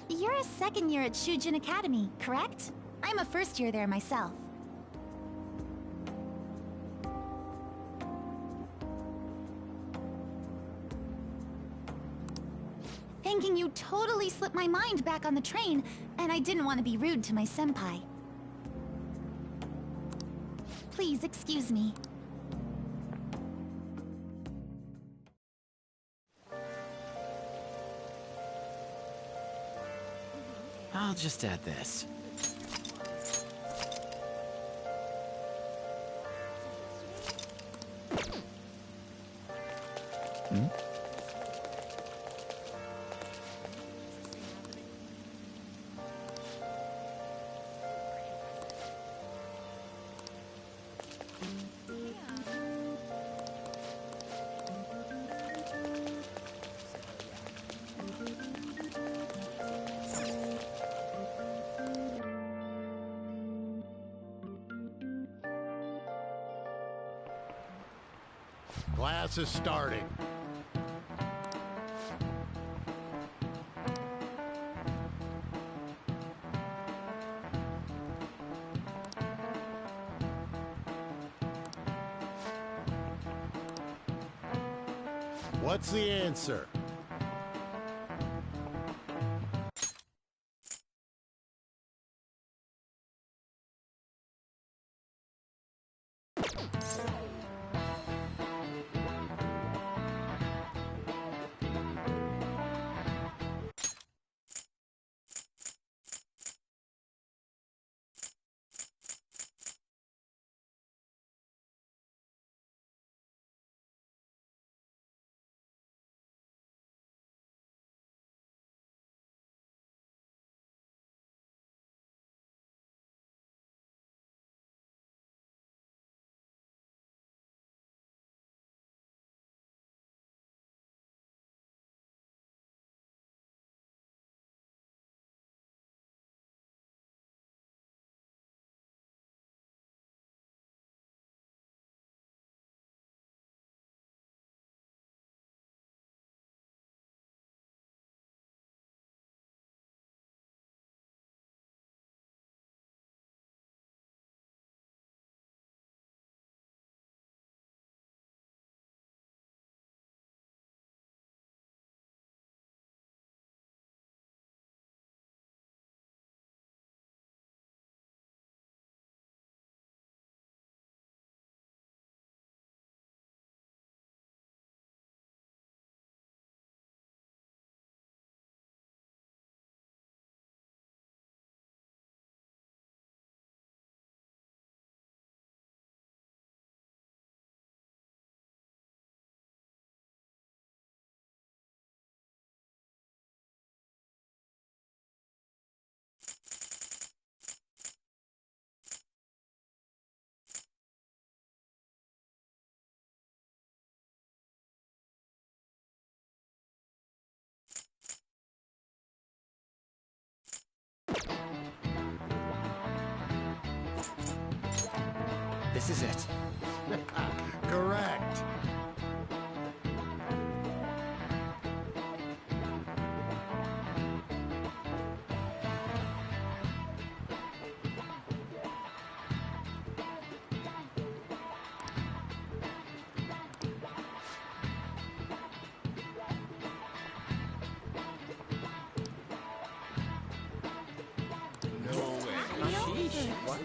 You're a second year at Shujin Academy, correct? I'm a first year there myself. Thinking you totally slipped my mind back on the train, and I didn't want to be rude to my senpai. Please excuse me. I'll just add this. Class is starting. What's the answer? This is it. Correct. No way. Sheesh. What?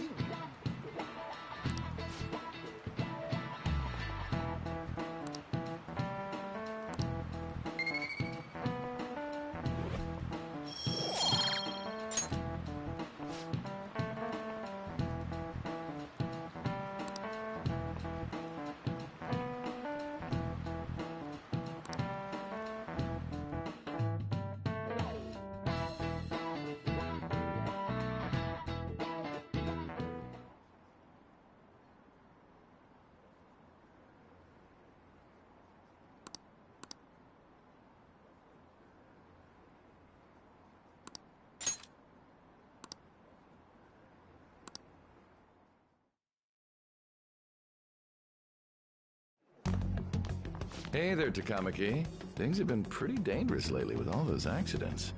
Hey there, Takamaki. Things have been pretty dangerous lately with all those accidents.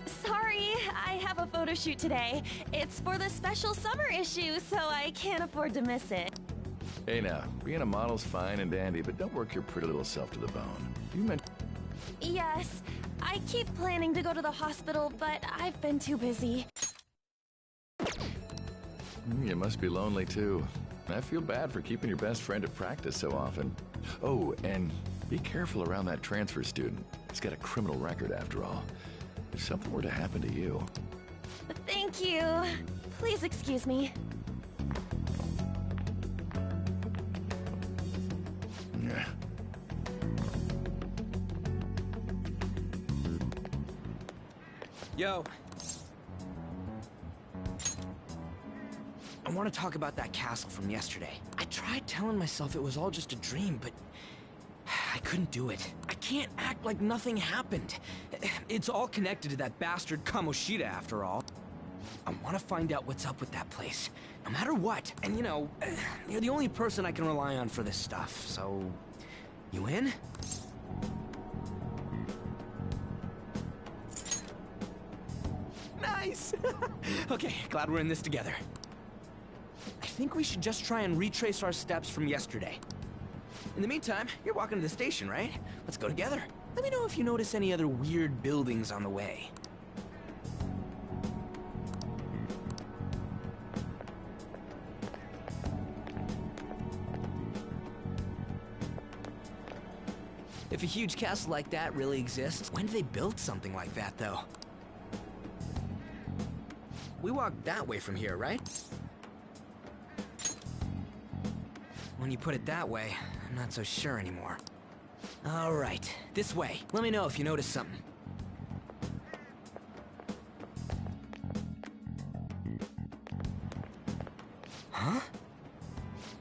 Sorry, I have a photo shoot today. It's for the special summer issue, so I can't afford to miss it. Hey now, being a model's fine and dandy, but don't work your pretty little self to the bone. You meant... Yes, I keep planning to go to the hospital, but I've been too busy. You must be lonely too. I feel bad for keeping your best friend at practice so often. Oh, and be careful around that transfer student. He's got a criminal record after all. If something were to happen to you... Thank you. Please excuse me. Yeah. Yo. I want to talk about that castle from yesterday. I tried telling myself it was all just a dream, but I couldn't do it. I can't act like nothing happened. It's all connected to that bastard Kamoshida, after all. I want to find out what's up with that place, no matter what. And you know, you're the only person I can rely on for this stuff, so... You in? Nice! Okay, glad we're in this together. I think we should just try and retrace our steps from yesterday. In the meantime, you're walking to the station, right? Let's go together. Let me know if you notice any other weird buildings on the way. If a huge castle like that really exists, when did they build something like that, though? We walked that way from here, right? When you put it that way, I'm not so sure anymore. All right, this way. Let me know if you notice something. Huh?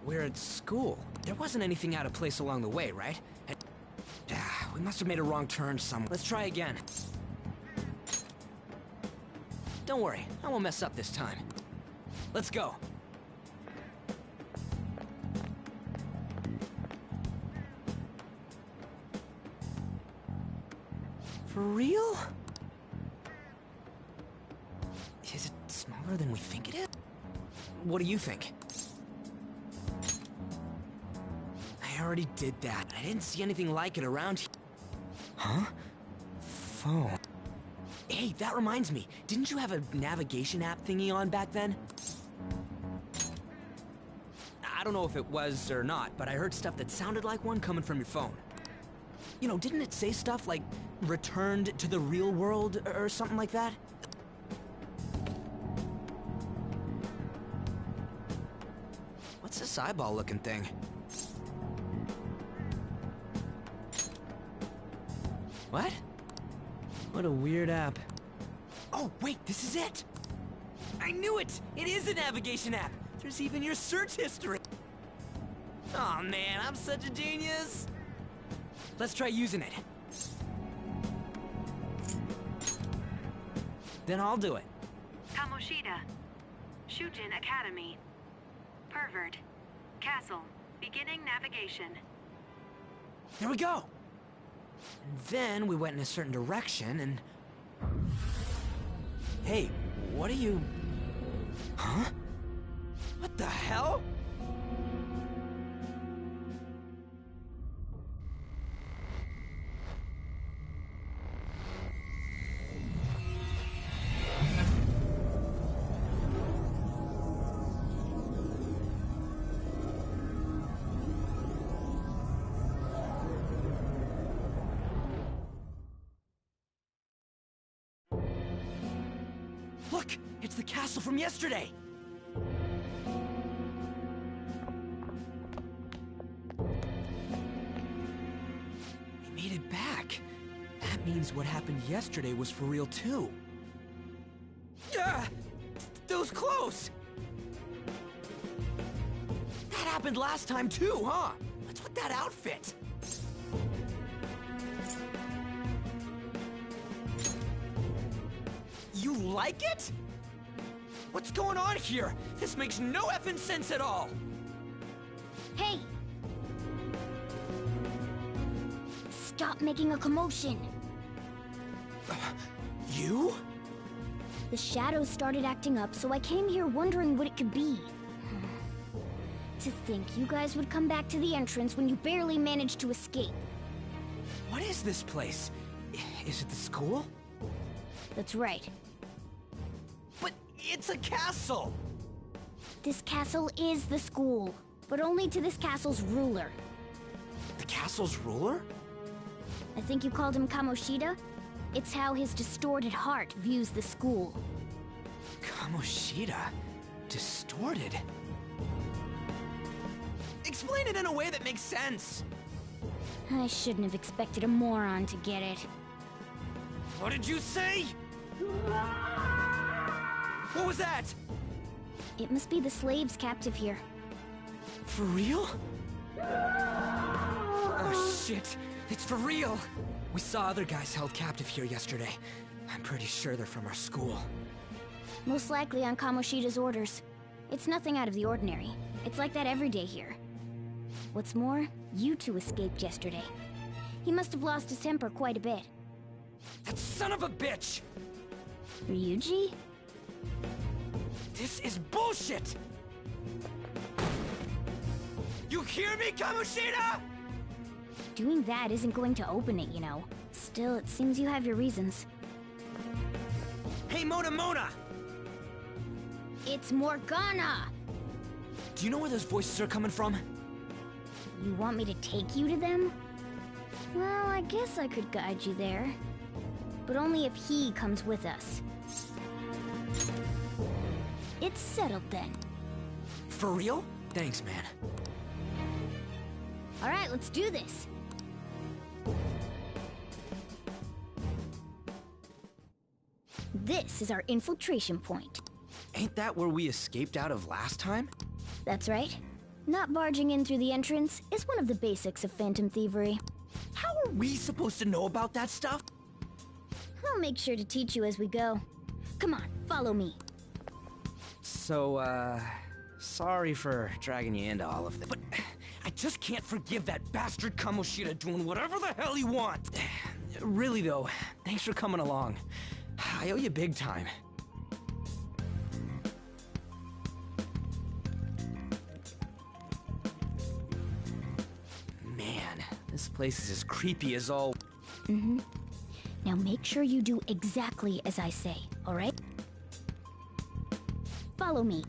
We're at school. There wasn't anything out of place along the way, right? We must have made a wrong turn somewhere. Let's try again. Don't worry, I won't mess up this time. Let's go. For real? Is it smaller than we think it is? What do you think? I already did that. I didn't see anything like it around here. Huh? Phone. Hey, that reminds me. Didn't you have a navigation app thingy on back then? I don't know if it was or not, but I heard stuff that sounded like one coming from your phone. You know, didn't it say stuff like, returned to the real world, or something like that? What's this eyeball-looking thing? What? What a weird app. Oh, wait, this is it! I knew it! It is a navigation app! There's even your search history! Oh man, I'm such a genius! Let's try using it. Then I'll do it. Kamoshida. Shujin Academy. Pervert. Castle. Beginning navigation. There we go! And then we went in a certain direction and... Hey, what are you... Huh? What the hell? Look! It's the castle from yesterday! We made it back. That means what happened yesterday was for real too. Yeah! That was close! That happened last time too, huh? What's with that outfit? You like it? What's going on here? This makes no effing sense at all! Hey! Stop making a commotion. You? The shadows started acting up, so I came here wondering what it could be. To think you guys would come back to the entrance when you barely managed to escape. What is this place? Is it the school? That's right. But it's a castle! This castle is the school, but only to this castle's ruler. The castle's ruler? I think you called him Kamoshida? It's how his distorted heart views the school. Kamoshida? Distorted? Explain it in a way that makes sense! I shouldn't have expected a moron to get it. What did you say? What was that? It must be the slaves captive here. For real? Oh shit, it's for real! We saw other guys held captive here yesterday. I'm pretty sure they're from our school. Most likely on Kamoshida's orders. It's nothing out of the ordinary. It's like that every day here. What's more, you two escaped yesterday. He must have lost his temper quite a bit. That son of a bitch! Ryuji? This is bullshit! You hear me, Kamoshida?! Doing that isn't going to open it, you know. Still, it seems you have your reasons. Hey, Mona! It's Morgana! Do you know where those voices are coming from? You want me to take you to them? Well, I guess I could guide you there. But only if he comes with us. It's settled then. For real? Thanks, man. Alright, let's do this. This is our infiltration point. Ain't that where we escaped out of last time? That's right. Not barging in through the entrance is one of the basics of phantom thievery. How are we supposed to know about that stuff? I'll make sure to teach you as we go. Come on, follow me. So, sorry for dragging you into all of this, but I just can't forgive that bastard Kamoshida doing whatever the hell he wants. Really though, thanks for coming along. I owe you big time. Man, this place is as creepy as all... Now make sure you do exactly as I say, alright? Follow me.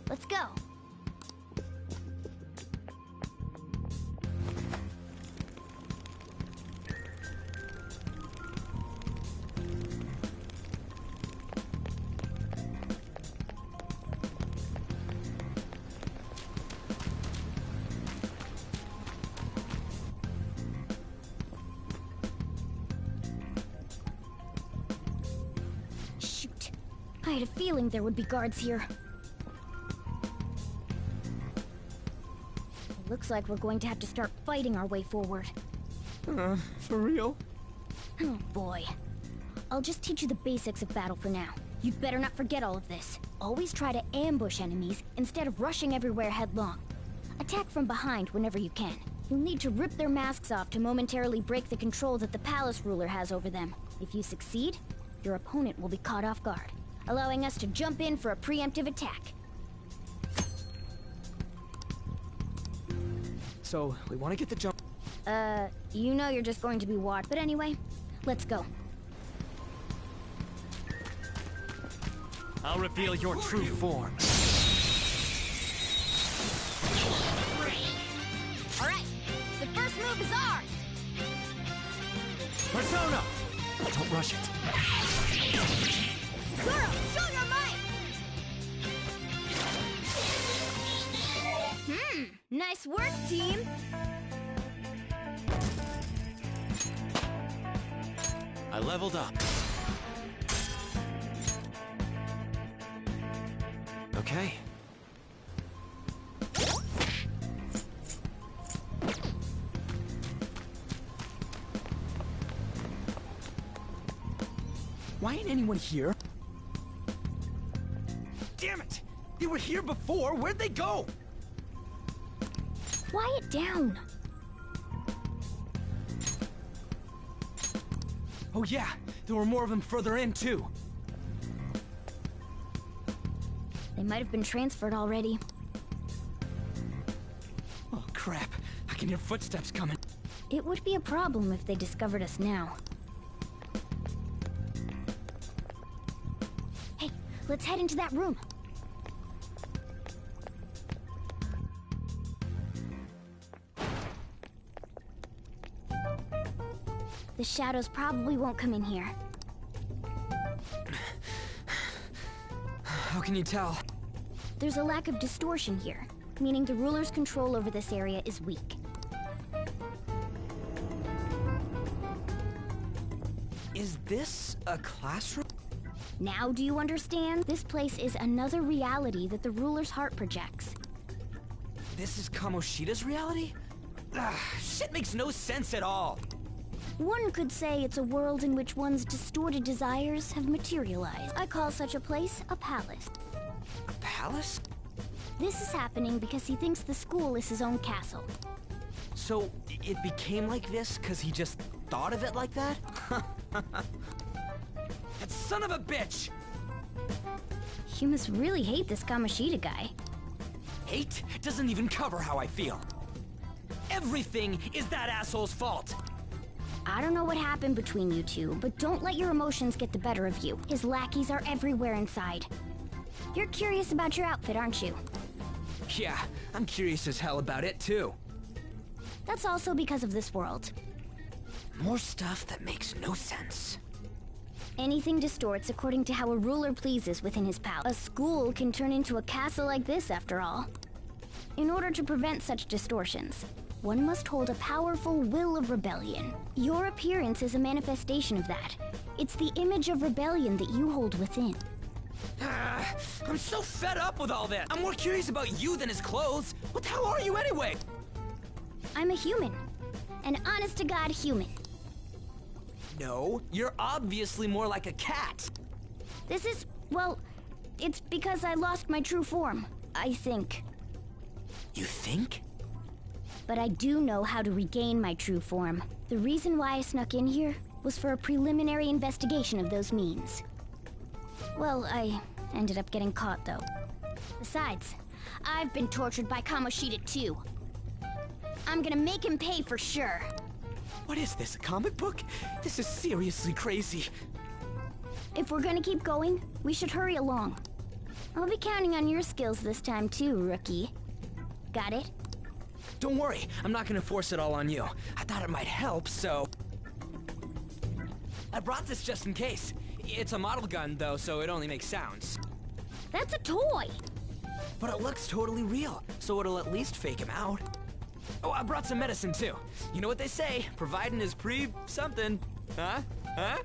Let's go. Shoot. I had a feeling there would be guards here. Looks like we're going to have to start fighting our way forward. For real? Oh boy. I'll just teach you the basics of battle for now. You'd better not forget all of this. Always try to ambush enemies instead of rushing everywhere headlong. Attack from behind whenever you can. You'll need to rip their masks off to momentarily break the control that the palace ruler has over them. If you succeed, your opponent will be caught off guard, allowing us to jump in for a preemptive attack. So, we want to get the jump... You know you're just going to be watched. But anyway, let's go. I'll reveal your true form. Alright, the first move is ours! Persona! Don't rush it. Zoro, show your might! Nice work, team! I leveled up. Okay. Why ain't anyone here? Damn it! They were here before! Where'd they go? Quiet down. Oh yeah, there were more of them further in too. They might have been transferred already. Oh crap, I can hear footsteps coming. It would be a problem if they discovered us now. Hey, let's head into that room. The shadows probably won't come in here. How can you tell? There's a lack of distortion here, meaning the ruler's control over this area is weak. Is this a classroom? Now do you understand? This place is another reality that the ruler's heart projects. This is Kamoshida's reality? Shit makes no sense at all. One could say it's a world in which one's distorted desires have materialized. I call such a place a palace. A palace? This is happening because he thinks the school is his own castle. So, it became like this because he just thought of it like that? That son of a bitch! You must really hate this Kamoshida guy. Hate doesn't even cover how I feel. Everything is that asshole's fault! I don't know what happened between you two, but don't let your emotions get the better of you. His lackeys are everywhere inside. You're curious about your outfit, aren't you? Yeah, I'm curious as hell about it too. That's also because of this world. More stuff that makes no sense. Anything distorts according to how a ruler pleases within his palace. A school can turn into a castle like this, after all. In order to prevent such distortions, one must hold a powerful will of rebellion. Your appearance is a manifestation of that. It's the image of rebellion that you hold within. I'm so fed up with all this. I'm more curious about you than his clothes. What the hell are you anyway? I'm a human. An honest-to-God human. No, you're obviously more like a cat. This is, well, it's because I lost my true form, I think. You think? But I do know how to regain my true form. The reason why I snuck in here was for a preliminary investigation of those means. Well, I ended up getting caught, though. Besides, I've been tortured by Kamoshida, too. I'm gonna make him pay for sure. What is this, a comic book? This is seriously crazy. If we're gonna keep going, we should hurry along. I'll be counting on your skills this time, too, rookie. Got it? Don't worry, I'm not gonna force it all on you. I thought it might help, so... I brought this just in case. It's a model gun, though, so it only makes sounds. That's a toy! But it looks totally real, so it'll at least fake him out. Oh, I brought some medicine, too. You know what they say, providing is something. Huh? Huh?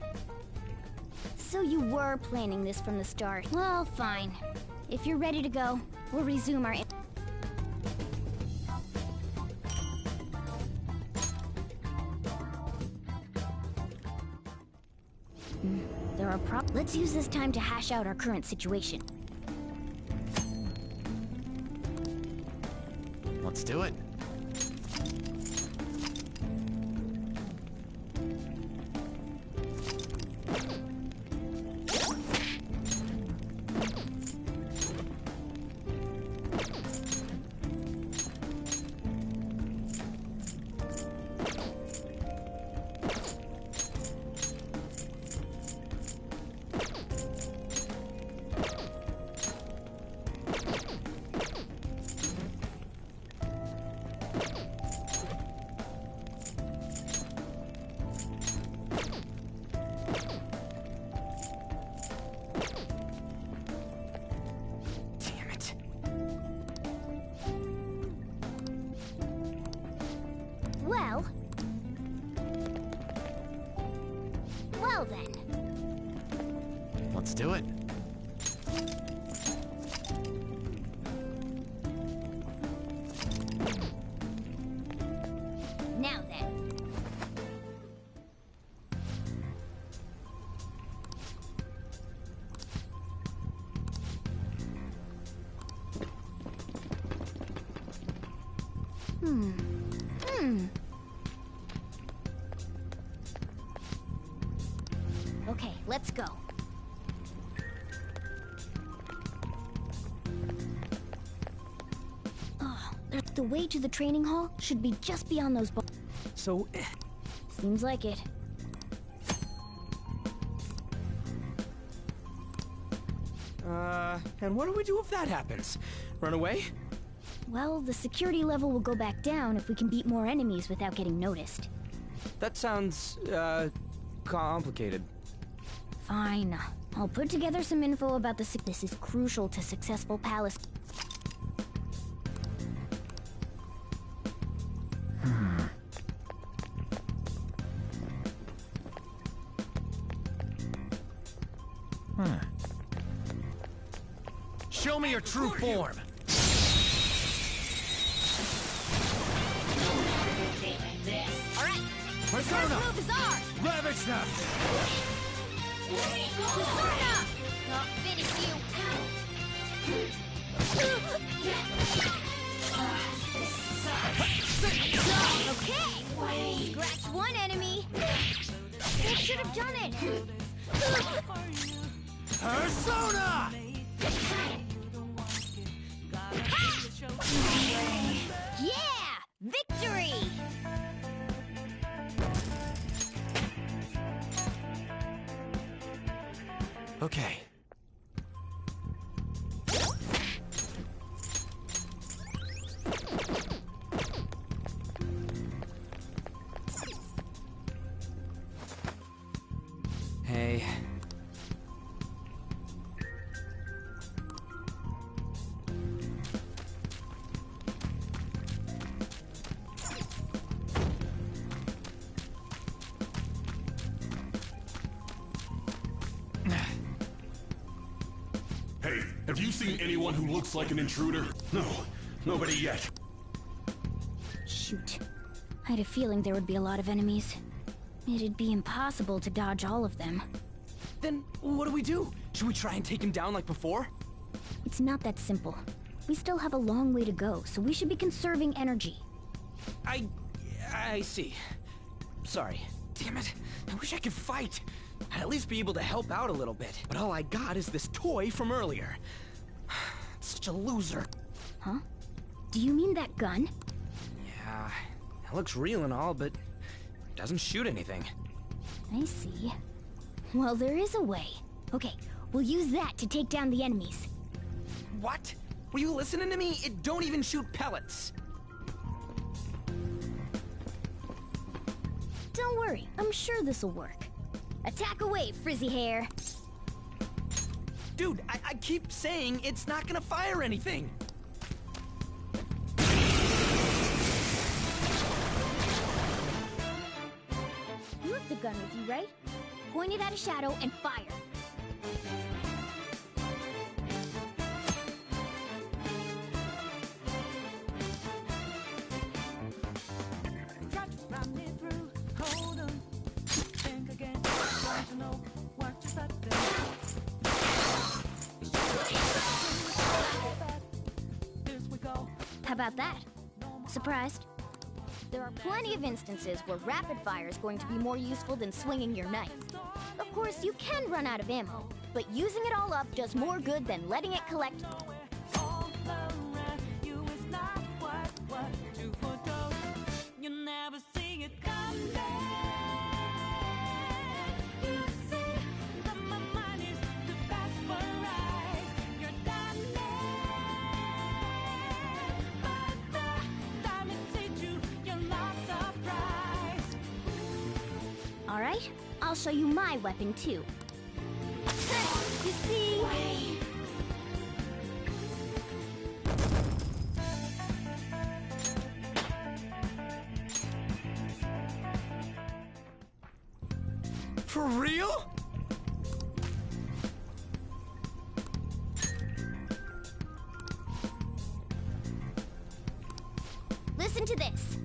So you were planning this from the start. Well, fine. If you're ready to go, we'll resume our... There are Let's use this time to hash out our current situation. Let's do it. Well then. Let's do it. Okay, let's go. Oh, the way to the training hall should be just beyond those So, Seems like it. and what do we do if that happens? Run away? Well, the security level will go back down if we can beat more enemies without getting noticed. That sounds, complicated. Fine. I'll put together some info about this is crucial to successful palace. Show me your true form. All right. Persona! First move is ours. Ravage them! Persona! I'll finish you. Okay. Scratch one enemy. That should have done it. Persona! Yeah! Victory! Okay. Hey. Hey, have you seen anyone who looks like an intruder? No, nobody yet. Shoot. I had a feeling there would be a lot of enemies. It'd be impossible to dodge all of them. Then what do we do? Should we try and take him down like before? It's not that simple. We still have a long way to go, so we should be conserving energy. I see. Sorry. Damn it. I wish I could fight. I'd at least be able to help out a little bit. But all I got is this toy from earlier. Such a loser. Huh? Do you mean that gun? Yeah, it looks real and all, but it doesn't shoot anything. I see. Well, there is a way. Okay, we'll use that to take down the enemies. What? Were you listening to me? It don't even shoot pellets. Don't worry, I'm sure this'll work. Attack away, frizzy hair. Dude, I keep saying it's not gonna fire anything. You have the gun with you, right? Point it at a shadow and fire. How about that? Surprised? There are plenty of instances where rapid fire is going to be more useful than swinging your knife. Of course, you can run out of ammo, but using it all up does more good than letting it collect. All right, I'll show you my weapon too. You see? For real? Listen to this.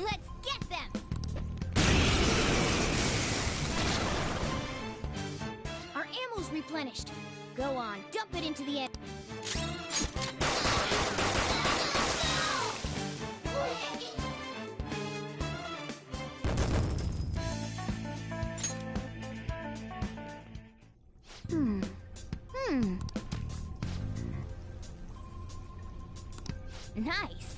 Let's get replenished. Go on, dump it into the end. Nice.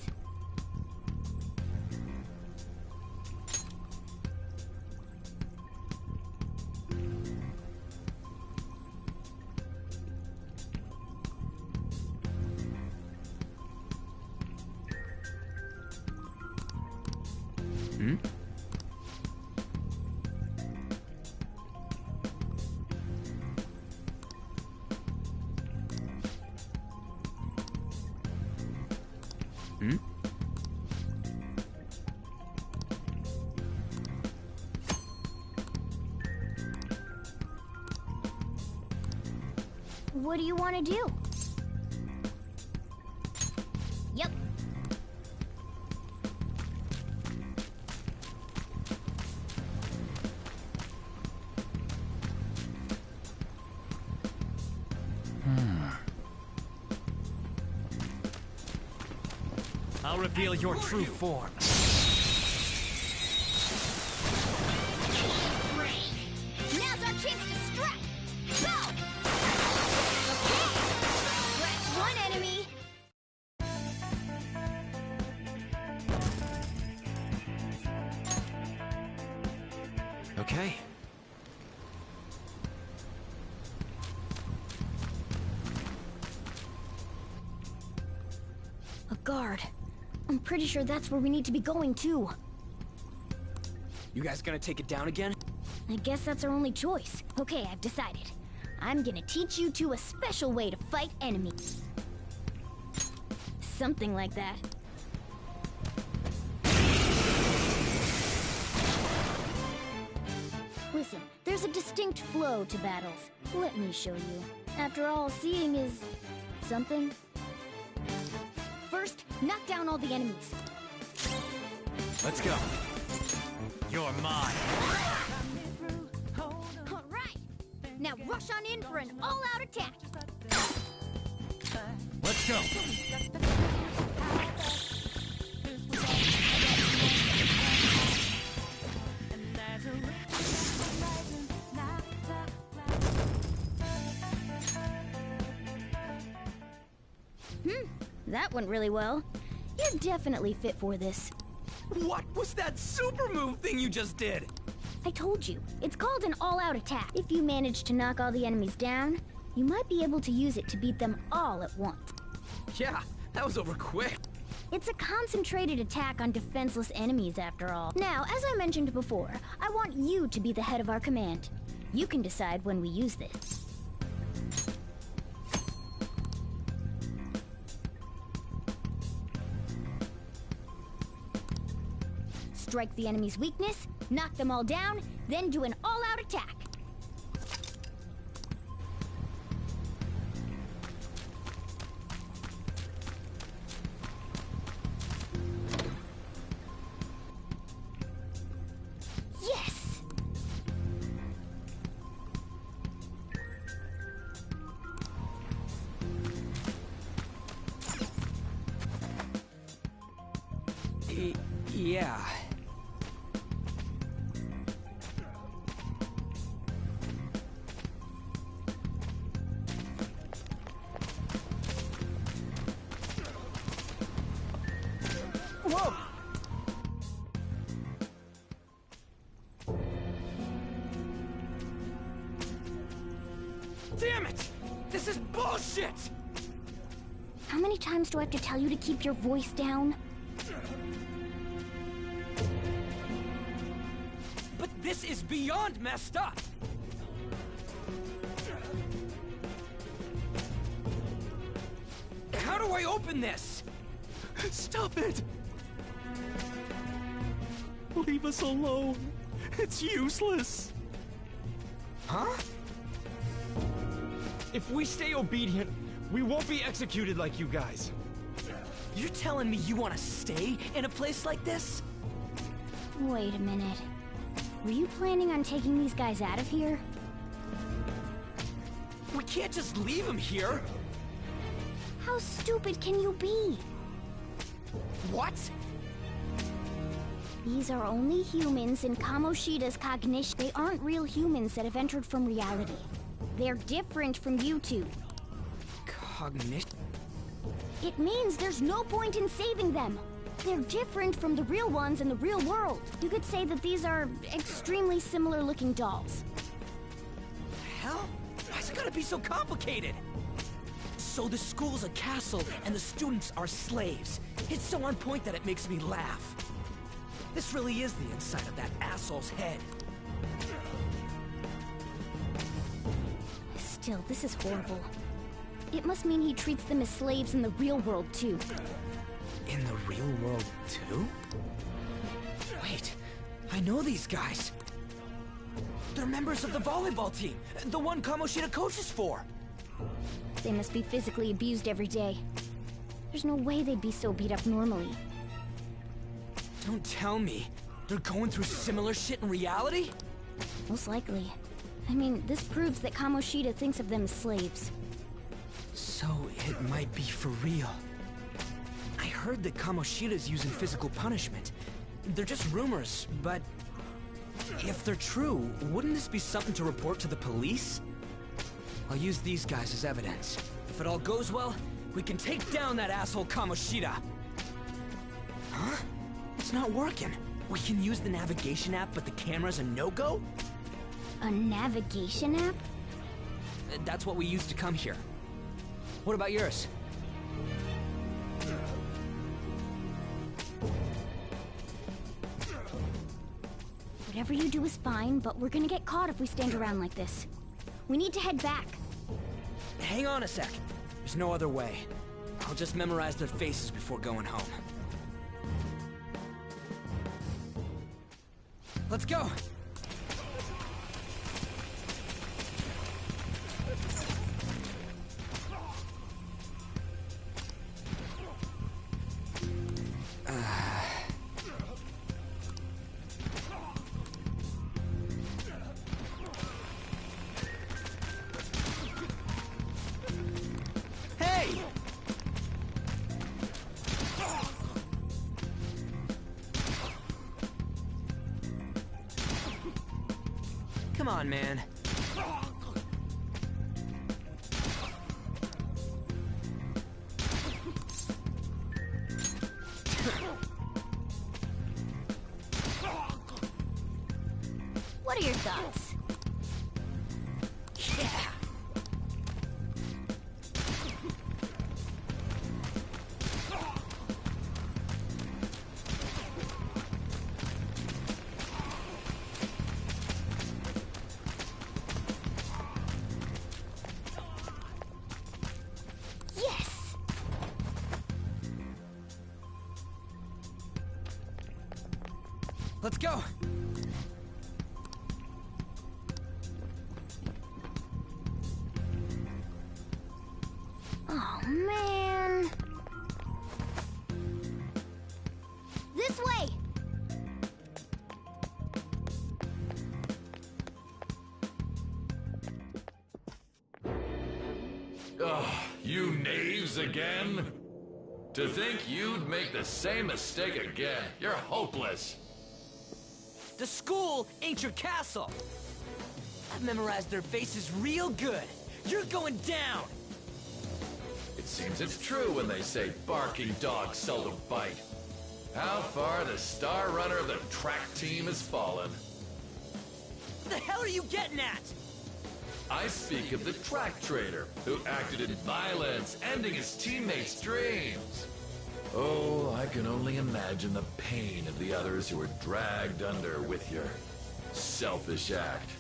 What do you want to do? Yep. I'll reveal your true form. Now's our chance to strike! Go! Okay! That's one enemy! Okay. A guard. I'm pretty sure that's where we need to be going, too. You guys gonna take it down again? I guess that's our only choice. Okay, I've decided. I'm gonna teach you two a special way to fight enemies. Something like that. Listen, there's a distinct flow to battles. Let me show you. After all, seeing is... something. First, knock down all the enemies. Let's go. You're mine. All right! Now rush on in for an all-out attack. Let's go. That went really well. You're definitely fit for this. What was that super move thing you just did? I told you, it's called an all-out attack. If you manage to knock all the enemies down, you might be able to use it to beat them all at once. Yeah, that was over quick. It's a concentrated attack on defenseless enemies, after all. Now, as I mentioned before, I want you to be the head of our command. You can decide when we use this. Strike the enemy's weakness, knock them all down, then do an all-out attack. Yes! Yeah. Whoa! Damn it! This is bullshit! How many times do I have to tell you to keep your voice down? But this is beyond messed up! How do I open this? Stop it! Leave us alone. It's useless. Huh? If we stay obedient, we won't be executed like you guys. You're telling me you want to stay in a place like this? Wait a minute. Were you planning on taking these guys out of here? can't just leave him here. How stupid can you be? What? These are only humans in Kamoshida's cognition. They aren't real humans that have entered from reality. They're different from you two. Cognition? It means there's no point in saving them. They're different from the real ones in the real world. You could say that these are extremely similar looking dolls. Hell? Why's it gotta be so complicated? So the school's a castle and the students are slaves. It's so on point that it makes me laugh. This really is the inside of that asshole's head. Still, this is horrible. It must mean he treats them as slaves in the real world, too. In the real world, too? Wait, I know these guys. They're members of the volleyball team, the one Kamoshida coaches for. They must be physically abused every day. There's no way they'd be so beat up normally. Don't tell me they're going through similar shit in reality? Most likely. I mean, this proves that Kamoshida thinks of them as slaves. So it might be for real. I heard that Kamoshida's using physical punishment. They're just rumors, but if they're true, wouldn't this be something to report to the police? I'll use these guys as evidence. If it all goes well, we can take down that asshole Kamoshida. Huh? It's not working. We can use the navigation app, but the camera's a no-go? A navigation app? That's what we used to come here. What about yours? Whatever you do is fine, but we're gonna get caught if we stand around like this. We need to head back. Hang on a sec. There's no other way. I'll just memorize their faces before going home. Let's go! Hey! Come on, man. What are your thoughts? Yeah! Yes! Let's go! Oh, man. This way! Ugh, you knaves again? To think you'd make the same mistake again. You're hopeless. The school ain't your castle! I've memorized their faces real good. You're going down! It seems it's true when they say barking dogs seldom bite. How far the star runner of the track team has fallen. What the hell are you getting at? I speak of the track trader who acted in violence, ending his teammates' dreams. Oh, I can only imagine the pain of the others who were dragged under with your selfish act.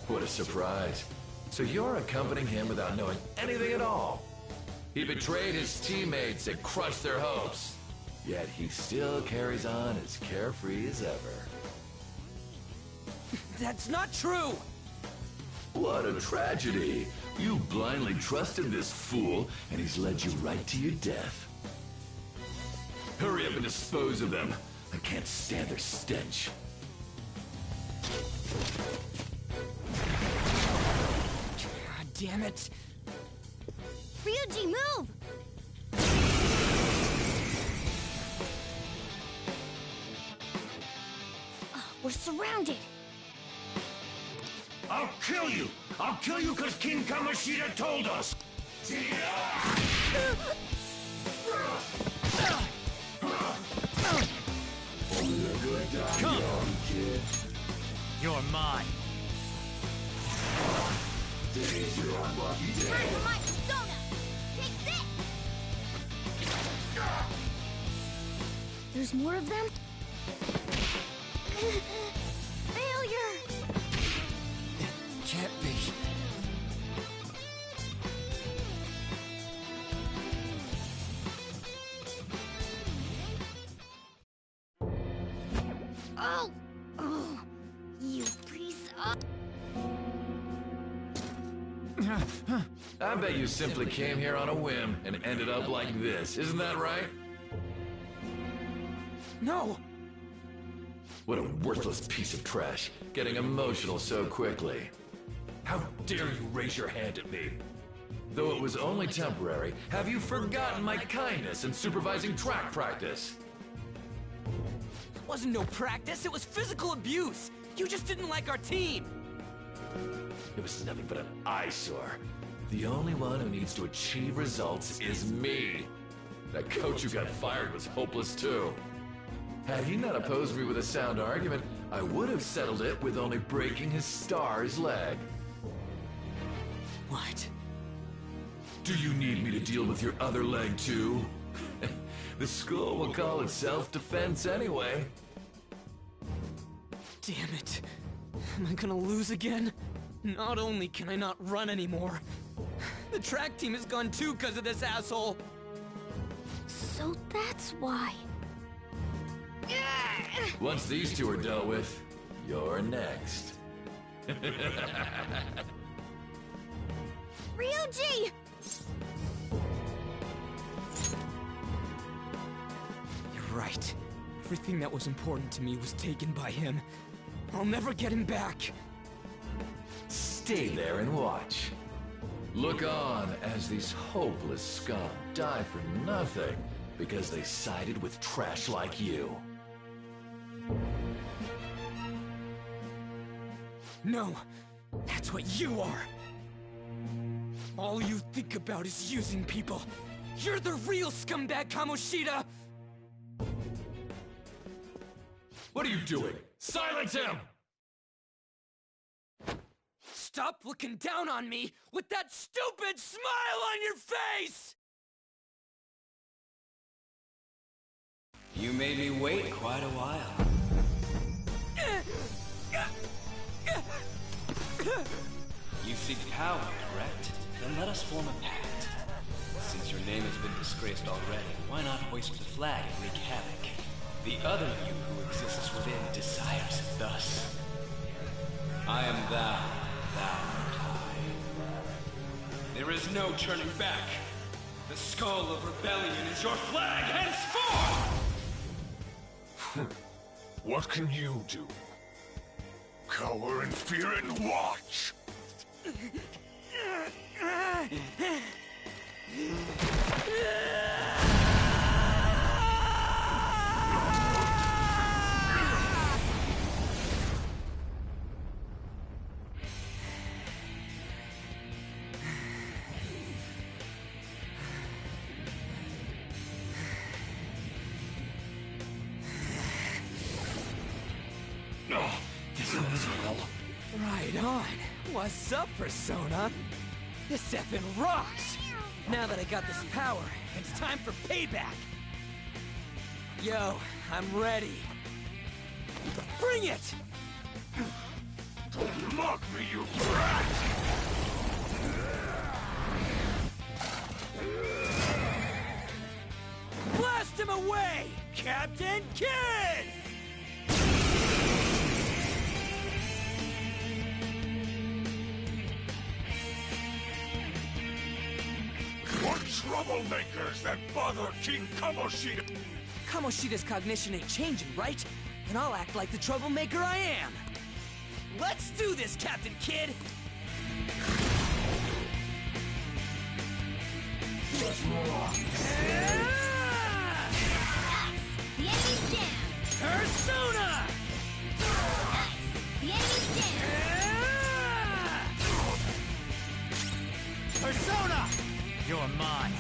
What a surprise. So you're accompanying him without knowing anything at all. He betrayed his teammates and crushed their hopes. Yet he still carries on as carefree as ever. That's not true! What a tragedy. You blindly trusted this fool, and he's led you right to your death. Hurry up and dispose of them. I can't stand their stench. God damn it. Ryuji, move! Oh, we're surrounded. I'll kill you! I'll kill you because King Kamoshida told us! Come! You're mine. Time for my persona! Take this! There's more of them? Failure! Can't be. Oh! Oh! You piece of... I bet you simply came here on a whim and ended up like this. Isn't that right? No! What a worthless piece of trash, getting emotional so quickly. How dare you raise your hand at me? Though it was only temporary, have you forgotten my kindness in supervising track practice? It wasn't no practice, it was physical abuse! You just didn't like our team! It was nothing but an eyesore. The only one who needs to achieve results is me. That coach who got fired was hopeless too. Had he not opposed me with a sound argument, I would have settled it with only breaking his star's leg. What? Do you need me to deal with your other leg too? The school will call it self-defense anyway. Damn it. Am I gonna lose again? Not only can I not run anymore, the track team is gone too because of this asshole! So that's why. Once these two are dealt with, you're next. Ryuji! You're right. Everything that was important to me was taken by him. I'll never get him back. Stay there and watch. Look on as these hopeless scum die for nothing because they sided with trash like you. No, that's what you are. All you think about is using people. You're the real scumbag, Kamoshida! What are you doing? Silence him! Stop looking down on me with that stupid smile on your face! You made me wait quite a while. You seek power, correct? Then let us form a pact. Since your name has been disgraced already, why not hoist the flag and wreak havoc? The other you who exists within desires it thus. I am thou, thou art I. There is no turning back. The skull of rebellion is your flag henceforth! What can you do? Cower in fear and watch! This goes well. Right on. What's up, Persona? This effing rocks! Now that I got this power, it's time for payback! Yo, I'm ready. Bring it! Mock me, you brat! Blast him away, Captain Kid! What troublemakers that bother King Kamoshida? Kamoshida's cognition ain't changing, right? Then I'll act like the troublemaker I am. Let's do this, Captain Kidd! The enemy's down! Persona! The enemy's down! Persona! You're mine.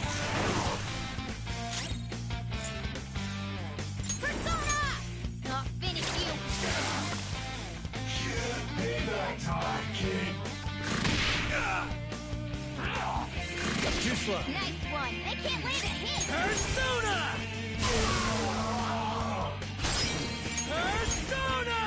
Persona! I'll finish you! Too slow. Nice one! They can't land a hit! Persona! Persona!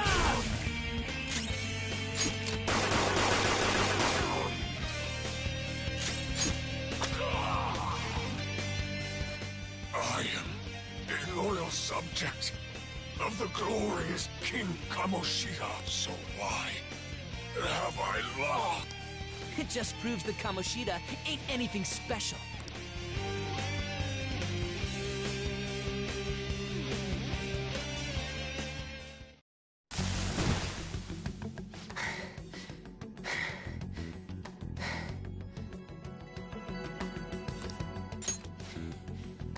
I am a loyal subject of the glorious King Kamoshida, so why have I lost? It just proves that Kamoshida ain't anything special.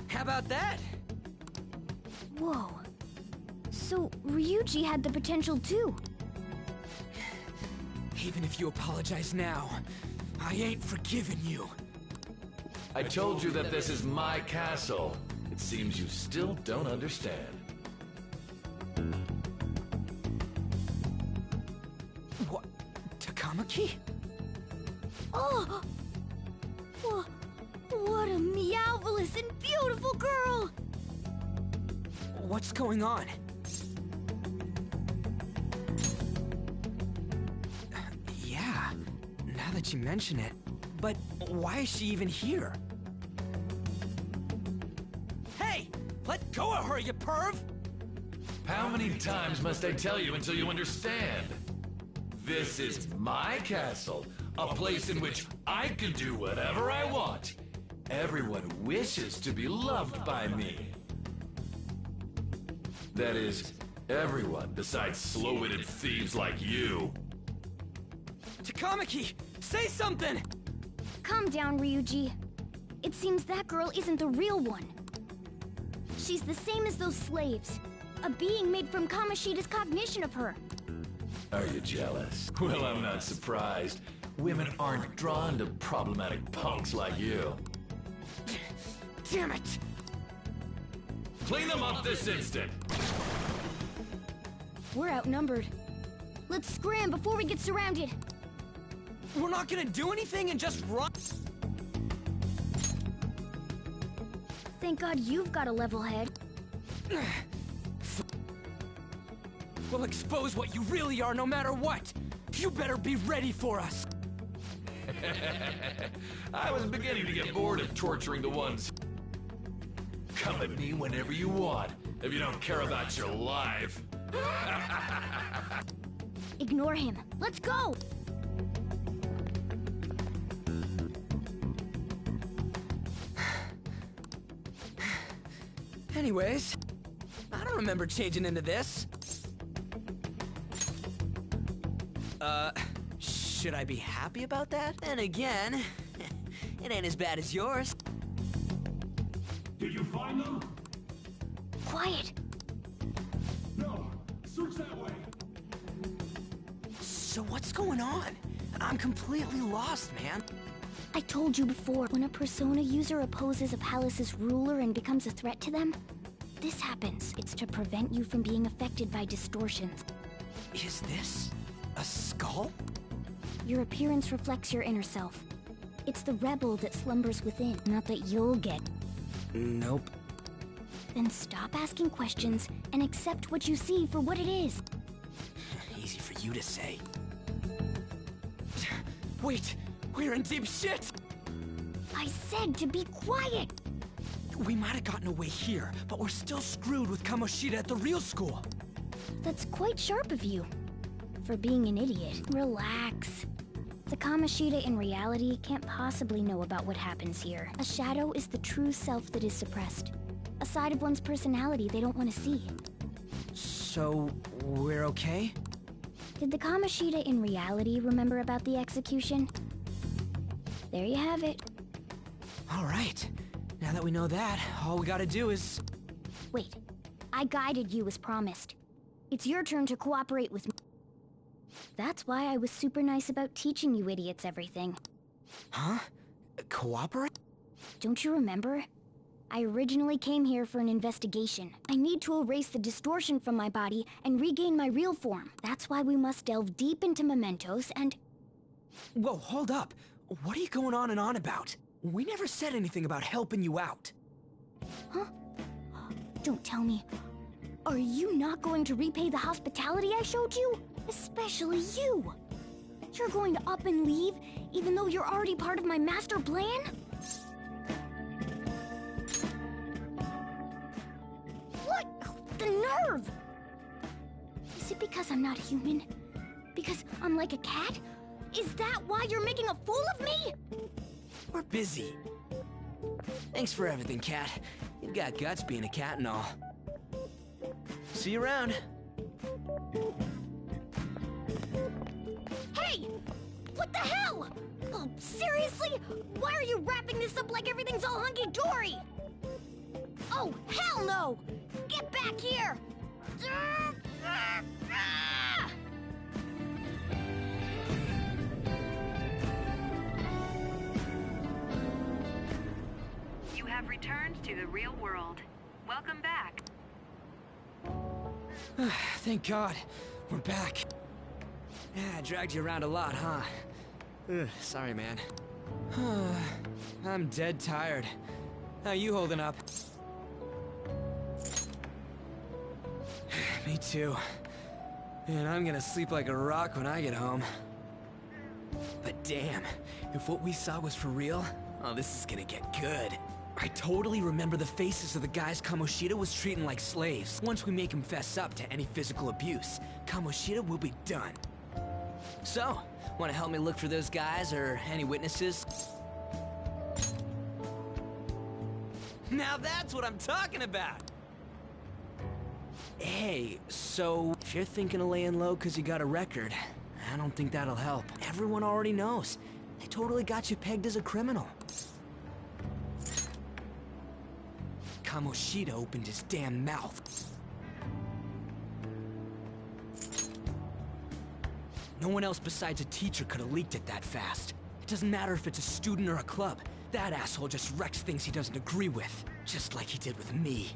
How about that? Whoa. So, Ryuji had the potential too. Even if you apologize now, I ain't forgiving you. I told you that this is my castle. It seems you still don't understand. What? Takamaki? Oh! What a meowvelous and beautiful girl! What's going on? Yeah, now that you mention it. But why is she even here? Hey! Let go of her, you perv! How many times must I tell you until you understand? This is my castle, a place in which I can do whatever I want. Everyone wishes to be loved by me. That is, everyone besides slow-witted thieves like you. Takamaki! Say something! Calm down, Ryuji. It seems that girl isn't the real one. She's the same as those slaves. A being made from Kamoshida's cognition of her. Are you jealous? Well, I'm not surprised. Women aren't drawn to problematic punks like you. Damn it! Clean them up this instant! We're outnumbered. Let's scram before we get surrounded. We're not gonna do anything and just run? Thank God you've got a level head. We'll expose what you really are no matter what! You better be ready for us! I was beginning to get bored of torturing the ones. Come at me whenever you want, if you don't care about your life. Ignore him. Let's go! Anyways, I don't remember changing into this. Should I be happy about that? Then again, it ain't as bad as yours. Did you find them? Quiet! No. Search that way. So what's going on? I'm completely lost, man. I told you before, when a Persona user opposes a palace's ruler and becomes a threat to them, this happens. It's to prevent you from being affected by distortions. Is this a skull? Your appearance reflects your inner self. It's the rebel that slumbers within, not that you'll get. Nope. Then stop asking questions and accept what you see for what it is. Easy for you to say. Wait, we're in deep shit! I said to be quiet! We might have gotten away here, but we're still screwed with Kamoshida at the real school. That's quite sharp of you. For being an idiot. Relax. The Kamoshida in reality can't possibly know about what happens here. A shadow is the true self that is suppressed. A side of one's personality they don't want to see. So, we're okay? Did the Kamoshida in reality remember about the execution? There you have it. All right. Now that we know that, all we gotta do is... Wait. I guided you as promised. It's your turn to cooperate with me. That's why I was super nice about teaching you idiots everything. Huh? Cooperate? Don't you remember? I originally came here for an investigation. I need to erase the distortion from my body and regain my real form. That's why we must delve deep into mementos and... Whoa, hold up. What are you going on and on about? We never said anything about helping you out. Huh? Don't tell me. Are you not going to repay the hospitality I showed you? Especially you. You're going to up and leave, even though you're already part of my master plan? What? The nerve! Is it because I'm not human? Because I'm like a cat? Is that why you're making a fool of me? We're busy. Thanks for everything, Cat. You've got guts being a cat and all. See you around. Hey! What the hell? Oh, seriously? Why are you wrapping this up like everything's all hunky-dory? Oh, hell no! Get back here! You have returned to the real world. Welcome back. Thank God. We're back. Yeah, I dragged you around a lot, huh? Sorry, man. I'm dead tired. How you holding up? Me too. Man, I'm gonna sleep like a rock when I get home. But damn, if what we saw was for real, oh, this is gonna get good. I totally remember the faces of the guys Kamoshida was treating like slaves. Once we make him fess up to any physical abuse, Kamoshida will be done. So, wanna help me look for those guys or any witnesses? Now that's what I'm talking about! Hey, so if you're thinking of laying low because you got a record, I don't think that'll help. Everyone already knows. They totally got you pegged as a criminal. Kamoshida opened his damn mouth. No one else besides a teacher could have leaked it that fast. It doesn't matter if it's a student or a club. That asshole just wrecks things he doesn't agree with. Just like he did with me.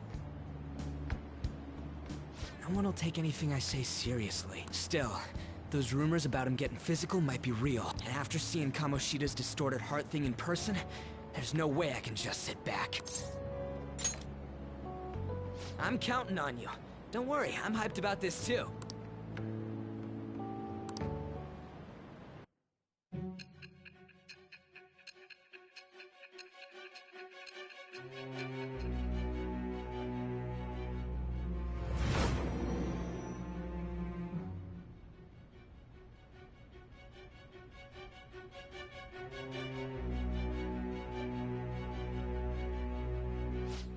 No one will take anything I say seriously. Still, those rumors about him getting physical might be real. And after seeing Kamoshida's distorted heart thing in person, there's no way I can just sit back. I'm counting on you. Don't worry, I'm hyped about this too.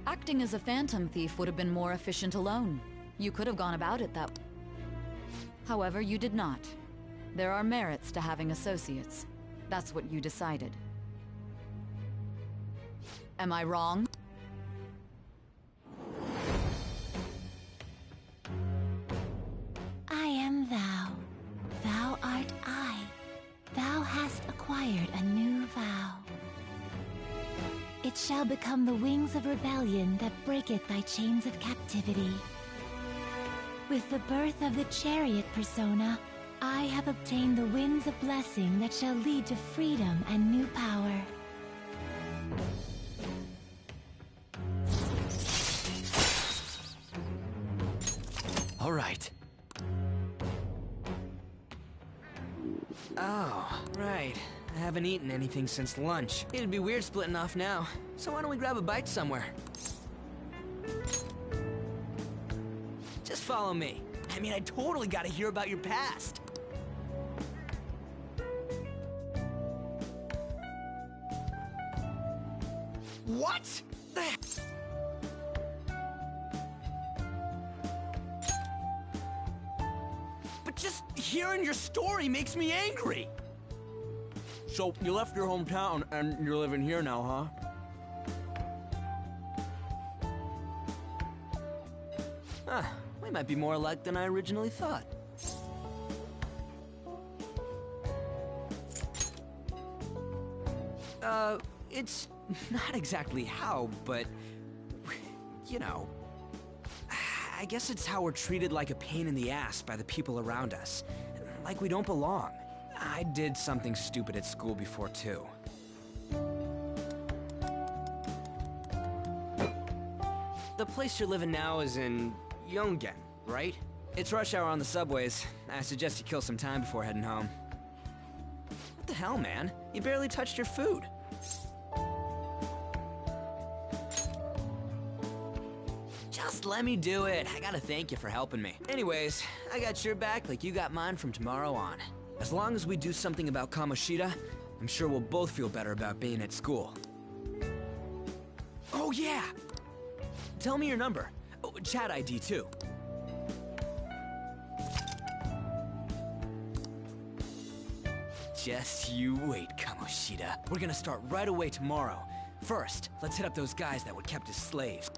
Acting as a phantom thief would have been more efficient alone. You could have gone about it that way. However, you did not. There are merits to having associates. That's what you decided. Am I wrong? I am thou. Thou art I. Thou hast acquired a new vow. It shall become the wings of rebellion that breaketh thy chains of captivity. With the birth of the chariot persona, I have obtained the winds of blessing that shall lead to freedom and new power. All right. Oh, right. I haven't eaten anything since lunch. It'd be weird splitting off now. So why don't we grab a bite somewhere? Just follow me. I mean, I totally gotta hear about your past. What? Just hearing your story makes me angry. So, you left your hometown and you're living here now, huh? We might be more alike than I originally thought. It's not exactly how, but, you know, I guess it's how we're treated like a pain in the ass by the people around us. Like we don't belong. I did something stupid at school before, too. The place you're living now is in Yongen, right? It's rush hour on the subways. I suggest you kill some time before heading home. What the hell, man? You barely touched your food. Just let me do it. I gotta thank you for helping me. Anyways, I got your back like you got mine from tomorrow on. As long as we do something about Kamoshida, I'm sure we'll both feel better about being at school. Oh yeah! Tell me your number. Oh, chat ID too. Just you wait, Kamoshida. We're gonna start right away tomorrow. First, let's hit up those guys that were kept as slaves.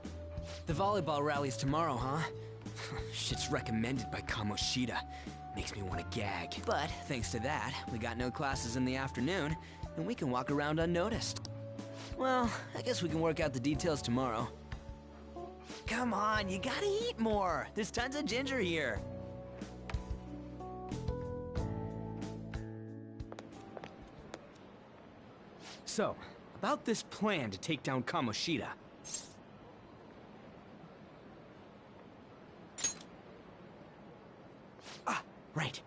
The volleyball rally's tomorrow, huh? Shit's recommended by Kamoshida. Makes me want to gag. But thanks to that, we got no classes in the afternoon, and we can walk around unnoticed. Well, I guess we can work out the details tomorrow. Come on, you gotta eat more. There's tons of ginger here. So, about this plan to take down Kamoshida. Ah, right.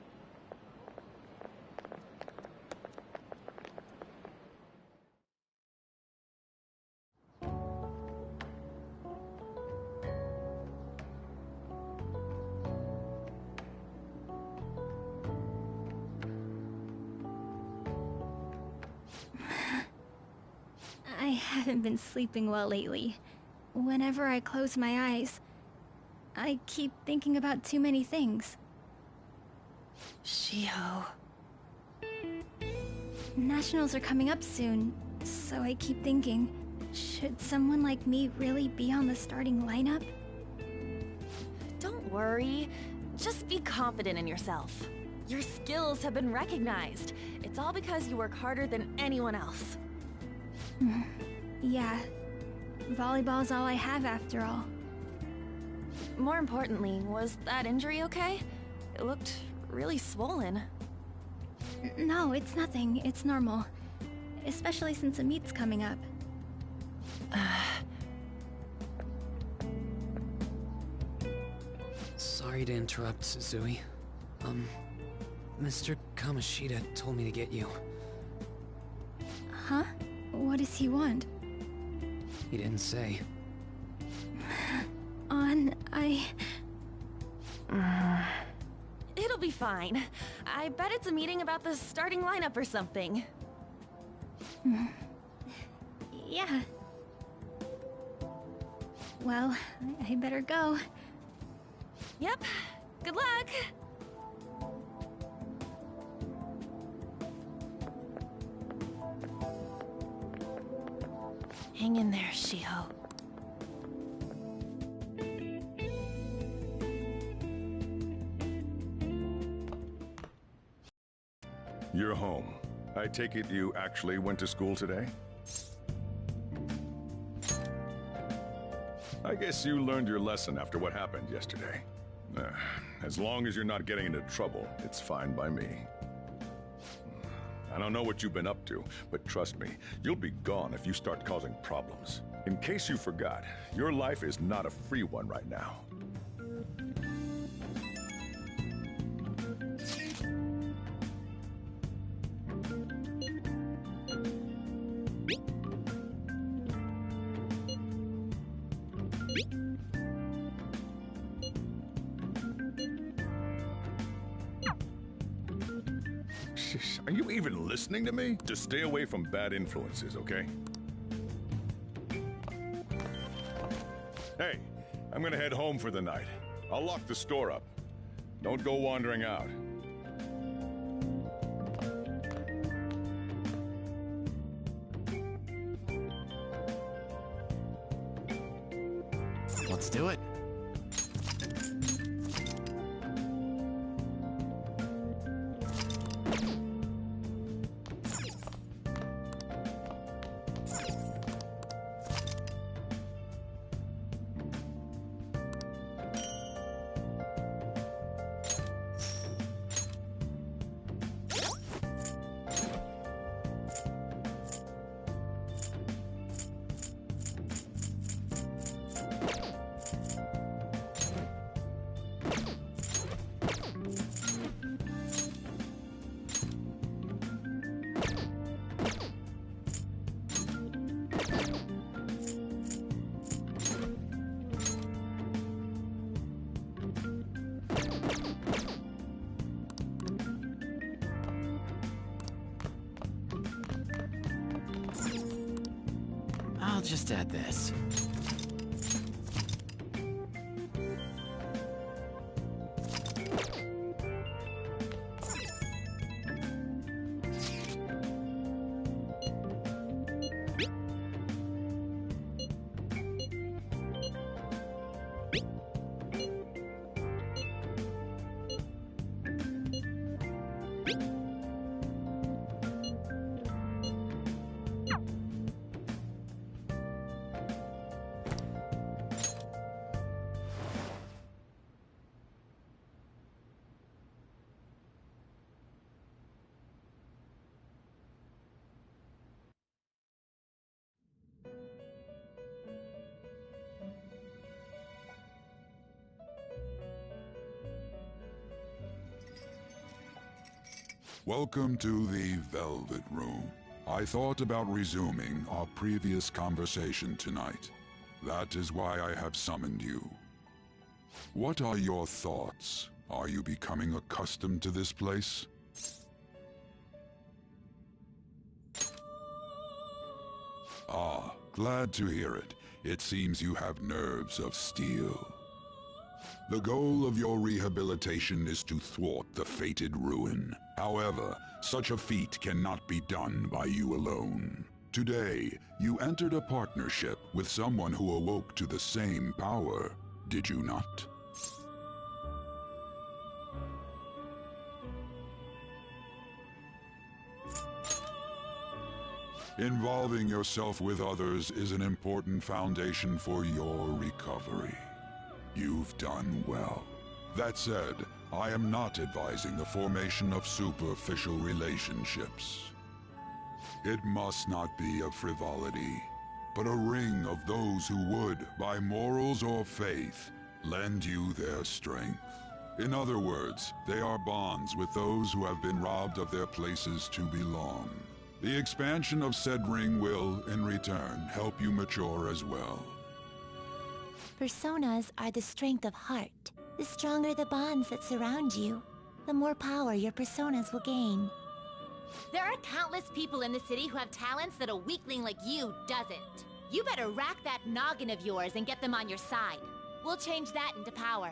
I haven't been sleeping well lately. Whenever I close my eyes, I keep thinking about too many things. Shiho. Nationals are coming up soon, so I keep thinking, should someone like me really be on the starting lineup? Don't worry. Just be confident in yourself. Your skills have been recognized. It's all because you work harder than anyone else. Yeah. Volleyball's all I have after all. More importantly, was that injury okay? It looked really swollen. No, it's nothing. It's normal. Especially since a meet's coming up. Sorry to interrupt, Suzui. Mr. Kamoshida told me to get you. Huh? What does he want? He didn't say. It'll be fine. I bet it's a meeting about the starting lineup or something. Yeah. Well, I better go. Yep. Good luck! Hang in there, Shiho. You're home. I take it you actually went to school today? I guess you learned your lesson after what happened yesterday. As long as you're not getting into trouble, it's fine by me. I don't know what you've been up to, but trust me, you'll be gone if you start causing problems. In case you forgot, your life is not a free one right now. Are you even listening to me? Just stay away from bad influences, okay? Hey, I'm gonna head home for the night. I'll lock the store up. Don't go wandering out. Let's do it. I'll just add this. Welcome to the Velvet Room. I thought about resuming our previous conversation tonight. That is why I have summoned you. What are your thoughts? Are you becoming accustomed to this place? Ah, glad to hear it. It seems you have nerves of steel. The goal of your rehabilitation is to thwart the fated ruin. However, such a feat cannot be done by you alone. Today, you entered a partnership with someone who awoke to the same power, did you not? Involving yourself with others is an important foundation for your recovery. You've done well. That said, I am not advising the formation of superficial relationships. It must not be a frivolity, but a ring of those who would, by morals or faith, lend you their strength. In other words, they are bonds with those who have been robbed of their places to belong. The expansion of said ring will, in return, help you mature as well. Personas are the strength of heart. The stronger the bonds that surround you, the more power your personas will gain. There are countless people in the city who have talents that a weakling like you doesn't. You better rack that noggin of yours and get them on your side. We'll change that into power.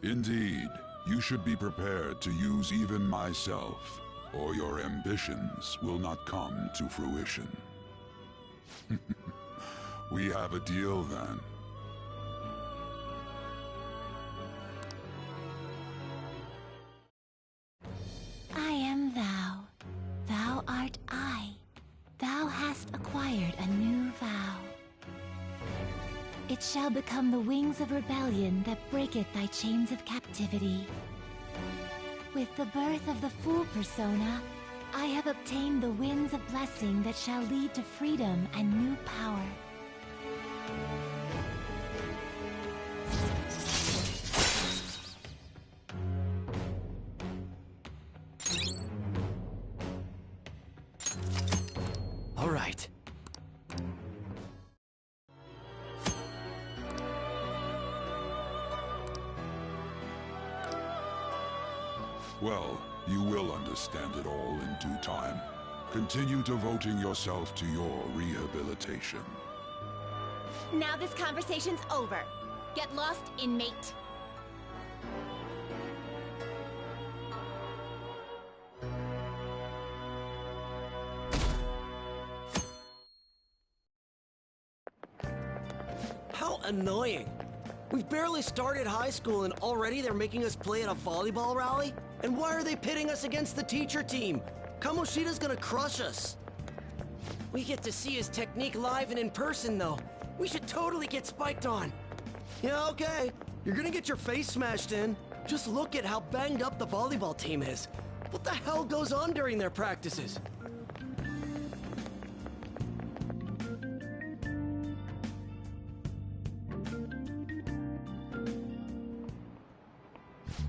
Indeed, you should be prepared to use even myself, or your ambitions will not come to fruition. We have a deal then. I am thou. Thou art I. Thou hast acquired a new vow. It shall become the wings of rebellion that breaketh thy chains of captivity. With the birth of the Fool persona, I have obtained the winds of blessing that shall lead to freedom and new power. All right. Well, you will understand it all in due time. Continue devoting yourself to your rehabilitation. Now this conversation's over. Get lost, inmate. How annoying. We've barely started high school and already they're making us play at a volleyball rally? And why are they pitting us against the teacher team? Kamoshida's gonna crush us. We get to see his technique live and in person, though. We should totally get spiked on. Yeah, okay. You're gonna get your face smashed in. Just look at how banged up the volleyball team is. What the hell goes on during their practices?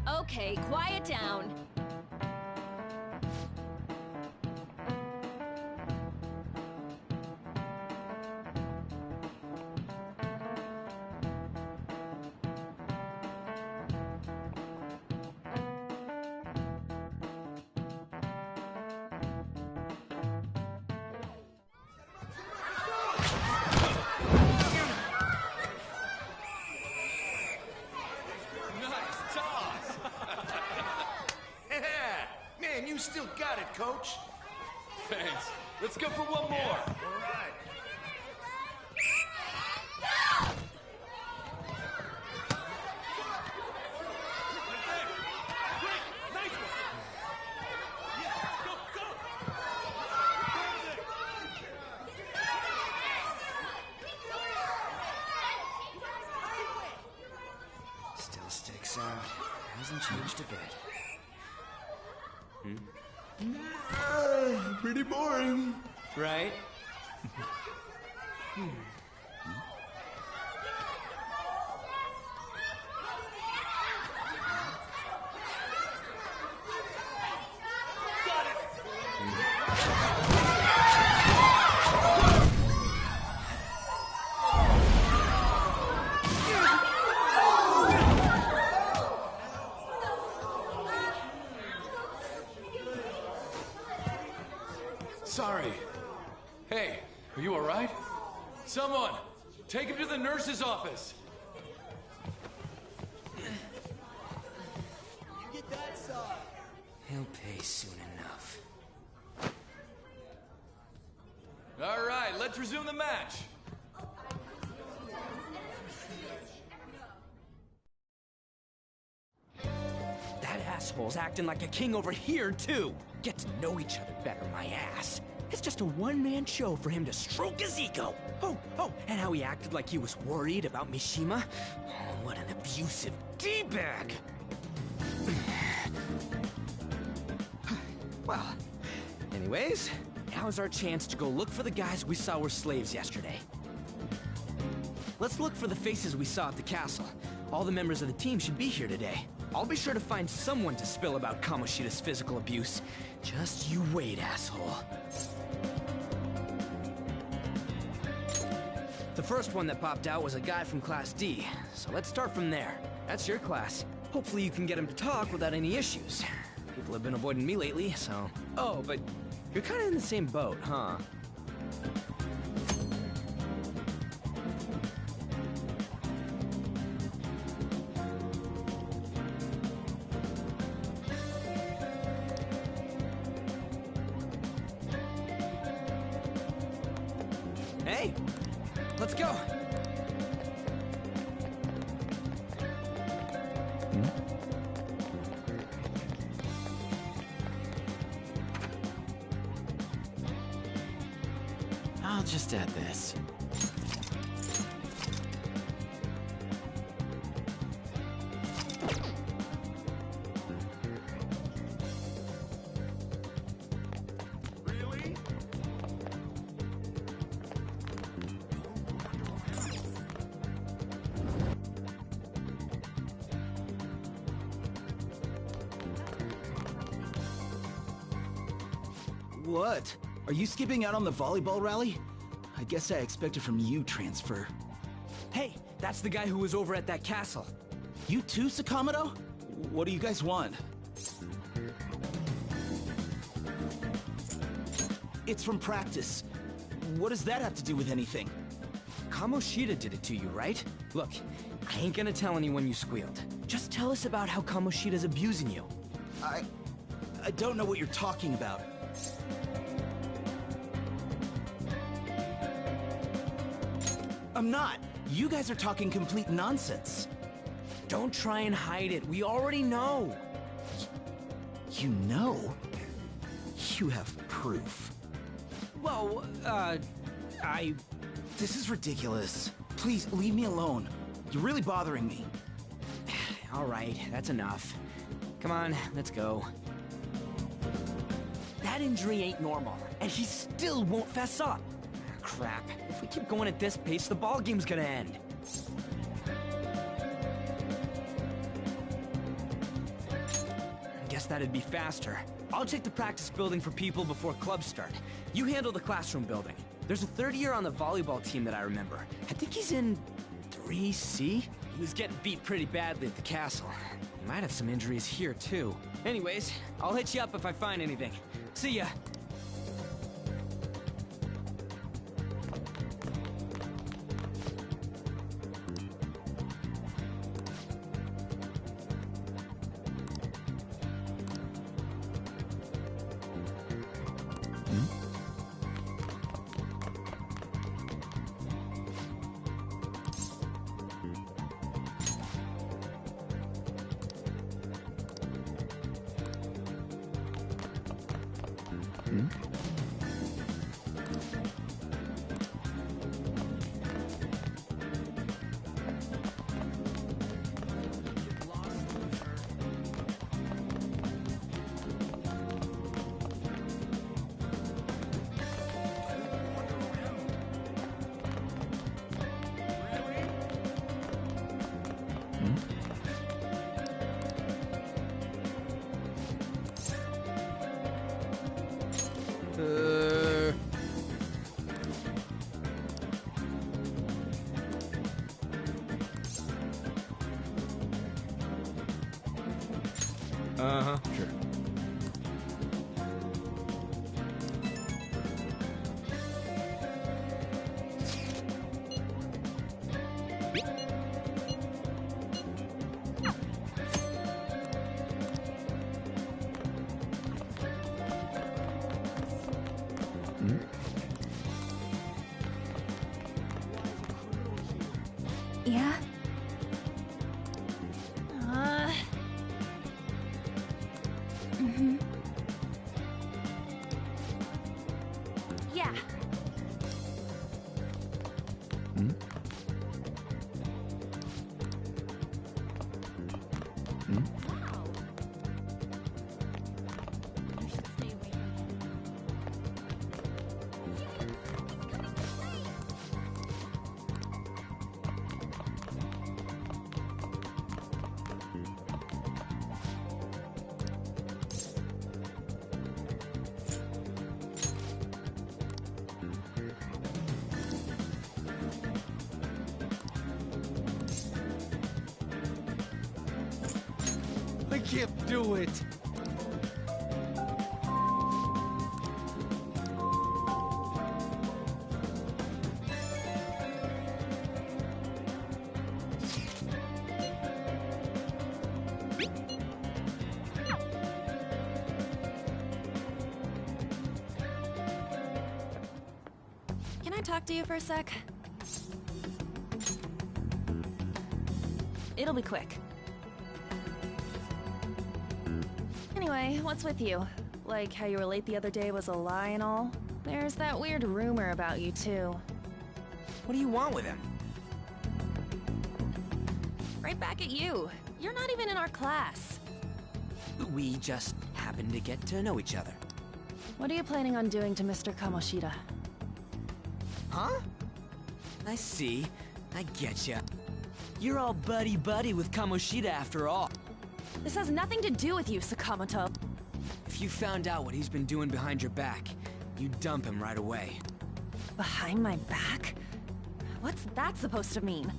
Okay, quiet down. Man, you still got it, Coach. Thanks. Let's go for one more. All right. Still sticks out. Hasn't changed a bit. Pretty boring. Right? Sorry. Hey, are you all right? Someone, take him to the nurse's office. Get that side. He'll pay soon enough. All right, let's resume the match. That asshole's acting like a king over here, too. Get to know each other better, my ass. It's just a one-man show for him to stroke his ego. Oh, and how he acted like he was worried about Mishima. Oh, what an abusive D-bag. Well, anyways, now's our chance to go look for the guys we saw were slaves yesterday. Let's look for the faces we saw at the castle. All the members of the team should be here today. I'll be sure to find someone to spill about Kamoshida's physical abuse. Just you wait, asshole. The first one that popped out was a guy from Class D, so let's start from there. That's your class. Hopefully you can get him to talk without any issues. People have been avoiding me lately, so... Oh, but you're kind of in the same boat, huh? Hey, let's go. I'll just add this. What? Are you skipping out on the volleyball rally? I guess I expected from you, Transfer. Hey, that's the guy who was over at that castle. You too, Sakamoto? What do you guys want? It's from practice. What does that have to do with anything? Kamoshida did it to you, right? Look, I ain't gonna tell anyone you squealed. Just tell us about how Kamoshida's abusing you. I don't know what you're talking about. I'm not. You guys are talking complete nonsense. Don't try and hide it. We already know. You know? You have proof. Well, This is ridiculous. Please, leave me alone. You're really bothering me. All right, that's enough. Come on, let's go. That injury ain't normal, and he still won't fess up. Crap. If we keep going at this pace, the ball game's gonna end. I guess that'd be faster. I'll check the practice building for people before clubs start. You handle the classroom building. There's a third year on the volleyball team that I remember. I think he's in 3C? He was getting beat pretty badly at the castle. He might have some injuries here, too. Anyways, I'll hit you up if I find anything. See ya. Uh-huh, sure. Yeah? Yeah. I can't do it. Can I talk to you for a sec? It'll be quick. Anyway, what's with you? Like how you were late the other day was a lie and all? There's that weird rumor about you, too. What do you want with him? Right back at you. You're not even in our class. We just happen to get to know each other. What are you planning on doing to Mr. Kamoshida? Huh? I see. I getcha. You're all buddy-buddy with Kamoshida after all. This has nothing to do with you, Sakamoto. If you found out what he's been doing behind your back, you'd dump him right away. Behind my back? What's that supposed to mean?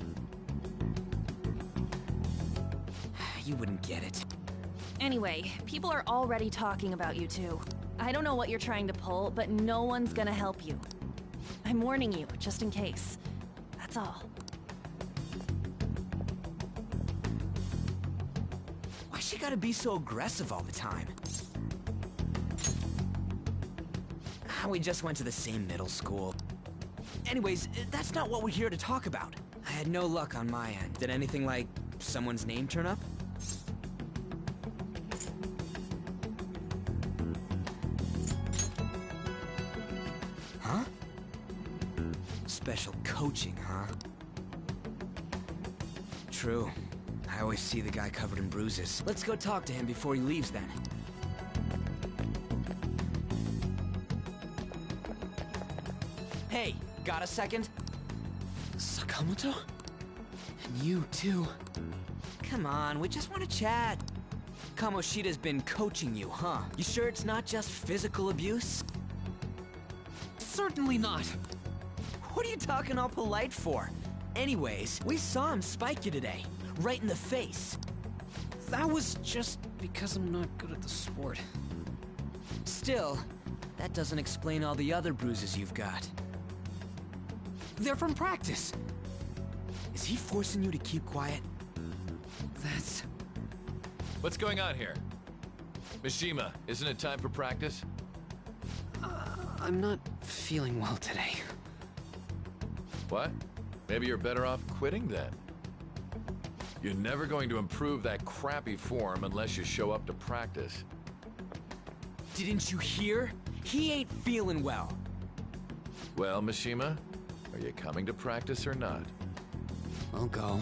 You wouldn't get it. Anyway, people are already talking about you two. I don't know what you're trying to pull. hole, but no one's gonna help you. I'm warning you, just in case. That's all. Why she gotta be so aggressive all the time? We just went to the same middle school. Anyways, that's not what we're here to talk about. I had no luck on my end. Did anything like someone's name turn up? Huh? Special coaching, huh? True. I always see the guy covered in bruises. Let's go talk to him before he leaves then. Hey, got a second? Sakamoto? And you, too. Come on, we just want to chat. Kamoshida's been coaching you, huh? You sure it's not just physical abuse? Certainly not. What are you talking all polite for? Anyways, we saw him spike you today. Right in the face. That was just because I'm not good at the sport. Still, that doesn't explain all the other bruises you've got. They're from practice. Is he forcing you to keep quiet? That's... What's going on here? Mishima, isn't it time for practice? I'm not feeling well today. What? Maybe you're better off quitting then. You're never going to improve that crappy form unless you show up to practice. Didn't you hear? He ain't feeling well. Well, Mishima, are you coming to practice or not? I'll go.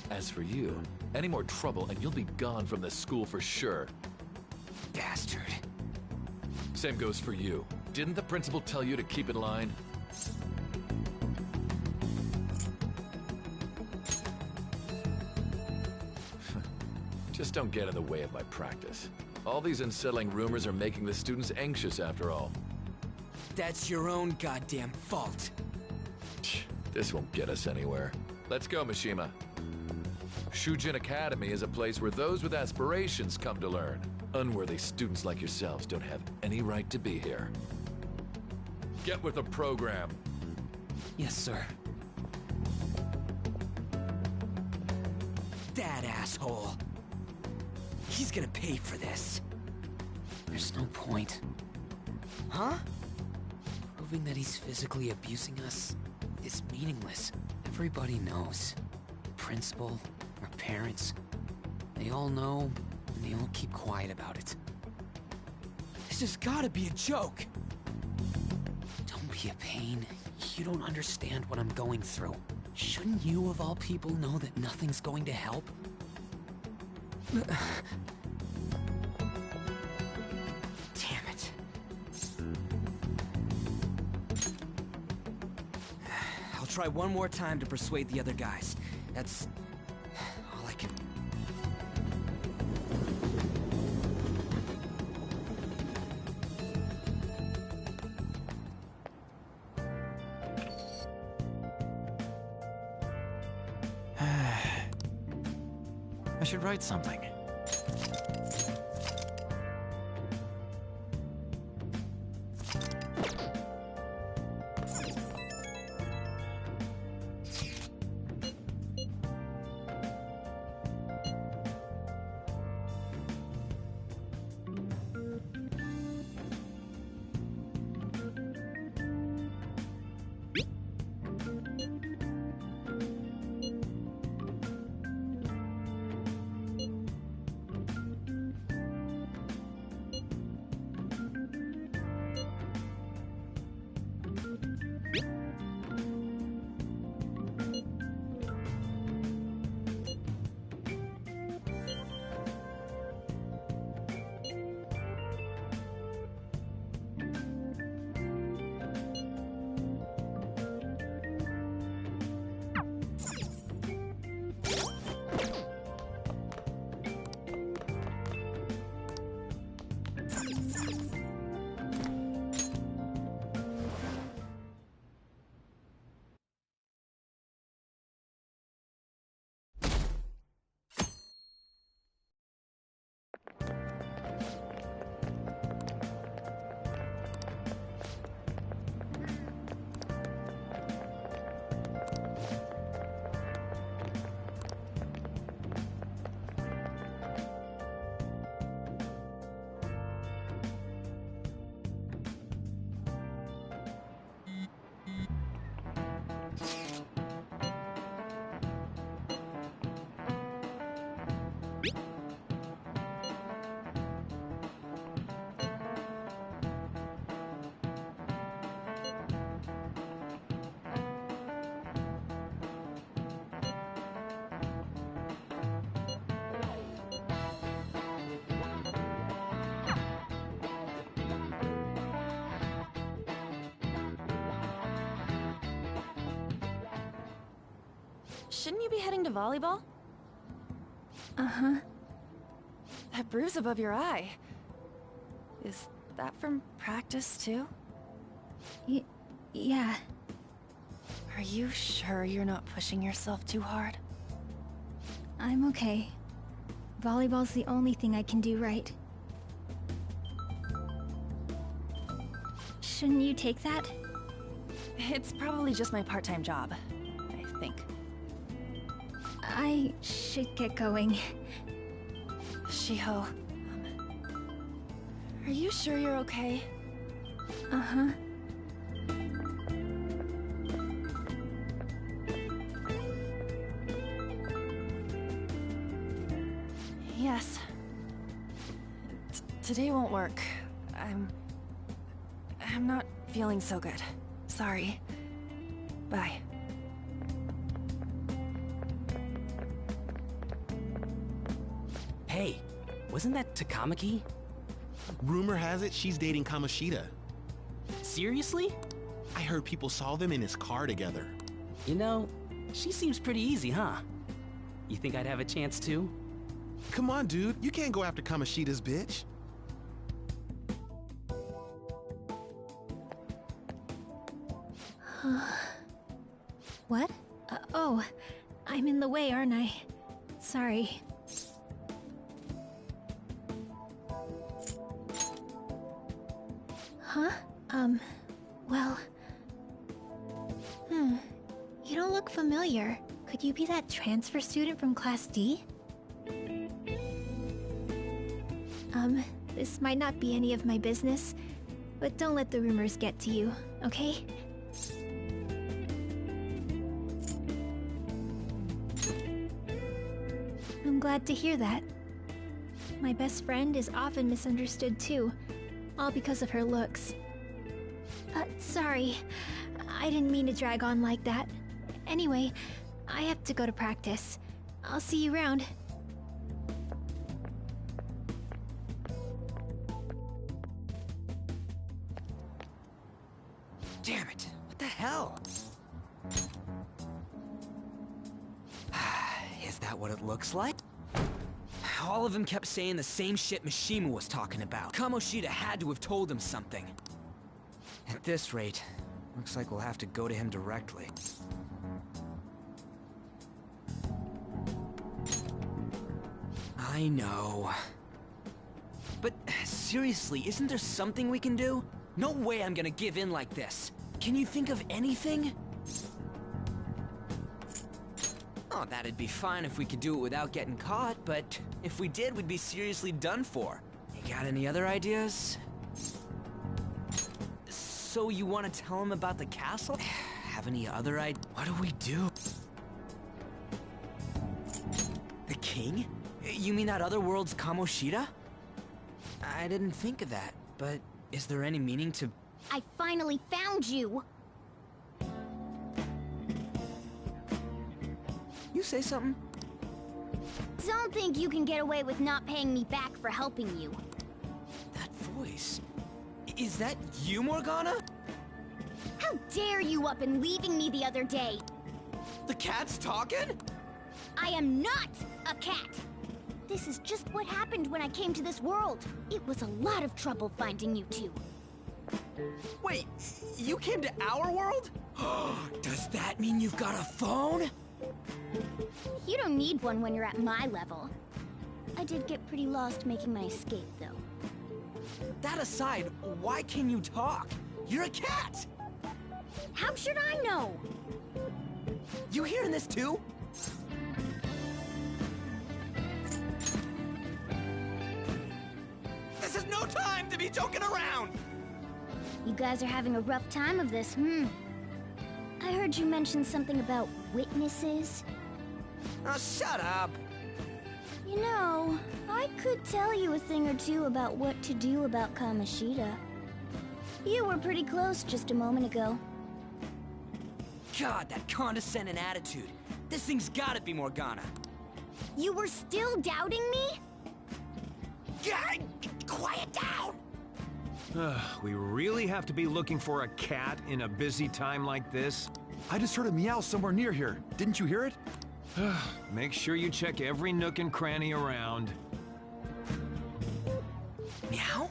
As for you, any more trouble and you'll be gone from this school for sure. Bastard. Same goes for you. Didn't the principal tell you to keep in line? Just don't get in the way of my practice. All these unsettling rumors are making the students anxious after all. That's your own goddamn fault. This won't get us anywhere. Let's go, Mishima. Shujin Academy is a place where those with aspirations come to learn. Unworthy students like yourselves don't have any right to be here. Get with the program. Yes, sir. That asshole. He's gonna pay for this. There's no point. Huh? Proving that he's physically abusing us is meaningless. Everybody knows. The principal, our parents, they all know, and they all keep quiet about it. This has gotta be a joke. Don't be a pain. You don't understand what I'm going through. Shouldn't you, of all people, know that nothing's going to help? Damn it. I'll try one more time to persuade the other guys. That's all I can... I should write something. Shouldn't you be heading to volleyball? Uh-huh. That bruise above your eye. Is that from practice, too? Yeah. Are you sure you're not pushing yourself too hard? I'm okay. Volleyball's the only thing I can do right. Shouldn't you take that? It's probably just my part-time job, I think. I should get going. Shiho, are you sure you're okay? Uh-huh. Yes. Today won't work. I'm not feeling so good. Sorry. Bye. Hey, wasn't that Takamaki? Rumor has it she's dating Kamoshida. Seriously? I heard people saw them in his car together. You know, she seems pretty easy, huh? You think I'd have a chance too? Come on, dude. You can't go after Kamoshida's bitch. What? Oh, I'm in the way, aren't I? Sorry. Huh? Well... You don't look familiar. Could you be that transfer student from Class D? This might not be any of my business, but don't let the rumors get to you, okay? I'm glad to hear that. My best friend is often misunderstood too, all because of her looks. Sorry. I didn't mean to drag on like that. Anyway, I have to go to practice. I'll see you around. Damn it! What the hell? Is that what it looks like? All of them kept saying the same shit Mishima was talking about. Kamoshida had to have told him something. At this rate, looks like we'll have to go to him directly. I know. But seriously, isn't there something we can do? No way I'm gonna give in like this. Can you think of anything? Oh, that'd be fine if we could do it without getting caught, but if we did, we'd be seriously done for. You got any other ideas? So you want to tell him about the castle? Have any other ideas? What do we do? The king? You mean that other world's Kamoshida? I didn't think of that, but is there any meaning to... I finally found you! You say something? Don't think you can get away with not paying me back for helping you. That voice... Is that you, Morgana? How dare you up and leaving me the other day? The cat's talking? I am not a cat! This is just what happened when I came to this world. It was a lot of trouble finding you two. Wait, you came to our world? Does that mean you've got a phone? You don't need one when you're at my level. I did get pretty lost making my escape, though. That aside, why can you talk? You're a cat! How should I know? You hearing this too? This is no time to be joking around! You guys are having a rough time of this, I heard you mention something about witnesses. Oh, shut up! You know, I could tell you a thing or two about what to do about Kamoshida. You were pretty close just a moment ago. God, that condescending attitude. This thing's gotta be Morgana. You were still doubting me? Quiet down! We really have to be looking for a cat in a busy time like this? I just heard a meow somewhere near here. Didn't you hear it? Make sure you check every nook and cranny around. Meow?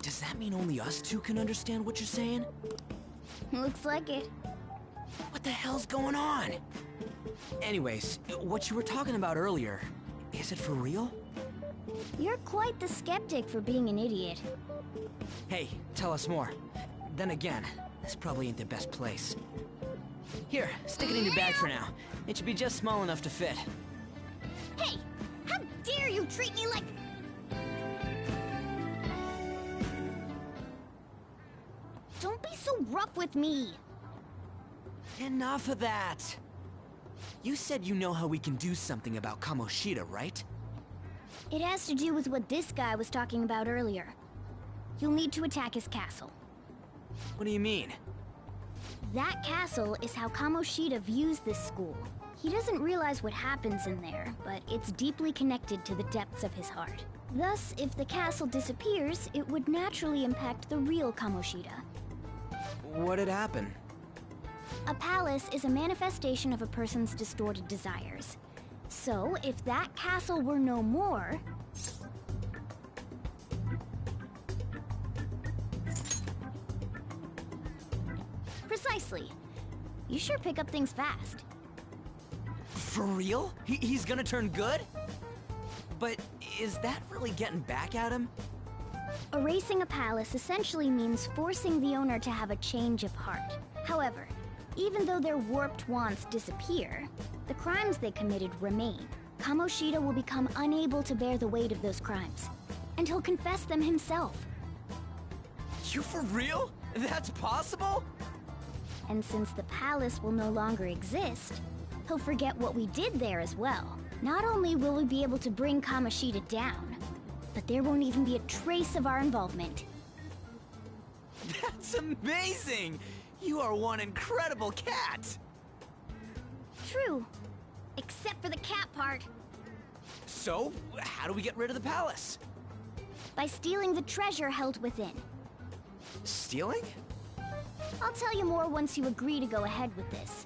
Does that mean only us two can understand what you're saying? Looks like it. What the hell's going on? Anyways, what you were talking about earlier, is it for real? You're quite the skeptic for being an idiot. Hey, tell us more. Then again, this probably ain't the best place. Here, stick it in your bag for now. It should be just small enough to fit. Hey! How dare you treat me like... Don't be so rough with me! Enough of that! You said you know how we can do something about Kamoshida, right? It has to do with what this guy was talking about earlier. You'll need to attack his castle. What do you mean? That castle is how Kamoshida views this school. He doesn't realize what happens in there, but it's deeply connected to the depths of his heart. Thus, if the castle disappears, it would naturally impact the real Kamoshida. What'd happen? A palace is a manifestation of a person's distorted desires. So, if that castle were no more... Precisely. You sure pick up things fast. For real? He's gonna turn good? But is that really getting back at him? Erasing a palace essentially means forcing the owner to have a change of heart. However, even though their warped wants disappear, the crimes they committed remain. Kamoshida will become unable to bear the weight of those crimes, and he'll confess them himself. You for real? That's possible? And since the palace will no longer exist, he'll forget what we did there as well. Not only will we be able to bring Kamoshida down, but there won't even be a trace of our involvement. That's amazing! You are one incredible cat! True. Except for the cat part. So, how do we get rid of the palace? By stealing the treasure held within. Stealing? I'll tell you more once you agree to go ahead with this.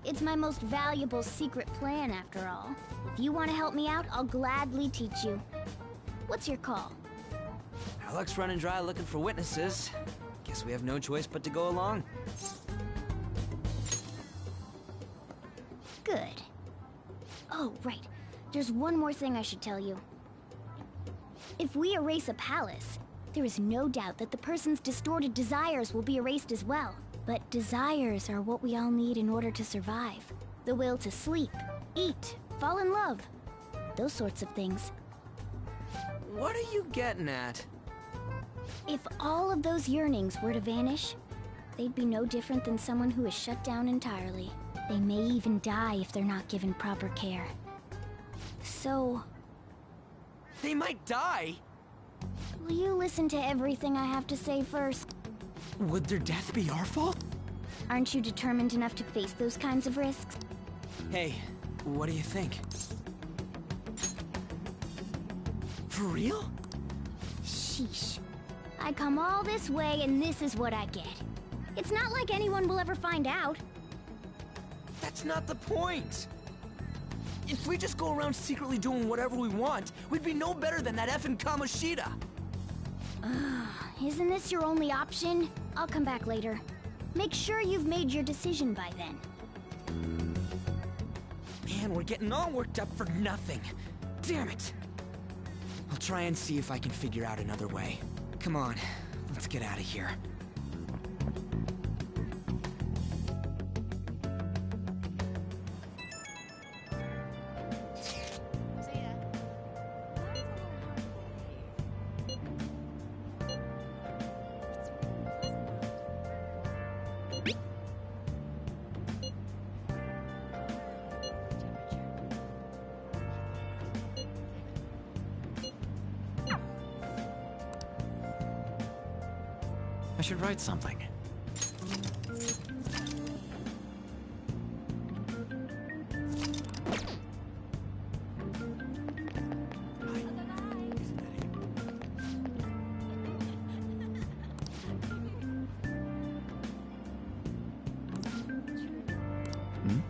It's my most valuable secret plan, after all. If you want to help me out, I'll gladly teach you. What's your call? Our luck's running dry looking for witnesses. Guess we have no choice but to go along. Good. Oh, right. There's one more thing I should tell you. If we erase a palace, there is no doubt that the person's distorted desires will be erased as well. But desires are what we all need in order to survive. The will to sleep, eat, fall in love. Those sorts of things. What are you getting at? If all of those yearnings were to vanish, they'd be no different than someone who is shut down entirely. They may even die if they're not given proper care. So... They might die? Will you listen to everything I have to say first? Would their death be our fault? Aren't you determined enough to face those kinds of risks? Hey, what do you think? For real? Sheesh. I come all this way and this is what I get. It's not like anyone will ever find out. That's not the point! If we just go around secretly doing whatever we want, we'd be no better than that effing Kamoshida! Isn't this your only option? I'll come back later. Make sure you've made your decision by then. Man, we're getting all worked up for nothing. Damn it! I'll try and see if I can figure out another way. Come on, let's get out of here. I should write something. Hmm?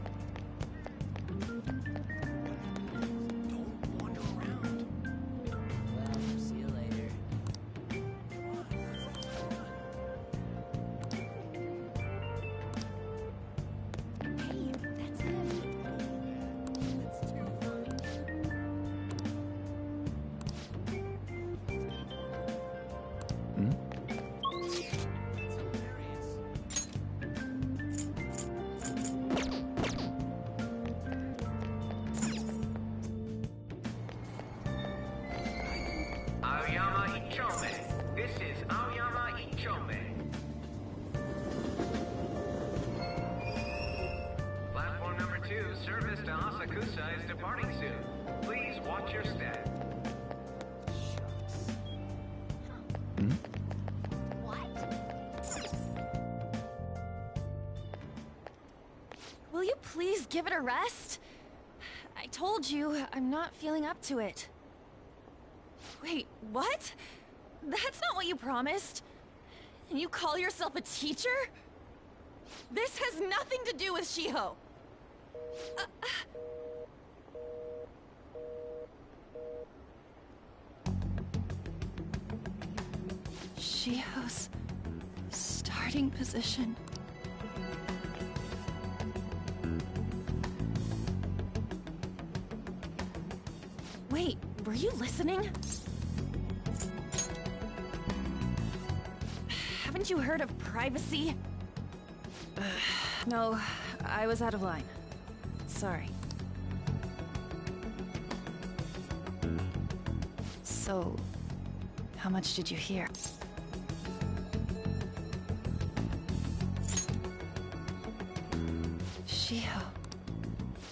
Platform number 2, service to Asakusa is departing soon. Please watch your step. Will you please give it a rest? I told you, I'm not feeling up to it. Wait, what? That's not what you promised. And you call yourself a teacher? This has nothing to do with Shiho. Shiho's starting position. Wait, were you listening? Haven't you heard of privacy? No, I was out of line. Sorry. So, how much did you hear? Shiho.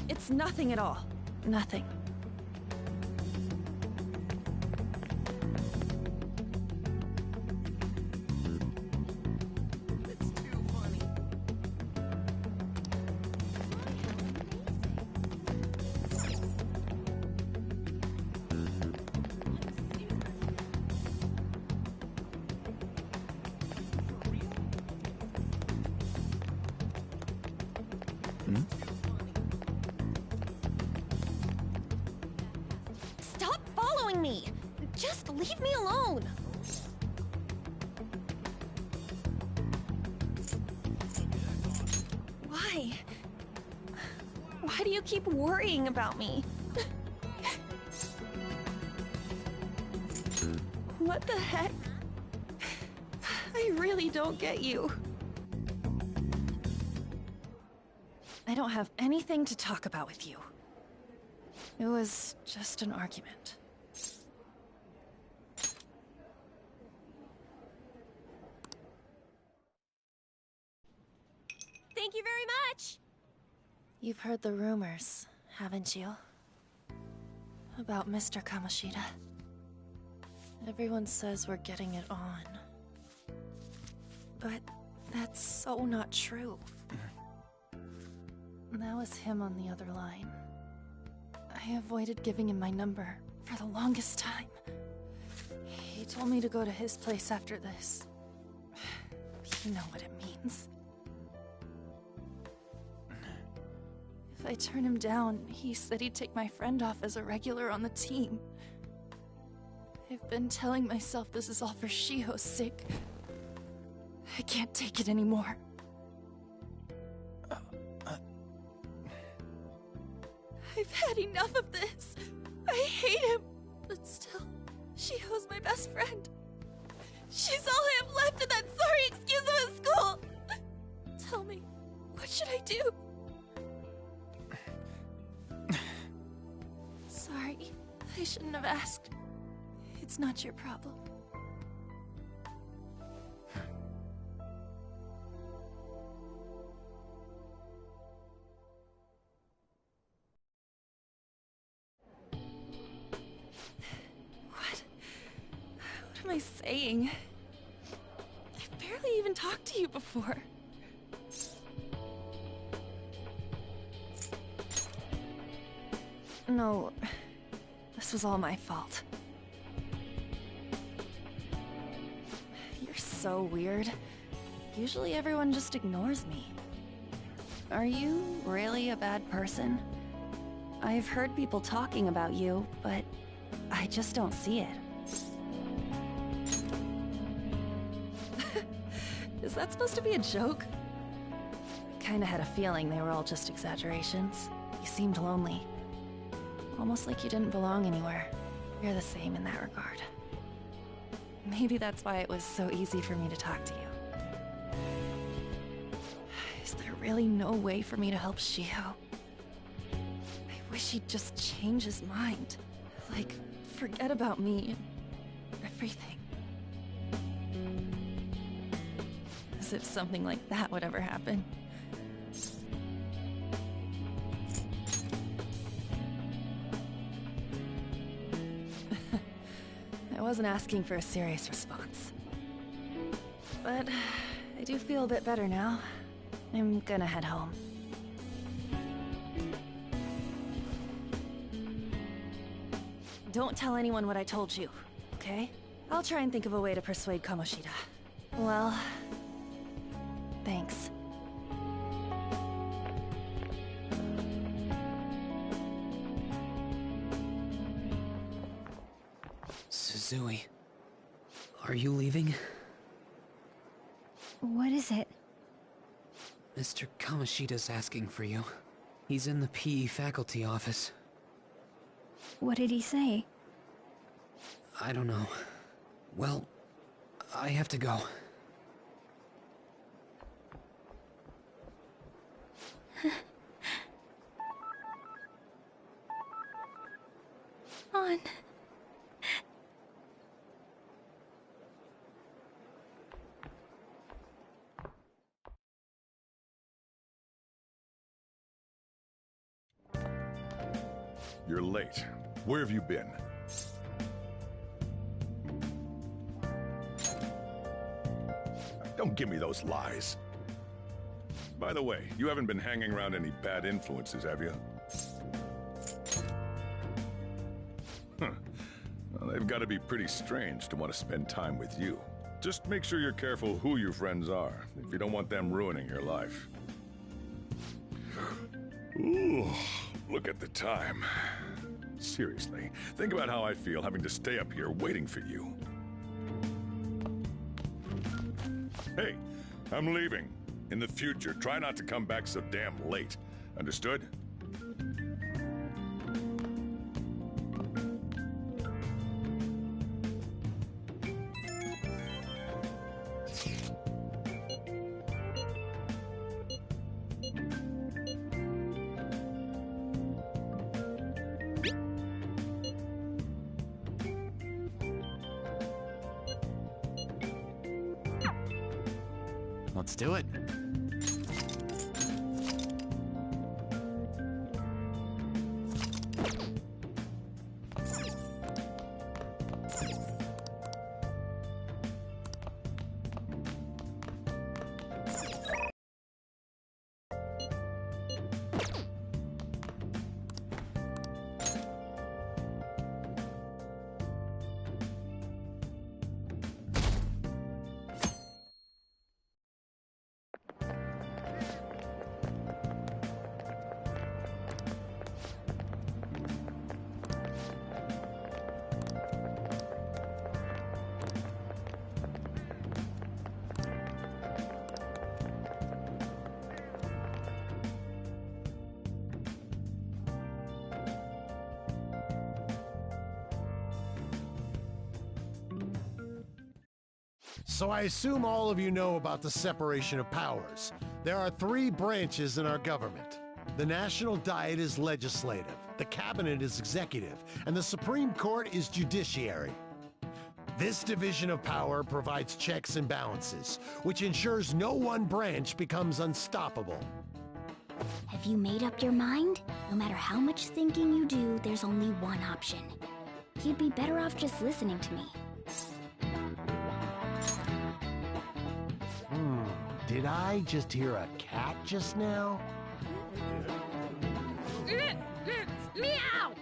It's nothing at all. Nothing. Stop following me! Just leave me alone! Why? Why do you keep worrying about me? What the heck? I really don't get you. I don't have anything to talk about with you. It was just an argument. Thank you very much! You've heard the rumors, haven't you? About Mr. Kamoshida. Everyone says we're getting it on. But that's so not true. That was him on the other line. I avoided giving him my number for the longest time. He told me to go to his place after this. You know what it means. If I turn him down, he said he'd take my friend off as a regular on the team. I've been telling myself this is all for Shiho's sake. I can't take it anymore. I've had enough of this. I hate him. But still, Shiho's my best friend. She's all I have left in that sorry excuse of a school. Tell me, what should I do? Sorry, I shouldn't have asked. It's not your problem. What am I saying? I've barely even talked to you before. No, this was all my fault. You're so weird. Usually everyone just ignores me. Are you really a bad person? I've heard people talking about you, but I just don't see it. Is that supposed to be a joke? Kinda had a feeling they were all just exaggerations. You seemed lonely. Almost like you didn't belong anywhere. You're the same in that regard. Maybe that's why it was so easy for me to talk to you. Is there really no way for me to help Shiho? I wish he'd just change his mind. Like, forget about me and everything. As if something like that would ever happen. I wasn't asking for a serious response. But I do feel a bit better now. I'm gonna head home. Don't tell anyone what I told you, okay? I'll try and think of a way to persuade Kamoshida. Well, thanks. Suzui, are you leaving? What is it? Mr. Kamoshida's asking for you. He's in the PE faculty office. What did he say? I don't know. Well, I have to go. On. You're late. Where have you been? Don't give me those lies. By the way, you haven't been hanging around any bad influences, have you? Huh. Well, they've got to be pretty strange to want to spend time with you. Just make sure you're careful who your friends are, if you don't want them ruining your life. Ooh, look at the time. Seriously, think about how I feel having to stay up here waiting for you. Hey, I'm leaving. In the future, try not to come back so damn late. Understood? Let's do it. So I assume all of you know about the separation of powers. There are 3 branches in our government. The National Diet is legislative, the Cabinet is executive, and the Supreme Court is judiciary. This division of power provides checks and balances, which ensures no one branch becomes unstoppable. Have you made up your mind? No matter how much thinking you do, there's only one option. You'd be better off just listening to me. Did I just hear a cat just now? Meow!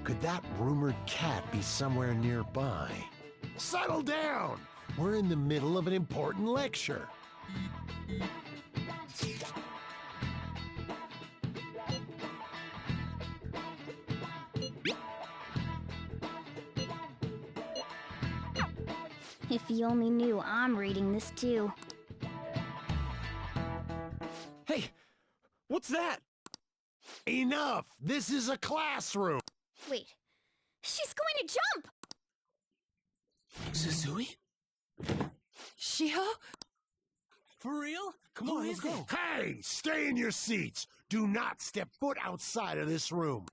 Could that rumored cat be somewhere nearby? Settle down! We're in the middle of an important lecture. If you only knew I'm reading this too. Hey, what's that? Enough! This is a classroom! Wait, she's going to jump! Suzui? Shiho? For real? Come on, let's go. Hey, stay in your seats. Do not step foot outside of this room.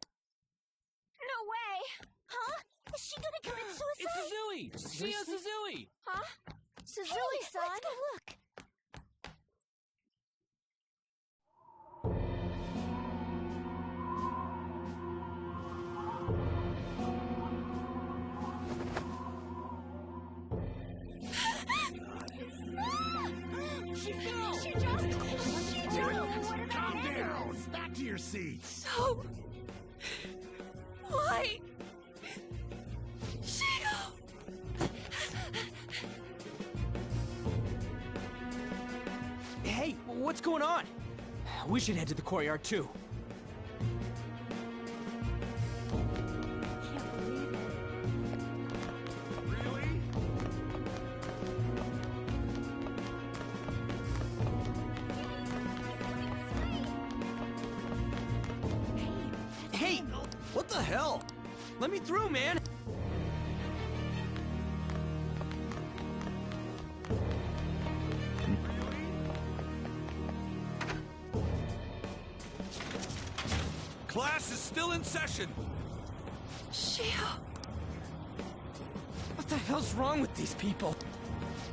No way! Huh? Is she gonna commit suicide? It's Suzui! Shio Suzui! Huh? Suzui-san? Let's go look. She Calm down! Back to your seats! No! Why? Shio! Hey, what's going on? We should head to the courtyard too. Hey, what the hell? Let me through, man! Class is still in session. Shio! What the hell's wrong with these people?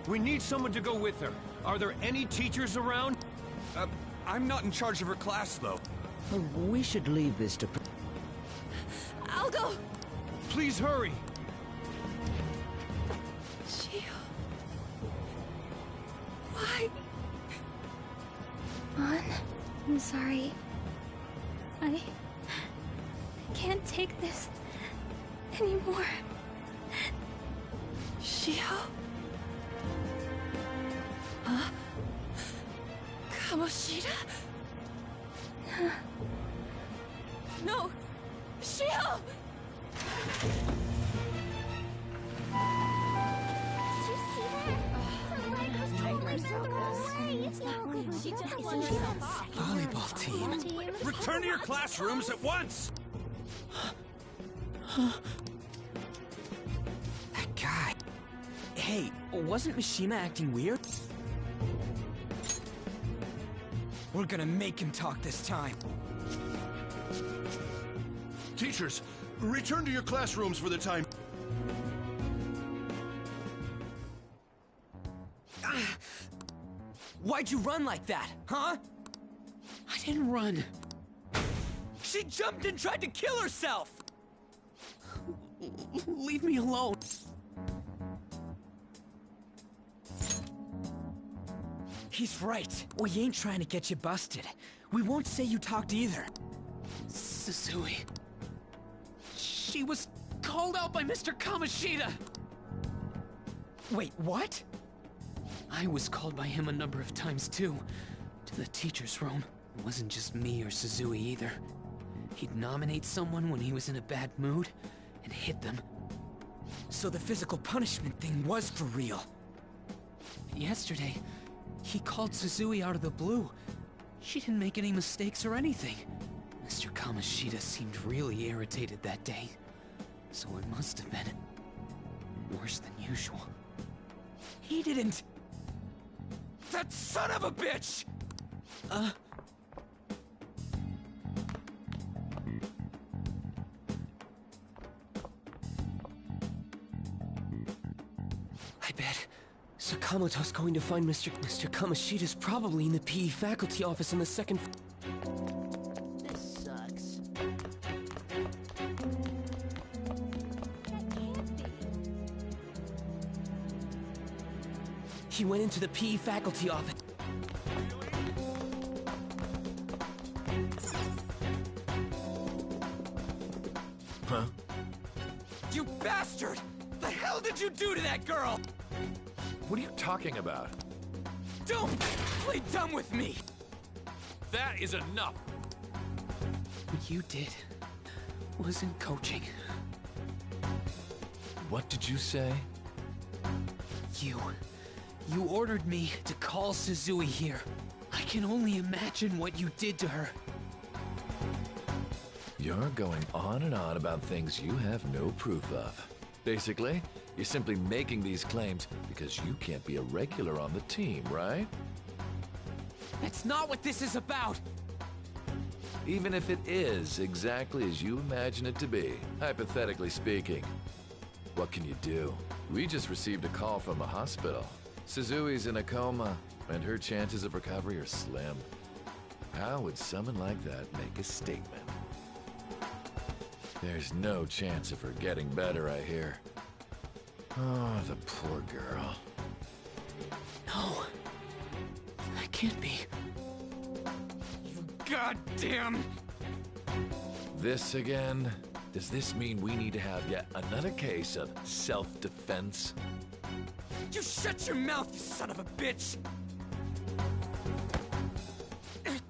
We need someone to go with her. Are there any teachers around? I'm not in charge of her class, though. We should leave this to... I'll go! Please hurry! Shio... Why? An, I'm sorry. I can't take this anymore. Shio? Huh? Kamoshida? No! Shio! Did you see that? Her leg was totally broken away. She just won herself off. Volleyball team. Return to your classrooms at once! That guy. Hey, wasn't Mishima acting weird? We're gonna make him talk this time. Teachers, return to your classrooms for the time. Why'd you run like that, huh? I didn't run. She jumped and tried to kill herself! Leave me alone. He's right. We ain't trying to get you busted. We won't say you talked either. Suzui. She was called out by Mr. Kamoshida! Wait, what? I was called by him a number of times too. To the teacher's room. It wasn't just me or Suzui either. He'd nominate someone when he was in a bad mood and hit them. So the physical punishment thing was for real. Yesterday, he called Suzui out of the blue. She didn't make any mistakes or anything. Mr. Kamoshida seemed really irritated that day. So it must have been worse than usual. He didn't... That son of a bitch! I bet Sakamoto's going to find Mr. Kamoshida's probably in the PE faculty office on the second... This sucks. He went into the PE faculty office. Huh? You bastard! The hell did you do to that girl? What are you talking about? Don't play dumb with me! That is enough! What you did wasn't coaching. What did you say? You ordered me to call Suzui here. I can only imagine what you did to her. You're going on and on about things you have no proof of. Basically, you're simply making these claims because you can't be a regular on the team, right? That's not what this is about! Even if it is exactly as you imagine it to be, hypothetically speaking, what can you do? We just received a call from the hospital. Suzui's in a coma, and her chances of recovery are slim. How would someone like that make a statement? There's no chance of her getting better, I hear. Oh, the poor girl. No. That can't be. You goddamn... This again? Does this mean we need to have yet another case of self-defense? You shut your mouth, you son of a bitch!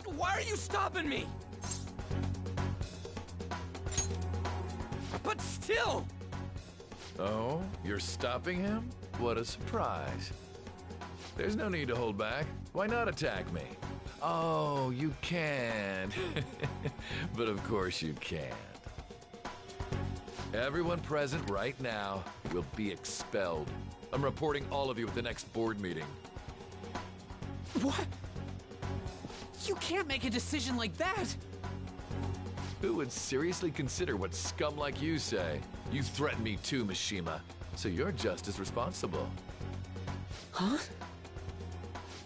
Why are you stopping me? But still! Oh, you're stopping him? What a surprise. There's no need to hold back. Why not attack me? Oh, you can. But of course you can't. Everyone present right now will be expelled. I'm reporting all of you at the next board meeting. What? You can't make a decision like that! Who would seriously consider what scum like you say? You threatened me too, Mishima, so you're just as responsible. Huh?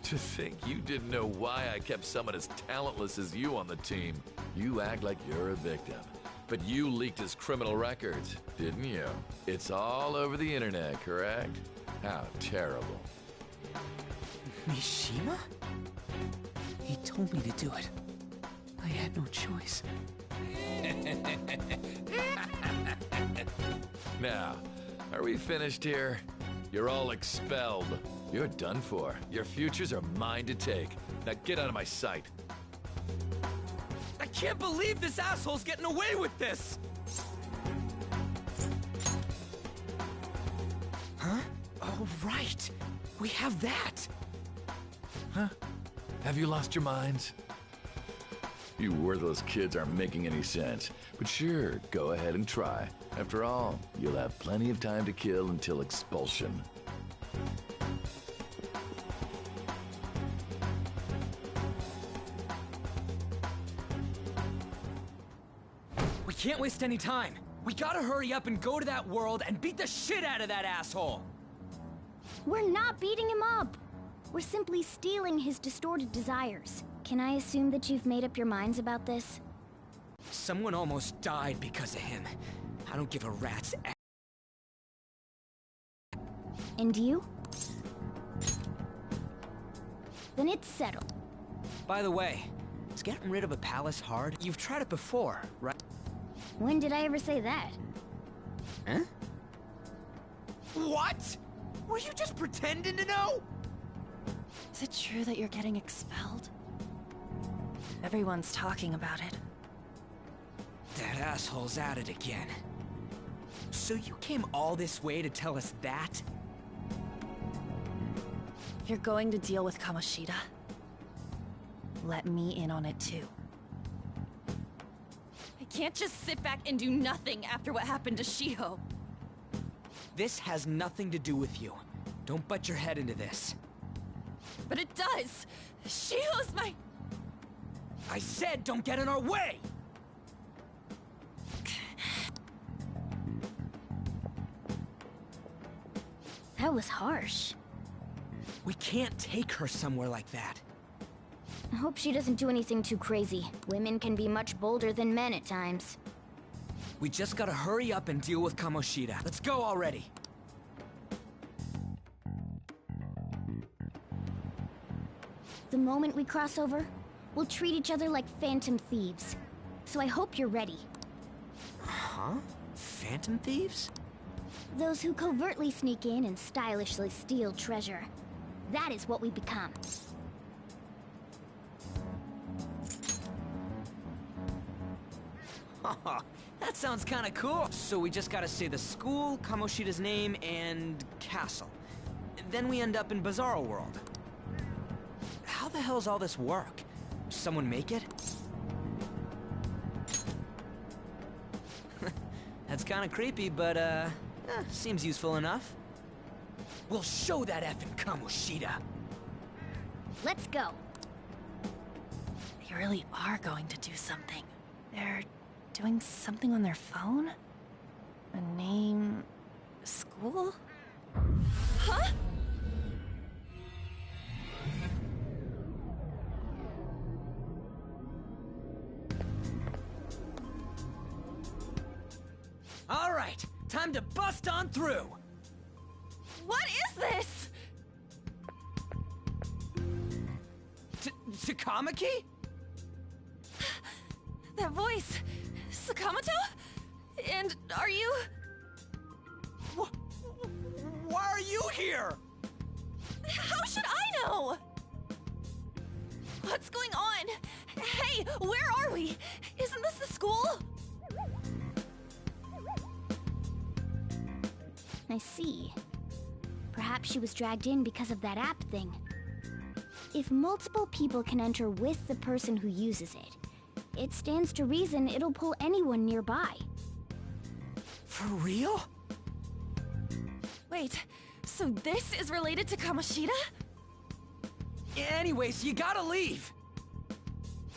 To think you didn't know why I kept someone as talentless as you on the team. You act like you're a victim. But you leaked his criminal records, didn't you? It's all over the internet, correct? How terrible. Mishima? He told me to do it. I had no choice. Now, are we finished here? You're all expelled. You're done for. Your futures are mine to take. Now get out of my sight. I can't believe this asshole's getting away with this! Huh? Oh, right. We have that. Huh? Have you lost your minds? You worthless kids aren't making any sense. But sure, go ahead and try. After all, you'll have plenty of time to kill until expulsion. We can't waste any time. We gotta hurry up and go to that world and beat the shit out of that asshole! We're not beating him up! We're simply stealing his distorted desires. Can I assume that you've made up your minds about this? Someone almost died because of him. I don't give a rat's ass. And you? Then it's settled. By the way, is getting rid of a palace hard? You've tried it before, right? When did I ever say that? Huh? What? Were you just pretending to know? Is it true that you're getting expelled? Everyone's talking about it. That asshole's at it again. So you came all this way to tell us that? You're going to deal with Kamoshida. Let me in on it too. I can't just sit back and do nothing after what happened to Shiho. This has nothing to do with you. Don't butt your head into this. But it does! Shiho's my... I said don't get in our way! That was harsh. We can't take her somewhere like that. I hope she doesn't do anything too crazy. Women can be much bolder than men at times. We just gotta hurry up and deal with Kamoshida. Let's go already. The moment we cross over, we'll treat each other like phantom thieves. So I hope you're ready. Huh? Phantom thieves? Those who covertly sneak in and stylishly steal treasure. That is what we become. That sounds kinda cool. So we just gotta say the school, Kamoshida's name, and castle. then we end up in Bizarro World. How the hell's all this work? Someone make it? That's kinda creepy, but, seems useful enough. We'll show that effing Kamoshida. Let's go. They really are going to do something. They're doing something on their phone? A name... school? Huh? All right, time to bust on through. What is this? Takamaki? That voice... Sakamoto? And are you... Why are you here? How should I know? What's going on? Hey, where are we? Isn't this the school? I see. Perhaps she was dragged in because of that app thing. If multiple people can enter with the person who uses it, it stands to reason it'll pull anyone nearby. For real? Wait, so this is related to Kamoshida? Anyways, you gotta leave!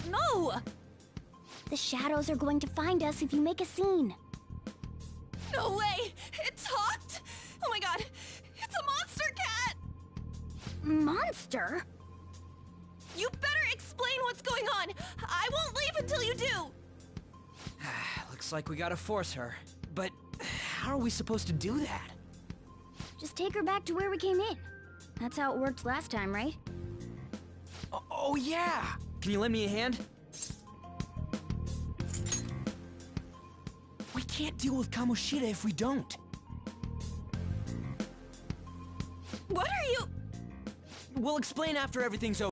No! The shadows are going to find us if you make a scene. No way! It talked? Oh my god! It's a monster cat! Monster? You better explain what's going on! I won't leave until you do! Looks like we gotta force her. But how are we supposed to do that? Just take her back to where we came in. That's how it worked last time, right? Oh yeah! Can you lend me a hand? We can't deal with Kamoshida if we don't. What are you... We'll explain after everything's over.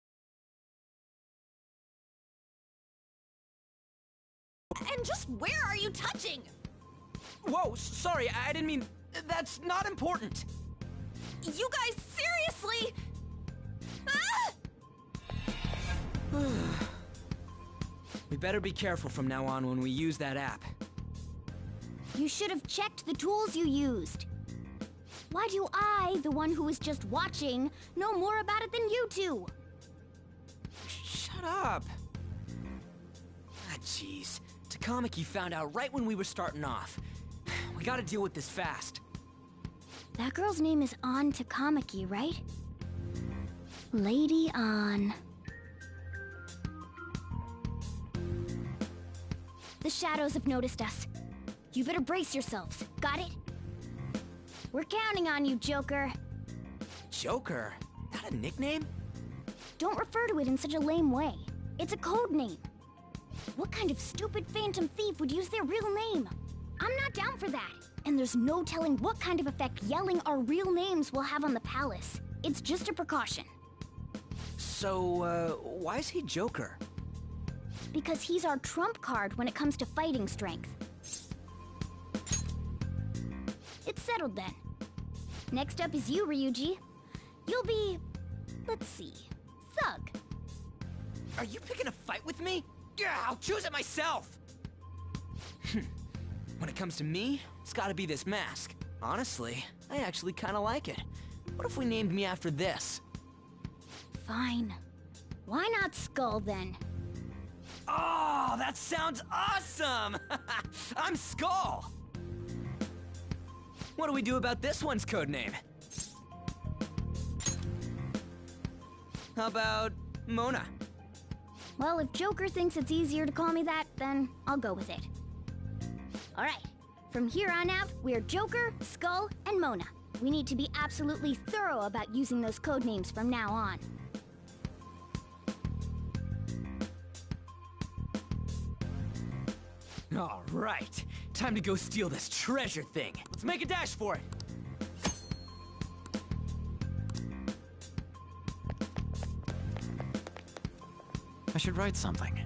And just where are you touching? Whoa, sorry, I didn't mean... That's not important. You guys, seriously? Ah! We better be careful from now on when we use that app. You should have checked the tools you used. Why do I, the one who was just watching, know more about it than you two? Shut up. Ah, jeez. Takamaki found out right when we were starting off. We gotta deal with this fast. That girl's name is An Takamaki, right? Lady An. The shadows have noticed us. You better brace yourselves. Got it? We're counting on you, Joker. Joker? That a nickname? Don't refer to it in such a lame way. It's a code name. What kind of stupid phantom thief would use their real name? I'm not down for that. And there's no telling what kind of effect yelling our real names will have on the palace. It's just a precaution. So, why is he Joker? Because he's our trump card when it comes to fighting strength. It's settled then. Next up is you, Ryuji. You'll be... let's see... Thug. Are you picking a fight with me? Yeah, I'll choose it myself! When it comes to me, it's gotta be this mask. Honestly, I actually kinda like it. What if we named me after this? Fine. Why not Skull, then? Oh, that sounds awesome! I'm Skull! What do we do about this one's codename? How about Mona? Well, if Joker thinks it's easier to call me that, then I'll go with it. Alright, from here on out, we're Joker, Skull, and Mona. We need to be absolutely thorough about using those codenames from now on. Alright, time to go steal this treasure thing. Let's make a dash for it. I should write something.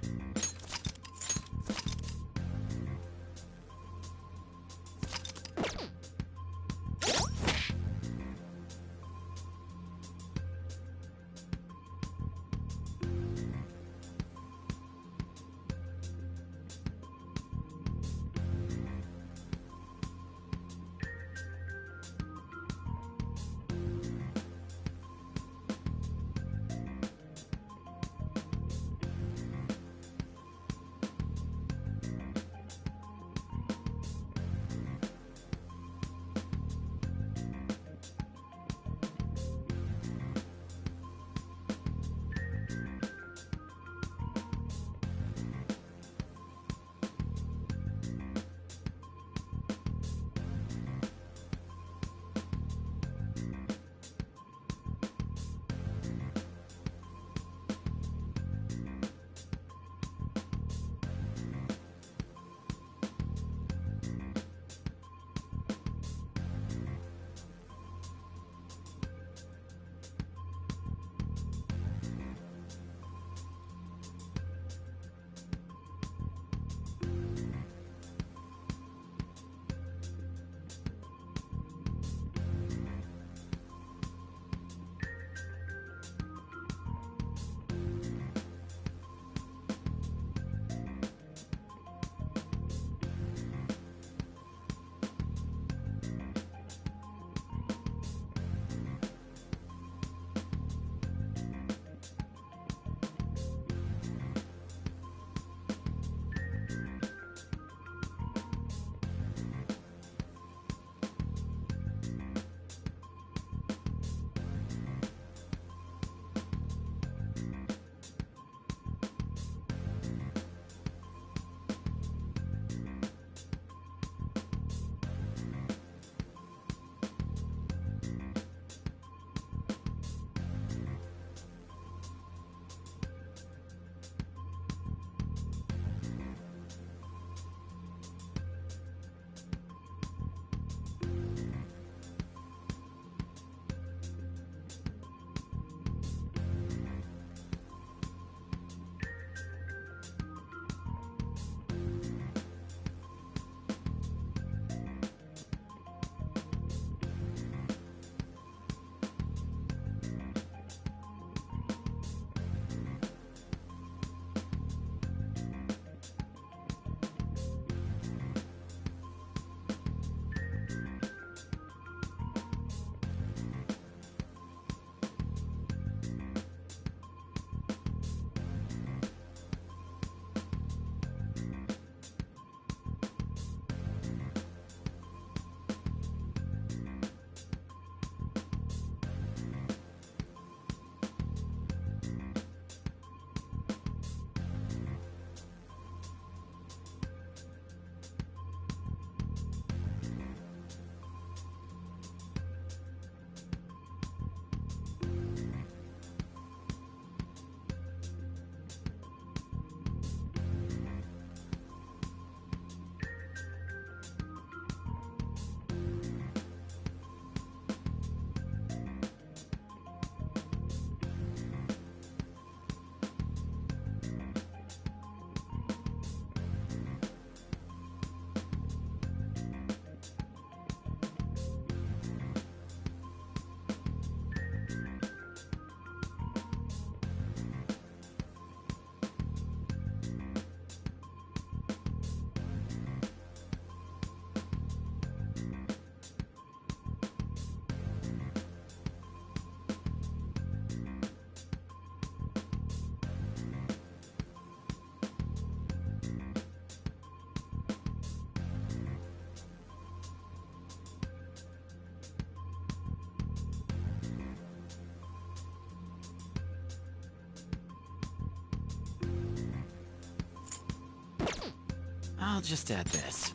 I'll just add this.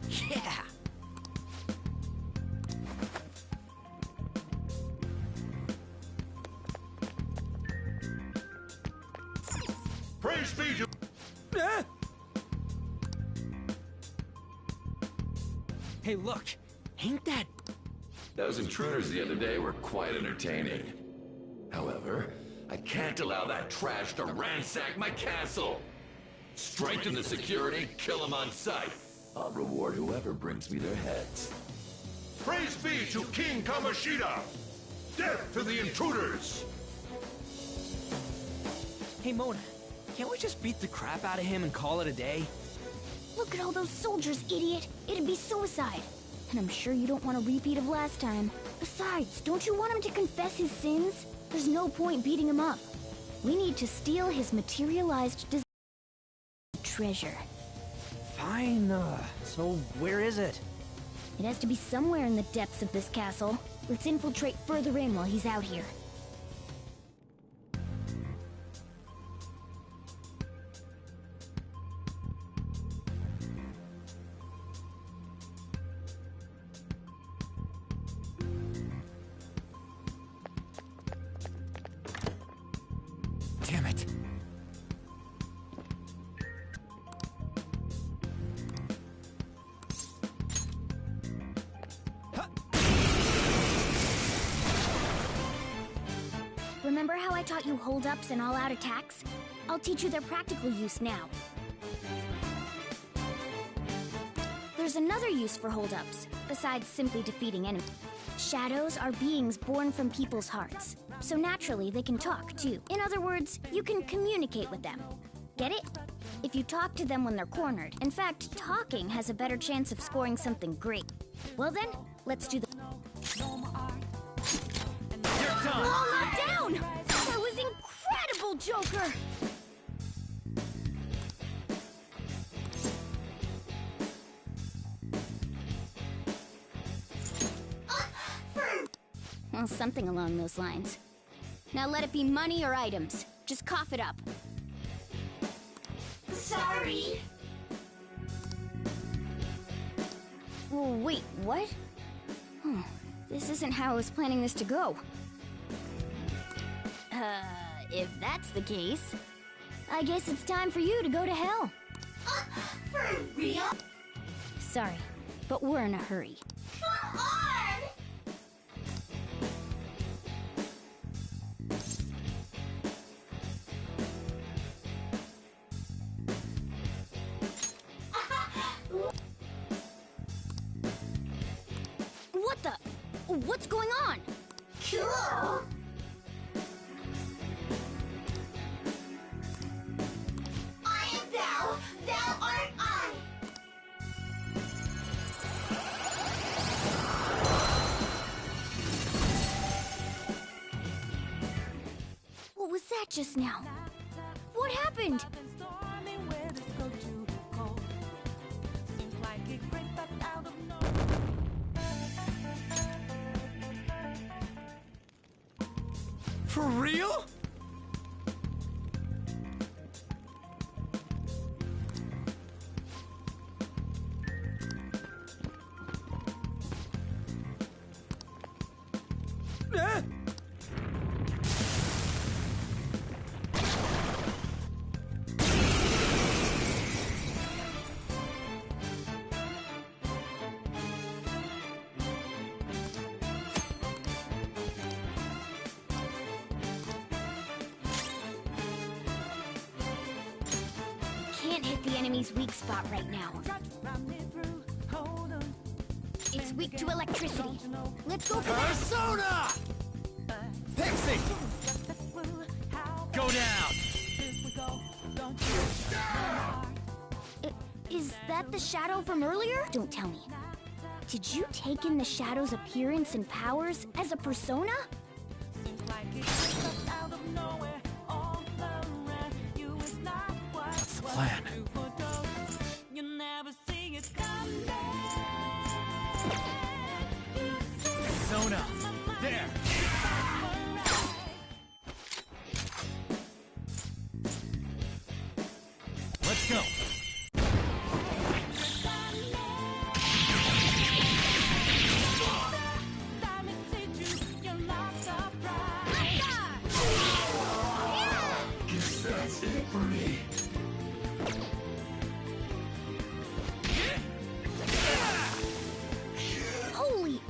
Yeah! Praise be to... Hey, look! Ain't that... Those intruders the other day were quite entertaining. However, I can't allow that trash to ransack my castle. Strengthen the security, kill them on sight. I'll reward whoever brings me their heads. Praise be to King Kamoshida! Death to the intruders! Hey, Mona, can't we just beat the crap out of him and call it a day? Look at all those soldiers, idiot! It'd be suicide! And I'm sure you don't want a repeat of last time. Besides, don't you want him to confess his sins? There's no point beating him up. We need to steal his materialized treasure. Fine, so where is it? It has to be somewhere in the depths of this castle. Let's infiltrate further in while he's out here. Damn it. Remember how I taught you hold-ups and all-out attacks? I'll teach you their practical use now. There's another use for hold-ups, besides simply defeating enemies. Shadows are beings born from people's hearts, so naturally they can talk, too. In other words, you can communicate with them. Get it? If you talk to them when they're cornered. In fact, talking has a better chance of scoring something great. Well then, let's do the... You're done! All knocked down! That was incredible, Joker! Well, something along those lines. Now let it be money or items. Just cough it up. Sorry. Whoa, wait, what? This isn't how I was planning this to go. If that's the case, I guess it's time for you to go to hell. For real? Sorry, but we're in a hurry. Come on! What the? What's going on? Cool! I am thou, thou art I! What was that just now? What happened? For real? Can't hit the enemy's weak spot right now. It's weak to electricity. Let's go for Persona! Pixie! Go down! Is that the shadow from earlier? Don't tell me. Did you take in the shadow's appearance and powers as a persona? What's the plan? go! That's it for me. Holy!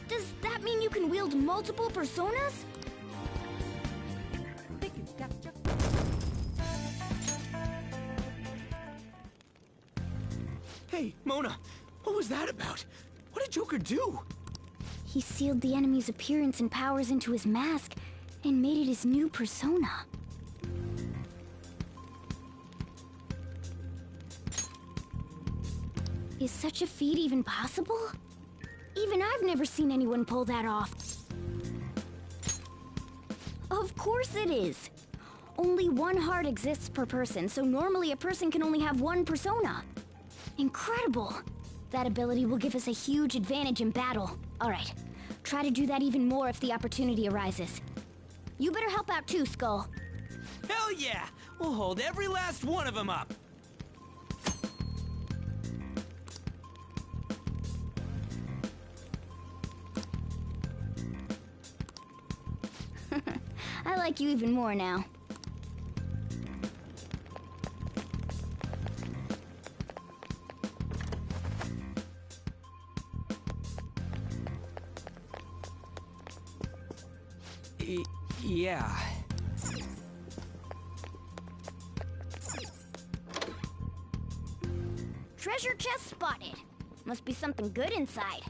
Does that mean you can wield multiple personas? Hey, Mona, what was that about? What did Joker do? He sealed the enemy's appearance and powers into his mask and made it his new persona. Is such a feat even possible? Even I've never seen anyone pull that off. Of course it is. Only one heart exists per person, so normally a person can only have one persona. Incredible! That ability will give us a huge advantage in battle. Alright, try to do that even more if the opportunity arises. You better help out too, Skull. Hell yeah! We'll hold every last one of them up! I like you even more now. Yeah. Treasure chest spotted. Must be something good inside.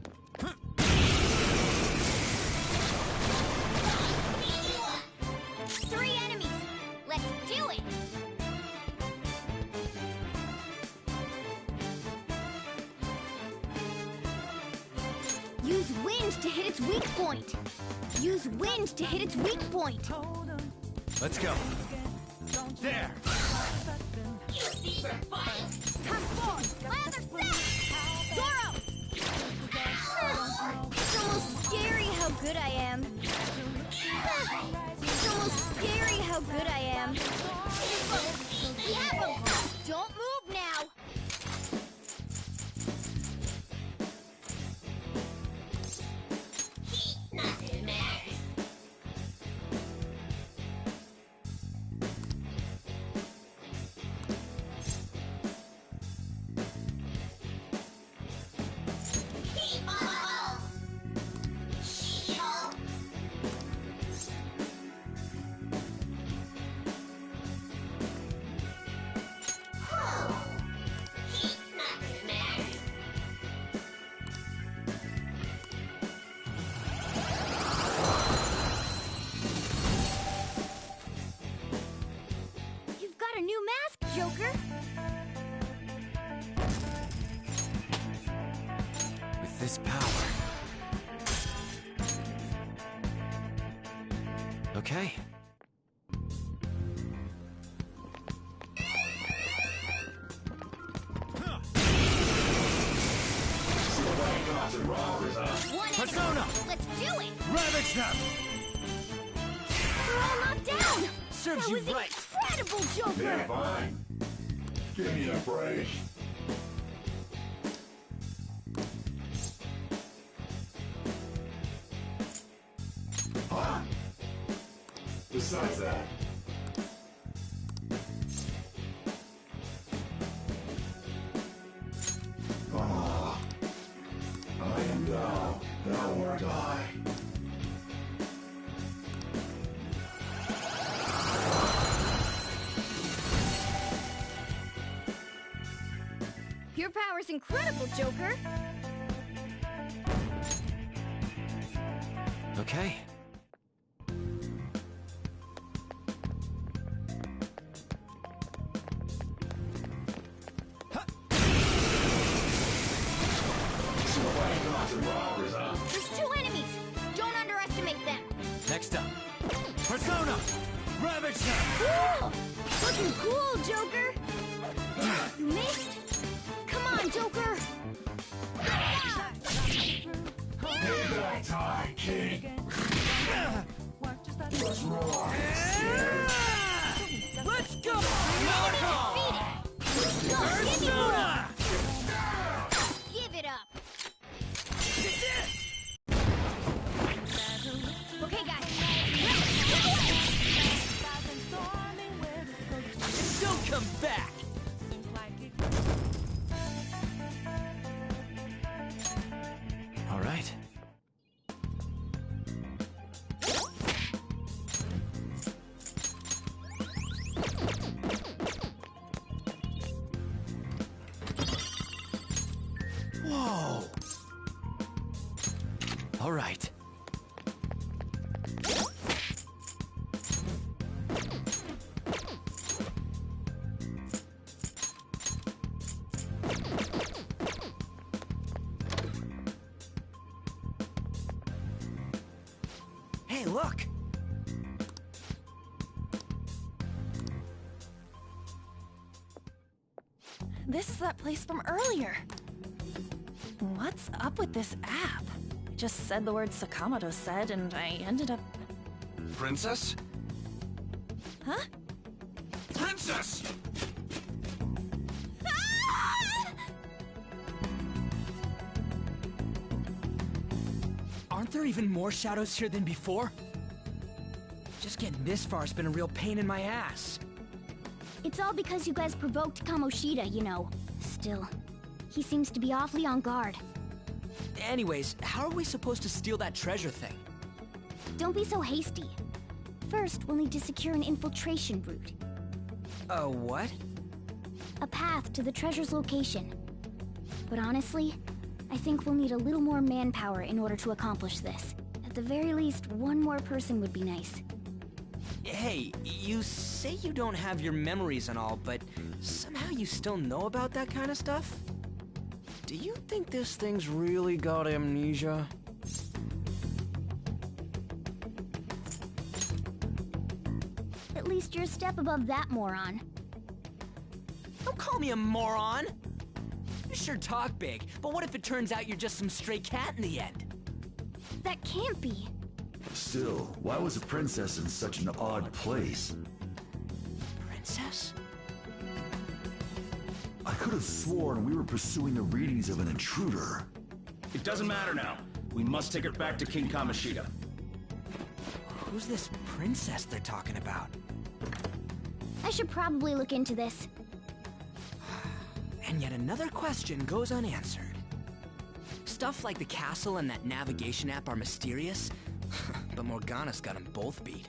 3 enemies. Let's do it. Use wind to hit its weak point. Use wind to hit its weak point. Let's go. There! Come forward! My other set! Zoro! It's almost scary how good I am. It's almost scary how good I am. Yeah, but don't move now! Nothing matters. You've got a new mask, Joker! With this power. Okay. Persona! Let's do it! Ravage them! We're all knocked down! Serves that you was right. Incredible, Joker! Yeah, fine. Give me a break. Huh? Besides that, I am thou art I. Your power's incredible, Joker! Okay. There's 2 enemies! Don't underestimate them! Next up. Persona! Ravage them! Cool! Looking cool, Joker! You missed? Come on, Joker! Payback time, King. What's wrong? Let's go! Enemy defeated! come back! All right. Whoa! All right. Hey, look! This is that place from earlier. What's up with this app? I just said the word Sakamoto said, and I ended up... Princess? Huh? Princess! Aren't there even more shadows here than before? Just getting this far has been a real pain in my ass. It's all because you guys provoked Kamoshida, you know. Still, he seems to be awfully on guard. Anyways, how are we supposed to steal that treasure thing? Don't be so hasty. First, we'll need to secure an infiltration route. A what? A path to the treasure's location. But honestly, I think we'll need a little more manpower in order to accomplish this. At the very least, one more person would be nice. Hey, you say you don't have your memories and all, but somehow you still know about that kind of stuff? Do you think this thing's really got amnesia? At least you're a step above that moron. Don't call me a moron! You sure talk big, but what if it turns out you're just some stray cat in the end? That can't be. Still, why was a princess in such an odd place? Princess? I could have sworn we were pursuing the readings of an intruder. It doesn't matter now. We must take her back to King Kamoshida. Who's this princess they're talking about? I should probably look into this. And yet another question goes unanswered. Stuff like the castle and that navigation app are mysterious, but Morgana's got them both beat.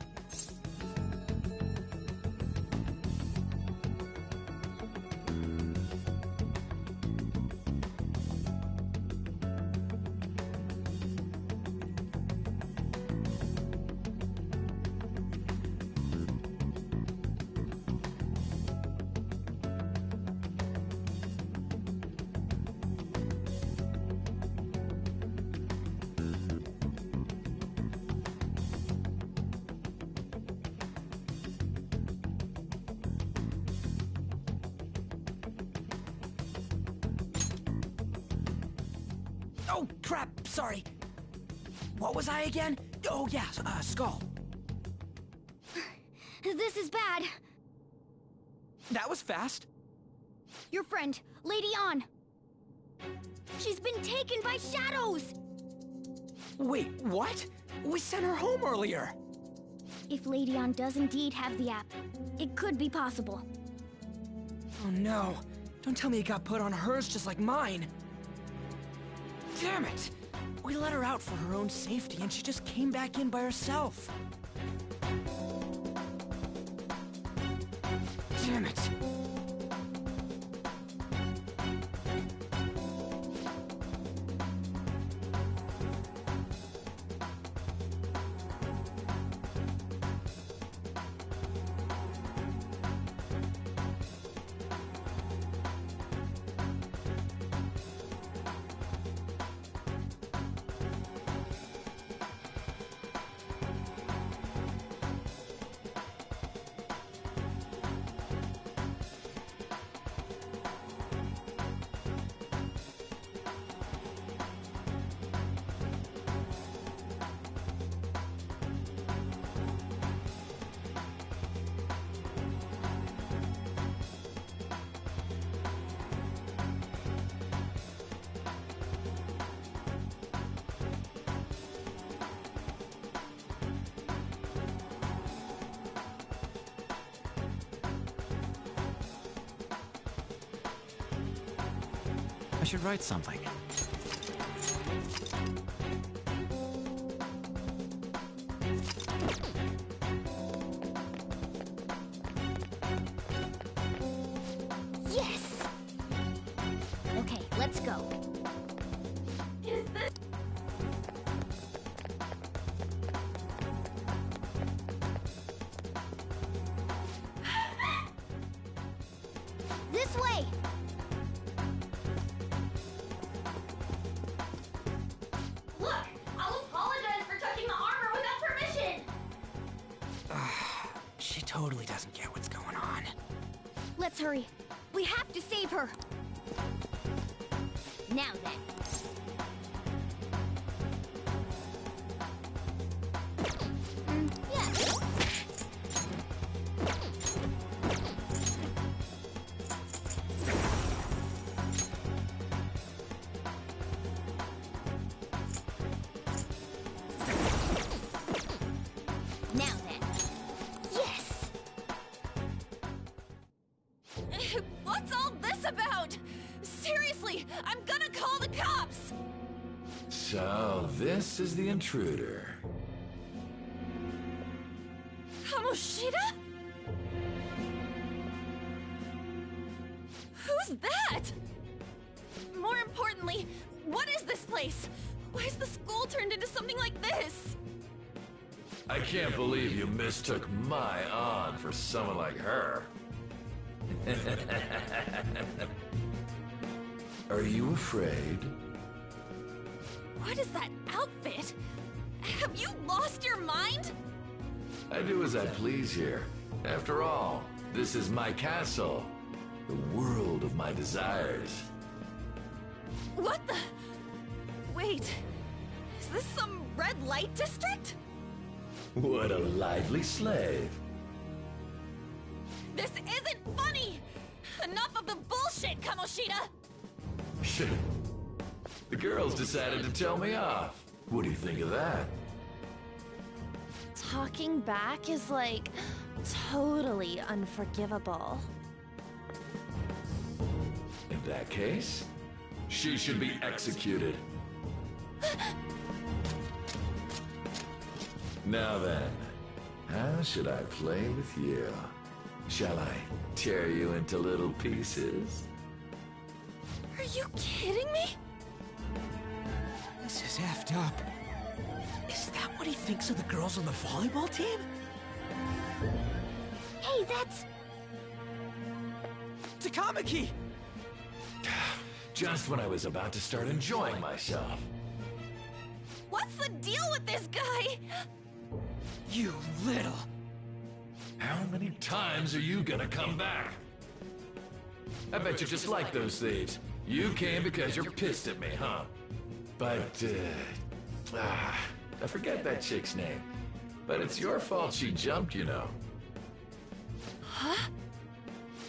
Oh, crap, sorry. What was I again? Oh, yeah, Skull. This is bad. That was fast. Your friend, Lady An. She's been taken by shadows! Wait, what? We sent her home earlier. If Lady An does indeed have the app, it could be possible. Oh no, don't tell me it got put on hers just like mine. Damn it! We let her out for her own safety and she just came back in by herself. Damn it. should write something. Yes! Okay, let's go. Is this... This way! Look! I'll apologize for touching the armor without permission! She totally doesn't get what's going on. Let's hurry. We have to save her. Now then. Yeah. Now then. Yes! What's all this about? Seriously, I'm gonna call the cops! So, this is the intruder. Kamoshida? Who's that? More importantly, what is this place? Why is the school turned into something like this? I can't believe you mistook my aunt for someone like her. Are you afraid? What is that outfit? Have you lost your mind? I do as I please here. After all, this is my castle. The world of my desires. What the... Wait, is this some red light district? What a lively slave. This isn't funny! Enough of the bullshit, Kamoshida! The girls decided to tell me off. What do you think of that? Talking back is like totally unforgivable. In that case, she should be executed. Now then, how should I play with you? Shall I tear you into little pieces? Are you kidding me? This is effed up. Is that what he thinks of the girls on the volleyball team? Hey, that's... Takamaki! Just when I was about to start enjoying myself. What's the deal with this guy? You little... How many times are you gonna come back? I bet you just like those thieves. You came because you're pissed at me, huh? But, I forget that chick's name. But it's your fault she jumped, you know. Huh?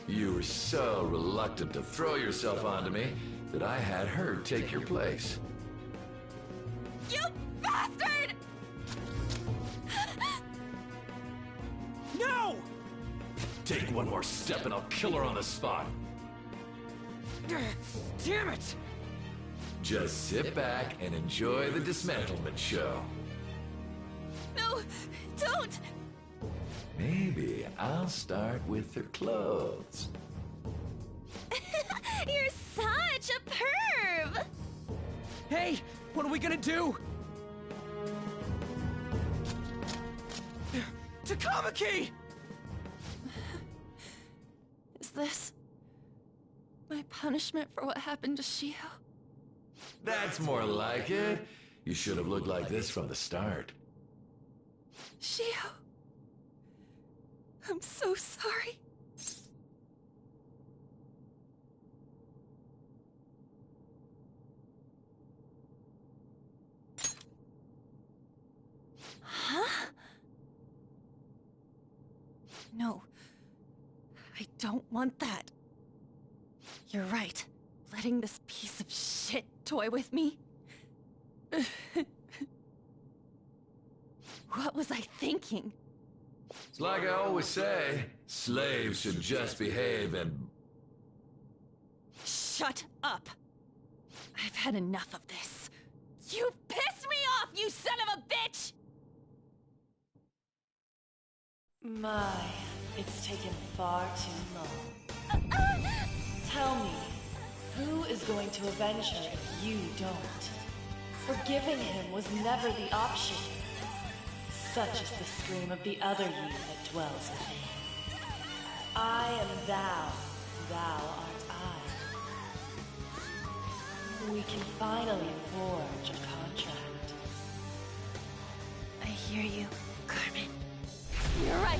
You were so reluctant to throw yourself onto me that I had her take your place. You bastard! No! Take one more step and I'll kill her on the spot. Damn it! Just sit back and enjoy the dismantlement show. No, don't! Maybe I'll start with her clothes. You're such a perv! Hey, what are we gonna do? Takamaki! Is this my punishment for what happened to Shio? That's more like it. You should have looked like this from the start. Shio, I'm so sorry. Huh? No, I don't want that. You're right. Letting this piece of shit toy with me? What was I thinking? It's like I always say, slaves should just behave and... Shut up! I've had enough of this. You pissed me off, you son of a bitch! My, it's taken far too long. Tell me, who is going to avenge her if you don't? Forgiving him was never the option. Such is the scream of the other you that dwells within. I am thou, thou art I. We can finally forge a contract. I hear you, Carmen. You're right!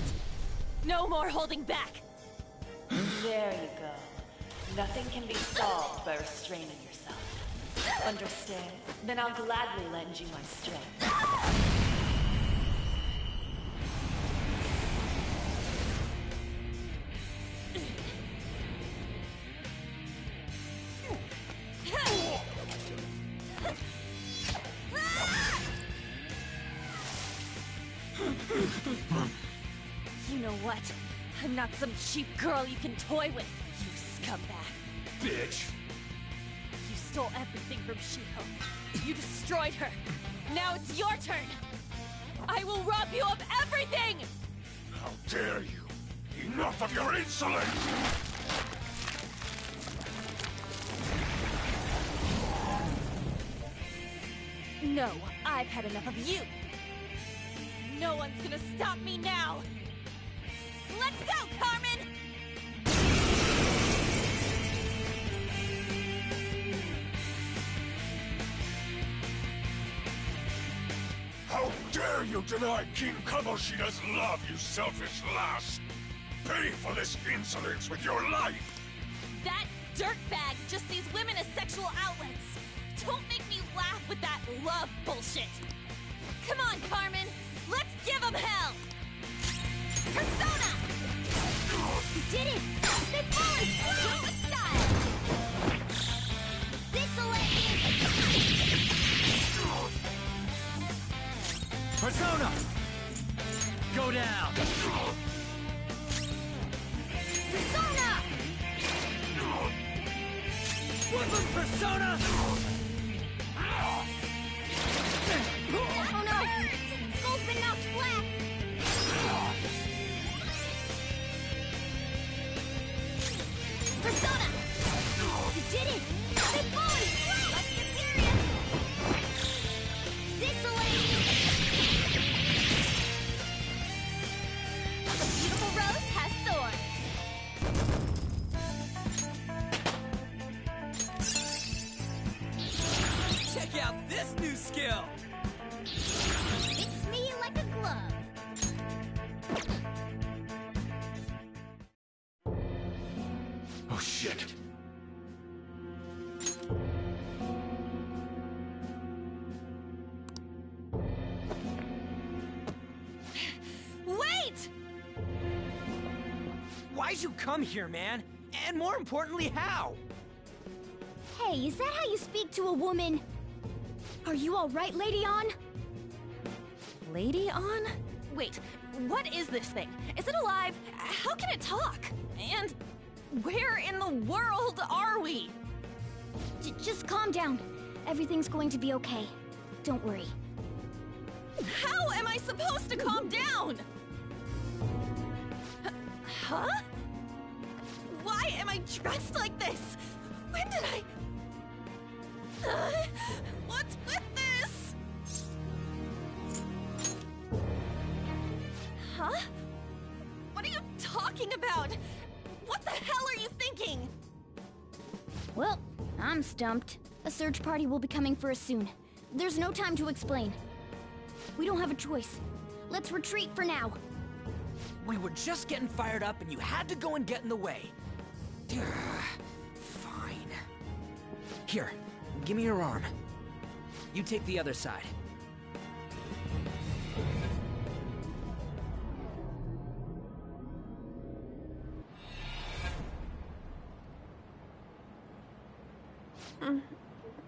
No more holding back! There you go. Nothing can be solved by restraining yourself. Understand? Then I'll gladly lend you my strength. You know what? I'm not some cheap girl you can toy with, you scumbag. Bitch! You stole everything from Shiho. You destroyed her. Now it's your turn. I will rob you of everything! How dare you! Enough of your insolence! No, I've had enough of you. No one's gonna stop me now. Let's go, Carmen! How dare you deny King Kamoshida's love, you selfish lass! Pay for this insolence with your life! That dirtbag just sees women as sexual outlets. Don't make me laugh with that love bullshit. Come on, Carmen. Let's give him hell! Persona! You did it! They fallen through with style! This'll let you... Persona! Go down! Persona! Give him Persona! Oh no! Skull's been knocked flat! Persona! You did it! They fallen through! Let's get serious! This'll let you... The beautiful rose has thorns. Check out this new skill! Fits me like a glove. Oh shit! Wait! Why'd you come here, man? And more importantly, how? Hey, is that how you speak to a woman? Are you alright, Lady On? Lady On? Wait, what is this thing? Is it alive? How can it talk? And where in the world are we? Just calm down. Everything's going to be okay. Don't worry. How am I supposed to calm down? Huh? Why am I dressed like this? When did I... what's with this? Huh? What are you talking about? What the hell are you thinking? Well, I'm stumped. A search party will be coming for us soon. There's no time to explain. We don't have a choice. Let's retreat for now. We were just getting fired up and you had to go and get in the way. Fine. Here, give me your arm. You take the other side.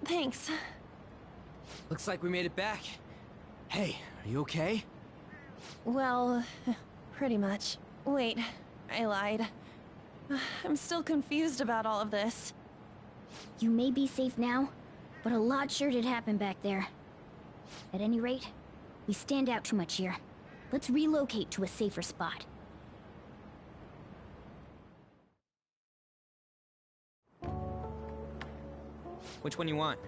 Thanks. Looks like we made it back. Hey, are you okay? Well, pretty much. Wait, I lied. I'm still confused about all of this. You may be safe now, but a lot sure did happen back there. At any rate, we stand out too much here. Let's relocate to a safer spot. Which one you want?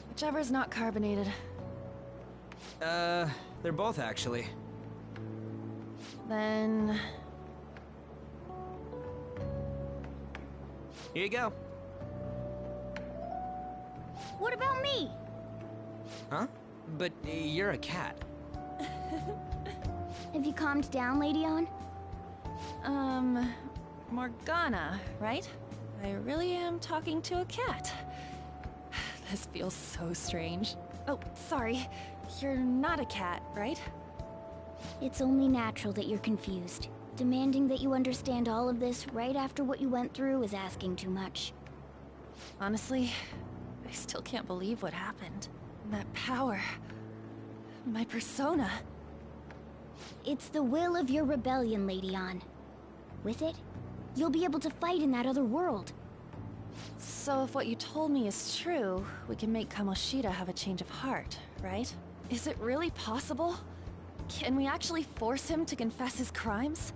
Whichever's not carbonated. They're both actually. Then... Here you go. What about me? Huh? But you're a cat. Have you calmed down, Lady On? Morgana, right? I really am talking to a cat. This feels so strange. Oh, sorry. You're not a cat, right? It's only natural that you're confused. Demanding that you understand all of this right after what you went through is asking too much. Honestly, I still can't believe what happened. That power. My persona. It's the will of your rebellion, Lady On. With it, you'll be able to fight in that other world. So if what you told me is true, we can make Kamoshida have a change of heart, right? Is it really possible? Can we actually force him to confess his crimes?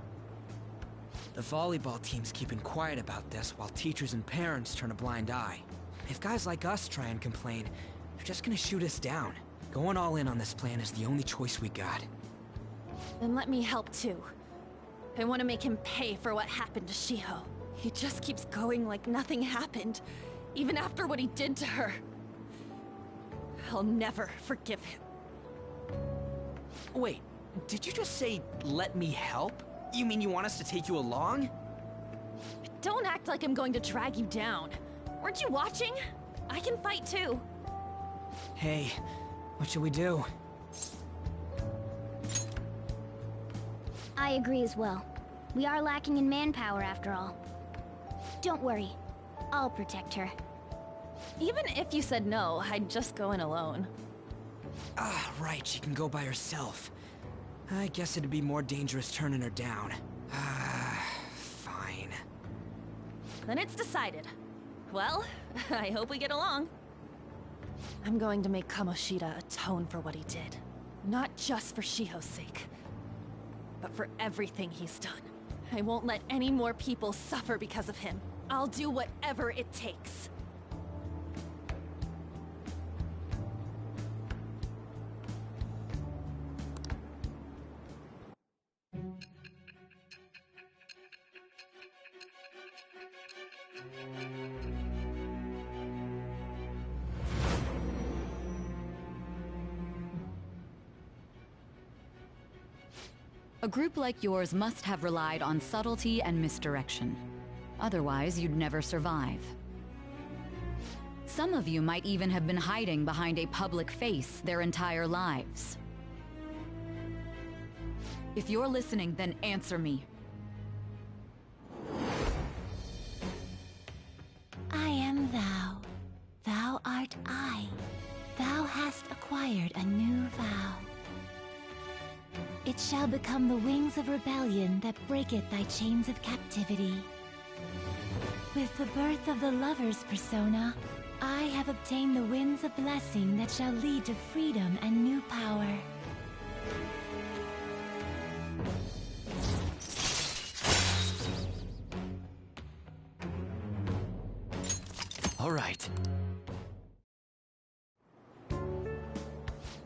The volleyball team's keeping quiet about this while teachers and parents turn a blind eye. If guys like us try and complain, they're just gonna shoot us down. Going all in on this plan is the only choice we got. Then let me help too. I want to make him pay for what happened to Shiho. He just keeps going like nothing happened, even after what he did to her. I'll never forgive him. Wait, did you just say, let me help? You mean you want us to take you along? Don't act like I'm going to drag you down. Weren't you watching? I can fight too. Hey, what should we do? I agree as well. We are lacking in manpower after all. Don't worry, I'll protect her. Even if you said no, I'd just go in alone. Ah, right, she can go by herself. I guess it'd be more dangerous turning her down. Fine. Then it's decided. Well, I hope we get along. I'm going to make Kamoshida atone for what he did. Not just for Shiho's sake, but for everything he's done. I won't let any more people suffer because of him. I'll do whatever it takes. A group like yours must have relied on subtlety and misdirection. Otherwise, you'd never survive. Some of you might even have been hiding behind a public face their entire lives. If you're listening, then answer me. I am thou. Thou art I. Thou hast acquired a new vow. It shall become the wings of rebellion that breaketh thy chains of captivity. With the birth of the lover's persona, I have obtained the winds of blessing that shall lead to freedom and new power. All right.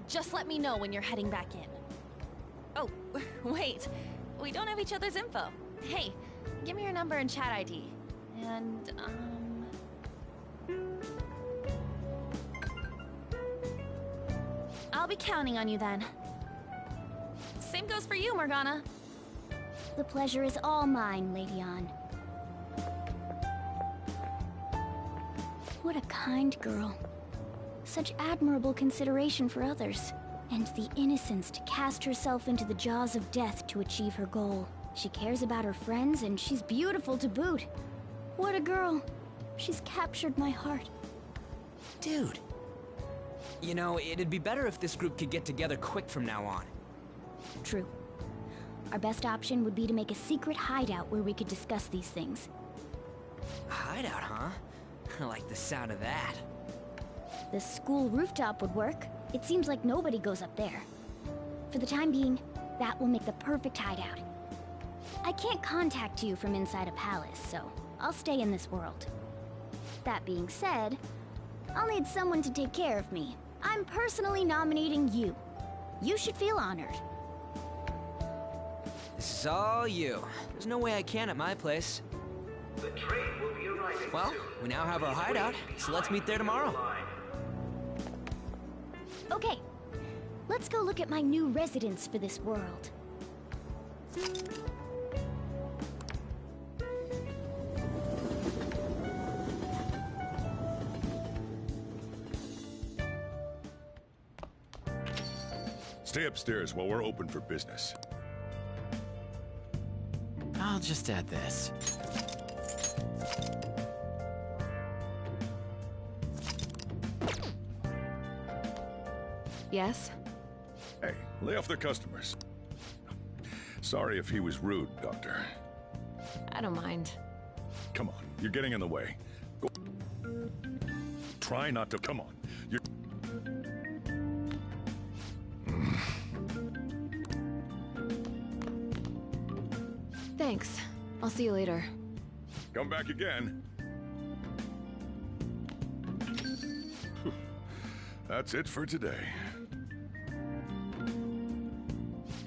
Just let me know when you're heading back in. Oh, wait. We don't have each other's info. Hey, give me your number and chat ID. And, I'll be counting on you then. Same goes for you, Morgana. The pleasure is all mine, Lady On. What a kind girl. Such admirable consideration for others. And the innocence to cast herself into the jaws of death to achieve her goal. She cares about her friends, and she's beautiful to boot. What a girl. She's captured my heart. Dude. You know, it'd be better if this group could get together quick from now on. True. Our best option would be to make a secret hideout where we could discuss these things. A hideout, huh? I like the sound of that. The school rooftop would work. It seems like nobody goes up there. For the time being, that will make the perfect hideout. I can't contact you from inside a palace, so I'll stay in this world. That being said, I'll need someone to take care of me. I'm personally nominating you. You should feel honored. This is all you. There's no way I can at my place. The train will be arriving Well, soon. we now have our hideout, so let's meet there tomorrow. Okay, let's go look at my new residence for this world. Stay upstairs while we're open for business. I'll just add this. Yes? Hey, lay off the customers. Sorry if he was rude, Doctor. I don't mind. Come on, you're getting in the way. Go. Try not to. Come on. You're. Thanks. I'll see you later. Come back again. That's it for today.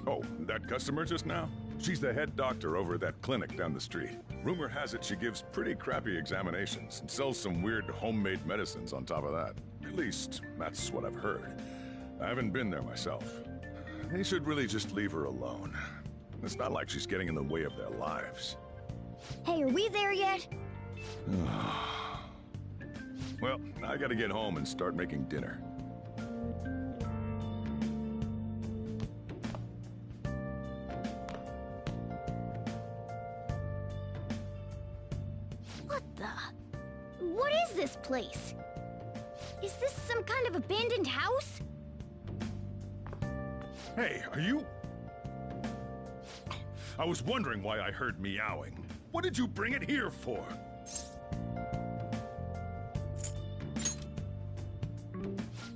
Oh, that customer just now? She's the head doctor over at that clinic down the street. Rumor has it she gives pretty crappy examinations and sells some weird homemade medicines on top of that. At least, that's what I've heard. I haven't been there myself. They should really just leave her alone. It's not like she's getting in the way of their lives. Hey, are we there yet? Well, I gotta get home and start making dinner. What the? What is this place? Is this some kind of abandoned house? Hey, are you... I was wondering why I heard meowing. What did you bring it here for?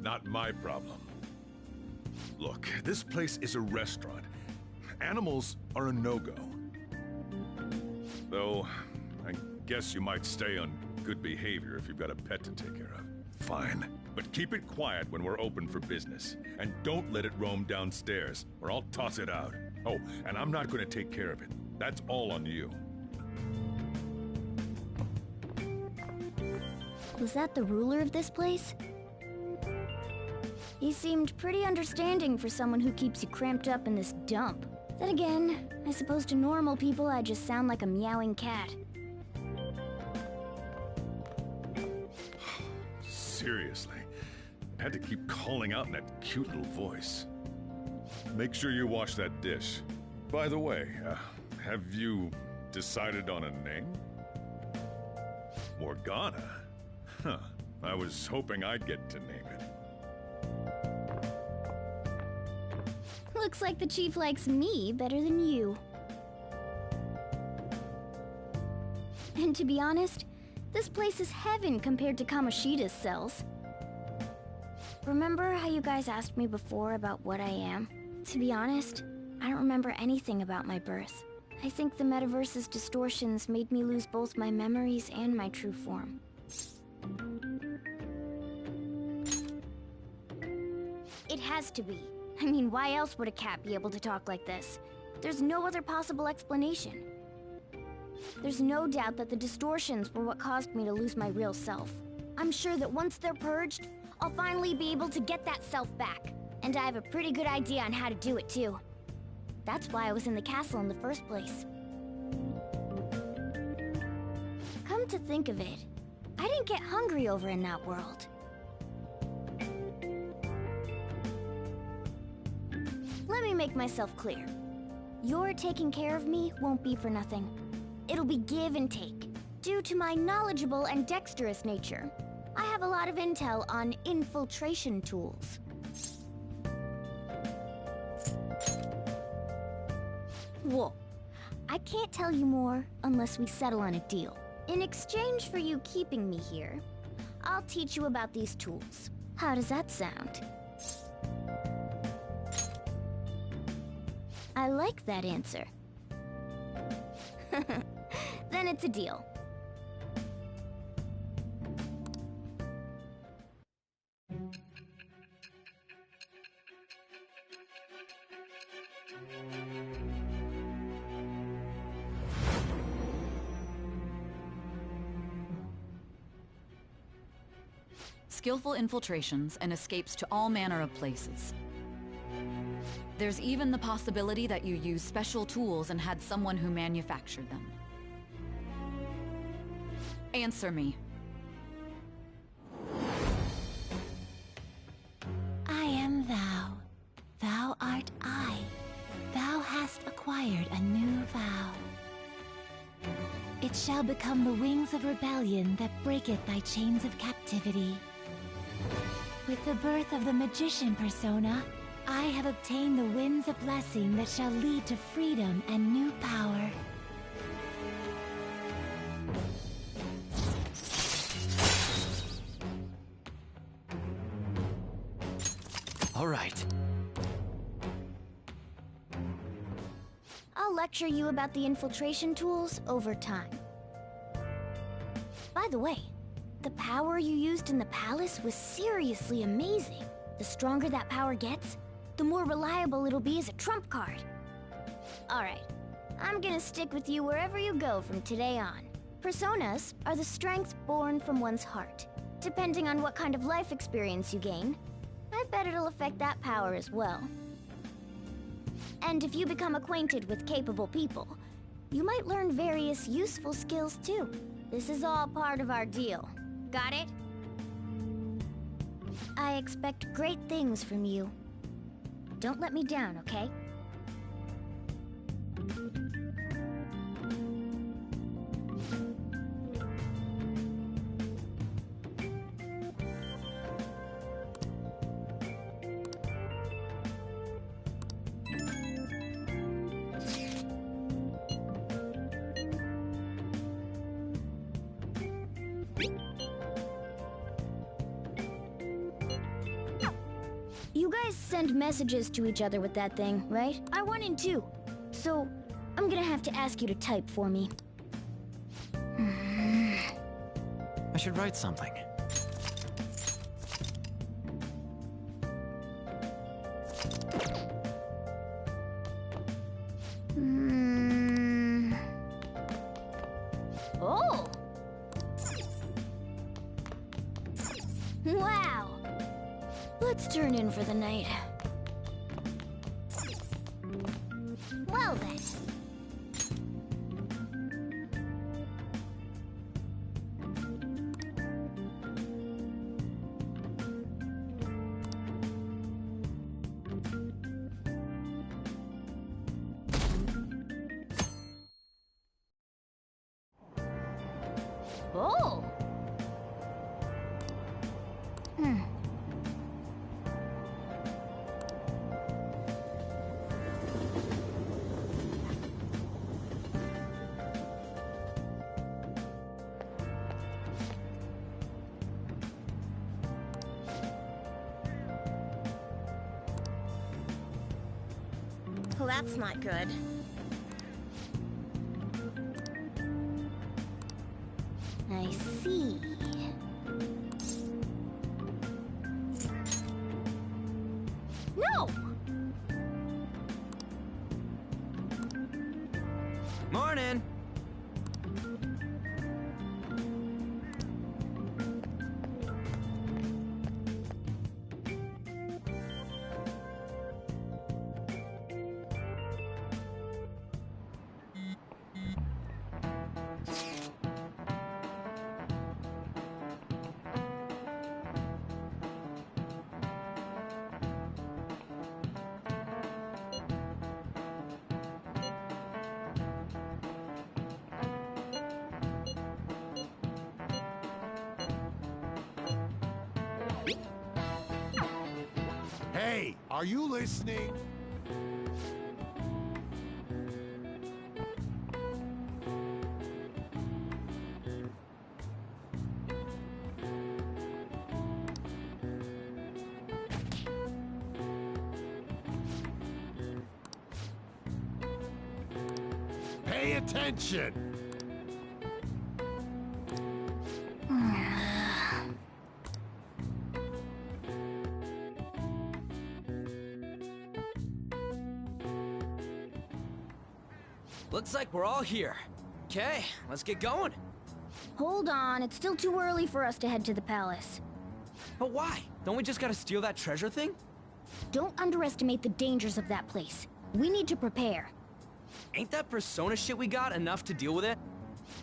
Not my problem. Look, this place is a restaurant. Animals are a no-go. Though, I guess you might stay on good behavior if you've got a pet to take care of. Fine. But keep it quiet when we're open for business. And don't let it roam downstairs, or I'll toss it out. Oh, and I'm not going to take care of it. That's all on you. Was that the ruler of this place? He seemed pretty understanding for someone who keeps you cramped up in this dump. Then again, I suppose to normal people I just sound like a meowing cat. Seriously. I had to keep calling out in that cute little voice. Make sure you wash that dish. By the way, have you decided on a name? Morgana? Huh. I was hoping I'd get to name it. Looks like the chief likes me better than you. And to be honest, this place is heaven compared to Kamoshida's cells. Remember how you guys asked me before about what I am? To be honest, I don't remember anything about my birth. I think the metaverse's distortions made me lose both my memories and my true form. It has to be. I mean, why else would a cat be able to talk like this? There's no other possible explanation. There's no doubt that the distortions were what caused me to lose my real self. I'm sure that once they're purged, I'll finally be able to get that self back. And I have a pretty good idea on how to do it too. That's why I was in the castle in the first place. Come to think of it, I didn't get hungry over in that world. Let me make myself clear. Your taking care of me won't be for nothing. It'll be give and take. Due to my knowledgeable and dexterous nature, I have a lot of intel on infiltration tools. Whoa. I can't tell you more unless we settle on a deal. In exchange for you keeping me here, I'll teach you about these tools. How does that sound? I like that answer. Then it's a deal. Skillful infiltrations and escapes to all manner of places. There's even the possibility that you used special tools and had someone who manufactured them. Answer me. I am thou. Thou art I. Thou hast acquired a new vow. It shall become the wings of rebellion that breaketh thy chains of captivity. With the birth of the magician persona, I have obtained the winds of blessing that shall lead to freedom and new power. All right. I'll lecture you about the infiltration tools over time. By the way, the power you used in the palace was seriously amazing. The stronger that power gets, the more reliable it'll be as a trump card. Alright, I'm gonna stick with you wherever you go from today on. Personas are the strength born from one's heart. Depending on what kind of life experience you gain, I bet it'll affect that power as well. And if you become acquainted with capable people, you might learn various useful skills too. This is all part of our deal. Got it? I expect great things from you. Don't let me down, okay? You guys send messages to each other with that thing, right? I want in too. So, I'm gonna have to ask you to type for me. I should write something. Oh! Wow! Let's turn in for the night. Well then. Oh! Well, that's not good. I see. No! Morning! Hey, are you listening? Pay attention! Looks like we're all here. Okay, let's get going. Hold on, it's still too early for us to head to the palace. But why? Don't we just gotta steal that treasure thing? Don't underestimate the dangers of that place. We need to prepare. Ain't that persona shit we got enough to deal with it?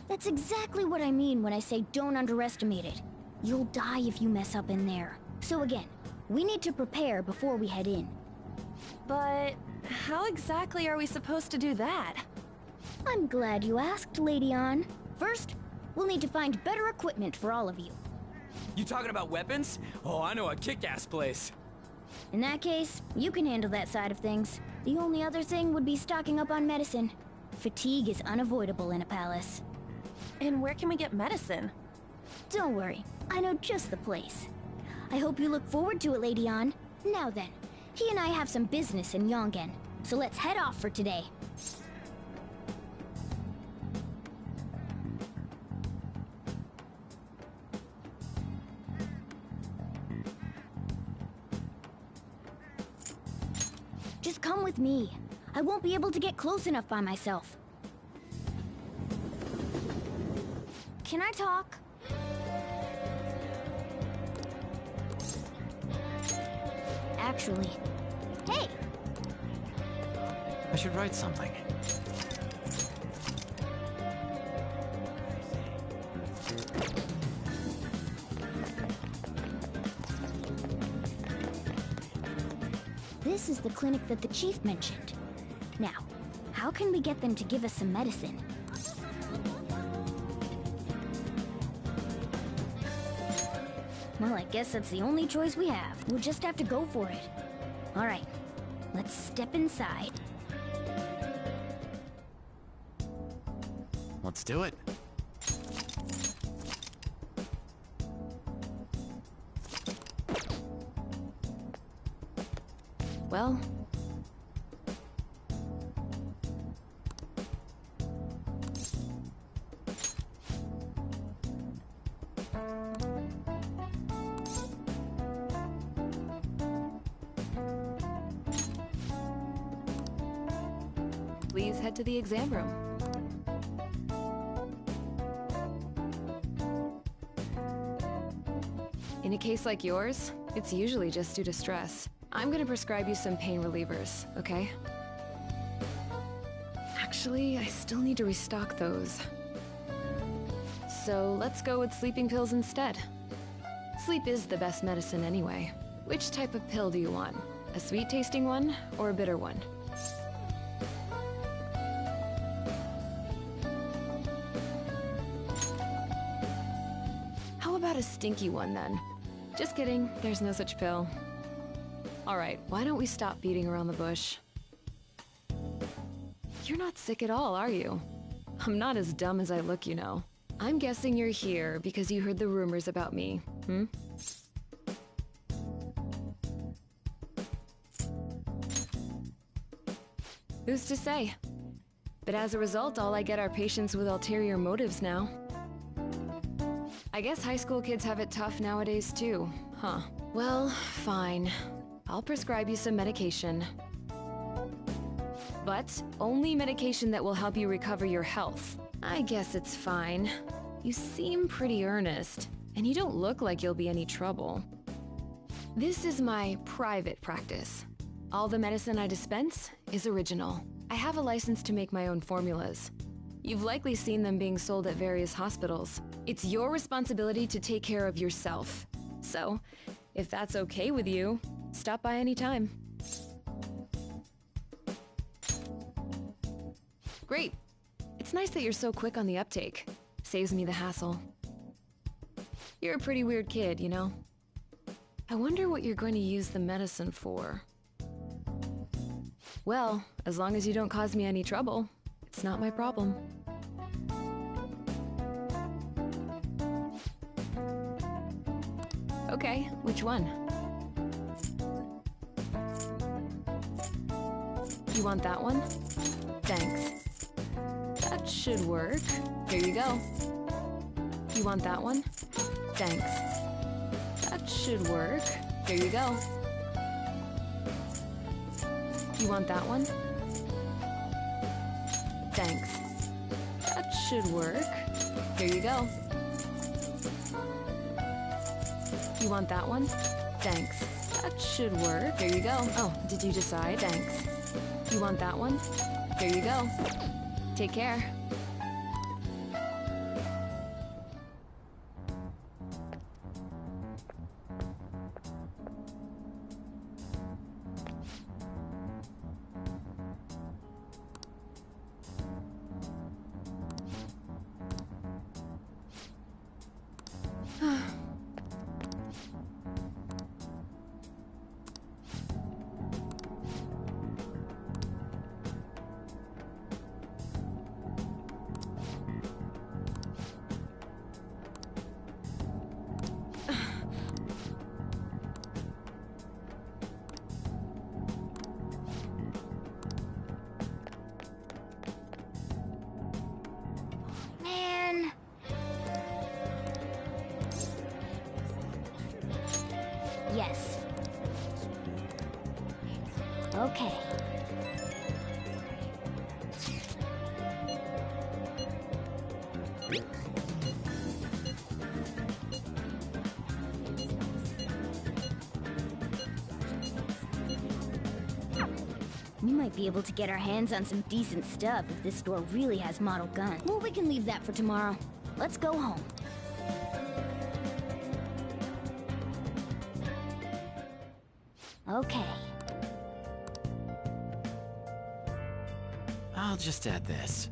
That's exactly what I mean when I say don't underestimate it. You'll die if you mess up in there. So again, we need to prepare before we head in. But how exactly are we supposed to do that? I'm glad you asked, Lady Ann. First, we'll need to find better equipment for all of you. You talking about weapons? Oh, I know a kick-ass place. In that case, you can handle that side of things. The only other thing would be stocking up on medicine. Fatigue is unavoidable in a palace. And where can we get medicine? Don't worry, I know just the place. I hope you look forward to it, Lady Ann. Now then, he and I have some business in Yongen, so let's head off for today. Just come with me. I won't be able to get close enough by myself. Can I talk? Actually, hey! I should write something. This is the clinic that the chief mentioned. Now, how can we get them to give us some medicine? Well, I guess that's the only choice we have. We'll just have to go for it. All right, let's step inside. Let's do it. Well... Please head to the exam room. In a case like yours, it's usually just due to stress. I'm gonna prescribe you some pain relievers, okay? Actually, I still need to restock those. So let's go with sleeping pills instead. Sleep is the best medicine anyway. Which type of pill do you want? A sweet-tasting one or a bitter one? How about a stinky one then? Just kidding, there's no such pill. Alright, why don't we stop beating around the bush? You're not sick at all, are you? I'm not as dumb as I look, you know. I'm guessing you're here because you heard the rumors about me, hmm? Who's to say? But as a result, all I get are patients with ulterior motives now. I guess high school kids have it tough nowadays too, huh? Well, fine. I'll prescribe you some medication. But only medication that will help you recover your health. I guess it's fine. You seem pretty earnest, and you don't look like you'll be any trouble. This is my private practice. All the medicine I dispense is original. I have a license to make my own formulas. You've likely seen them being sold at various hospitals. It's your responsibility to take care of yourself. So, if that's okay with you, stop by anytime. Great. It's nice that you're so quick on the uptake. Saves me the hassle. You're a pretty weird kid, you know? I wonder what you're going to use the medicine for. Well, as long as you don't cause me any trouble, it's not my problem. Okay, which one? You want that one? Thanks. should work. Here you go. You want that one? Thanks. That should work. Here you go. You want that one? Thanks. That should work. Here you go. You want that one? Thanks. That should work. Here you go. Oh, did you decide? Thanks. You want that one? Here you go. Take care. Man. Yes. Okay. We might be able to get our hands on some decent stuff if this store really has model guns. Well, we can leave that for tomorrow. Let's go home. Okay. I'll just add this.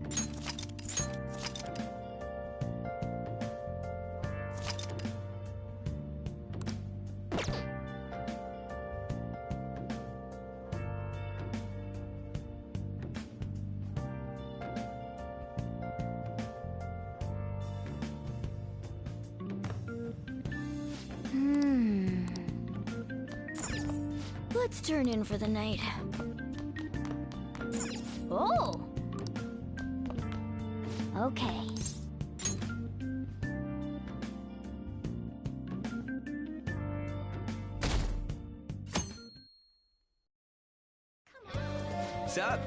Let's turn in for the night. Oh! Okay. What's up?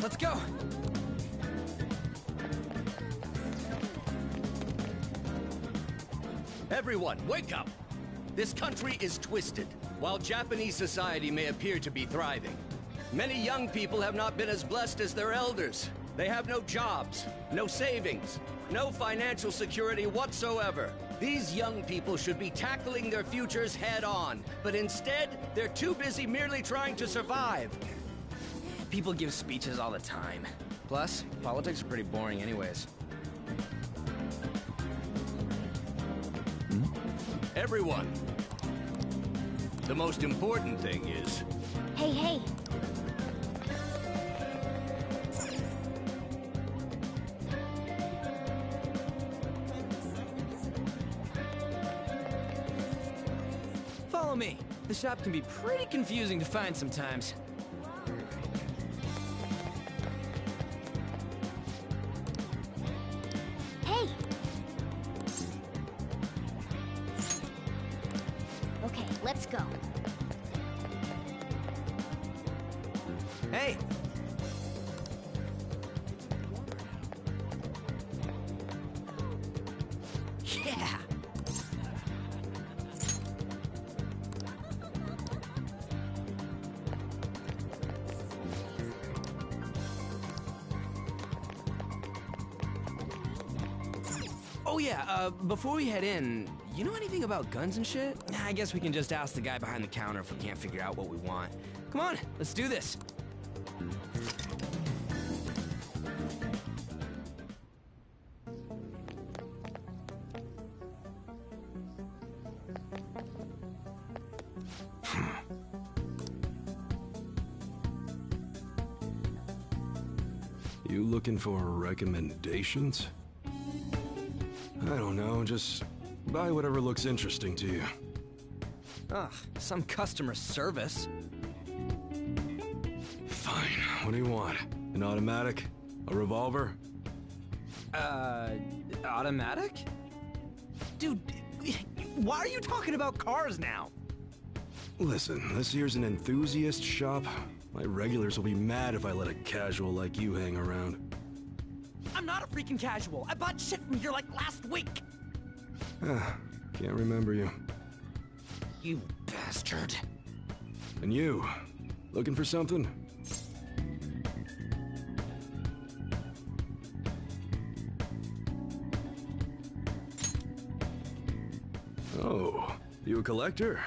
Let's go! Everyone, wake up! This country is twisted. While Japanese society may appear to be thriving, many young people have not been as blessed as their elders. They have no jobs, no savings, no financial security whatsoever. These young people should be tackling their futures head-on, but instead, they're too busy merely trying to survive. People give speeches all the time. Plus, politics are pretty boring anyways. Everyone, the most important thing is... Hey, hey! Follow me. The shop can be pretty confusing to find sometimes. Hey! Okay, let's go. Hey! Yeah! Oh yeah, before we head in, you know anything about guns and shit? I guess we can just ask the guy behind the counter if we can't figure out what we want. Come on, let's do this. You looking for recommendations? I don't know, just buy whatever looks interesting to you. Ugh, some customer service. Fine, what do you want? An automatic? A revolver? Automatic? Dude, why are you talking about cars now? Listen, this here's an enthusiast shop. My regulars will be mad if I let a casual like you hang around. I'm not a freaking casual. I bought shit from here like last week. Can't remember you. You bastard. And you, looking for something? Oh, you a collector?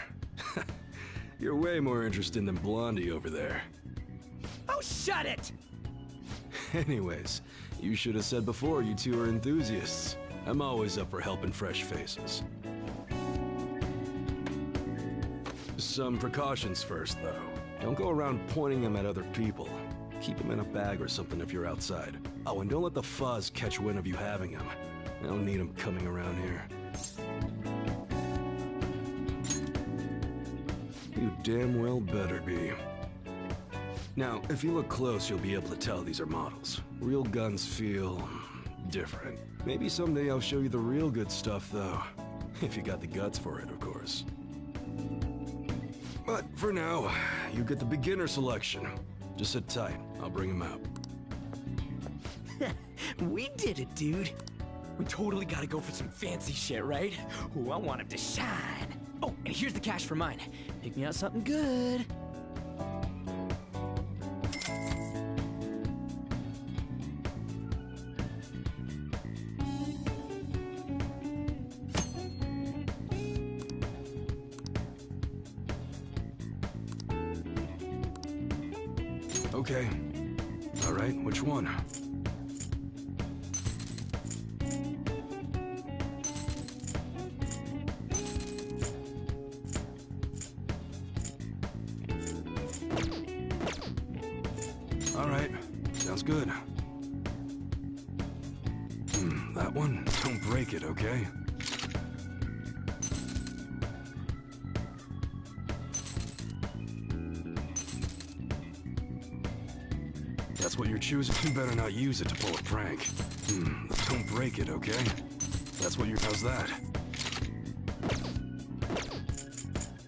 You're way more interesting than Blondie over there. Oh, shut it! Anyways, you should have said before you two are enthusiasts. I'm always up for helping fresh faces. Some precautions first, though. Don't go around pointing them at other people. Keep them in a bag or something if you're outside. Oh, and don't let the fuzz catch wind of you having them. I don't need them coming around here. You damn well better be. Now, if you look close, you'll be able to tell these are models. Real guns feel different. Maybe someday I'll show you the real good stuff, though. If you got the guts for it, of course. But for now, you get the beginner selection. Just sit tight. I'll bring him out. We did it, dude. We totally gotta go for some fancy shit, right? Ooh, I want him to shine. Oh, and here's the cash for mine. Pick me out something good. Okay. All right, which one? All right, sounds good. That one? Don't break it, okay? That's what you're choosing? You better not use it to pull a prank. Don't break it, okay? That's what you're... How's that?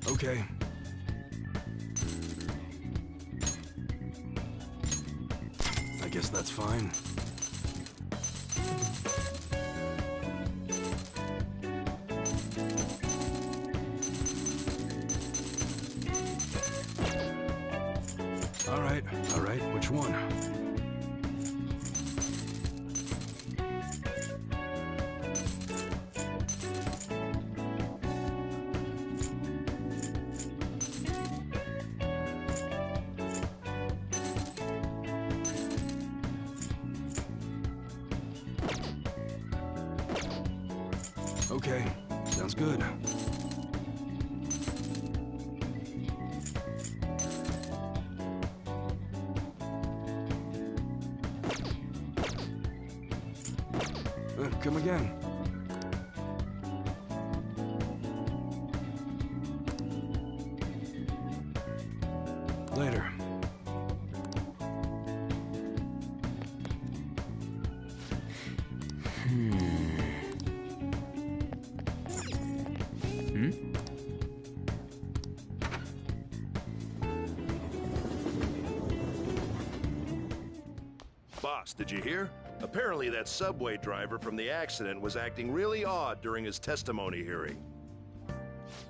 Okay. I guess that's fine. All right, which one? Okay, sounds good. Come again. Later. Boss, did you hear? Apparently that subway driver from the accident was acting really odd during his testimony hearing.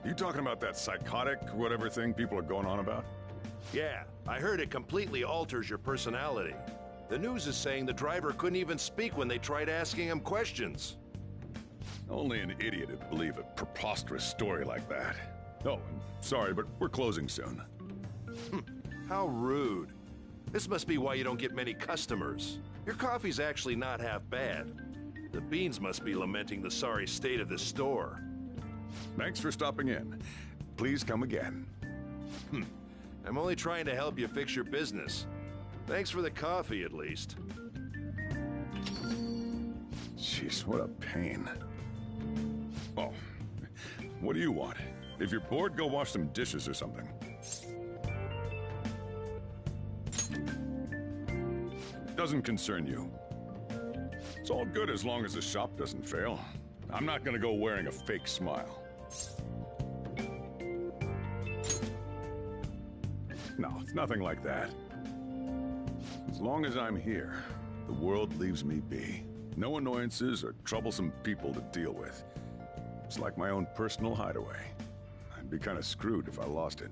You talking about that psychotic whatever thing people are going on about? Yeah, I heard it completely alters your personality. The news is saying the driver couldn't even speak when they tried asking him questions. Only an idiot would believe a preposterous story like that. Oh, and sorry, but we're closing soon. How rude. This must be why you don't get many customers. Your coffee's actually not half bad. The beans must be lamenting the sorry state of this store. Thanks for stopping in. Please come again. I'm only trying to help you fix your business. Thanks for the coffee, at least. Jeez, what a pain. Oh, what do you want? If you're bored, go wash some dishes or something. Doesn't concern you. It's all good as long as the shop doesn't fail. I'm not gonna go wearing a fake smile. No, it's nothing like that. As long as I'm here, the world leaves me be. No annoyances or troublesome people to deal with. It's like my own personal hideaway. I'd be kind of screwed if I lost it.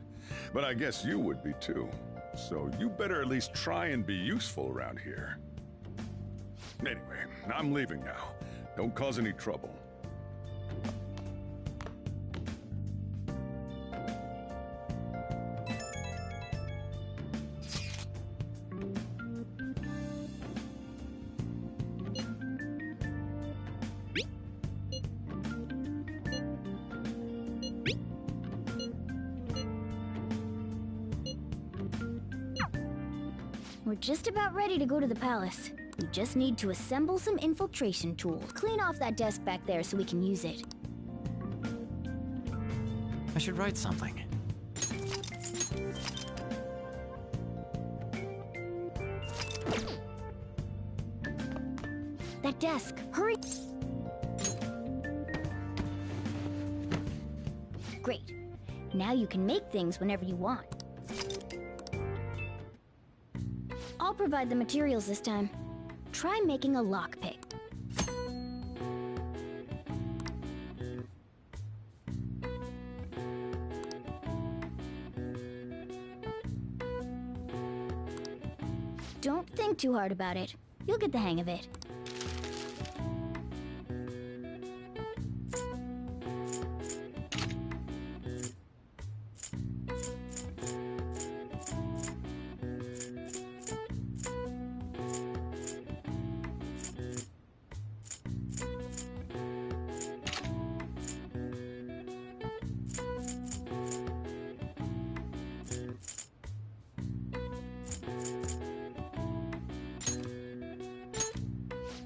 But I guess you would be too. So you better at least try and be useful around here. Anyway, I'm leaving now. Don't cause any trouble. We're just about ready to go to the palace. We just need to assemble some infiltration tools. Clean off that desk back there so we can use it. I should write something. That desk, hurry! Great. Now you can make things whenever you want. I'll provide the materials this time. Try making a lockpick. Don't think too hard about it. You'll get the hang of it.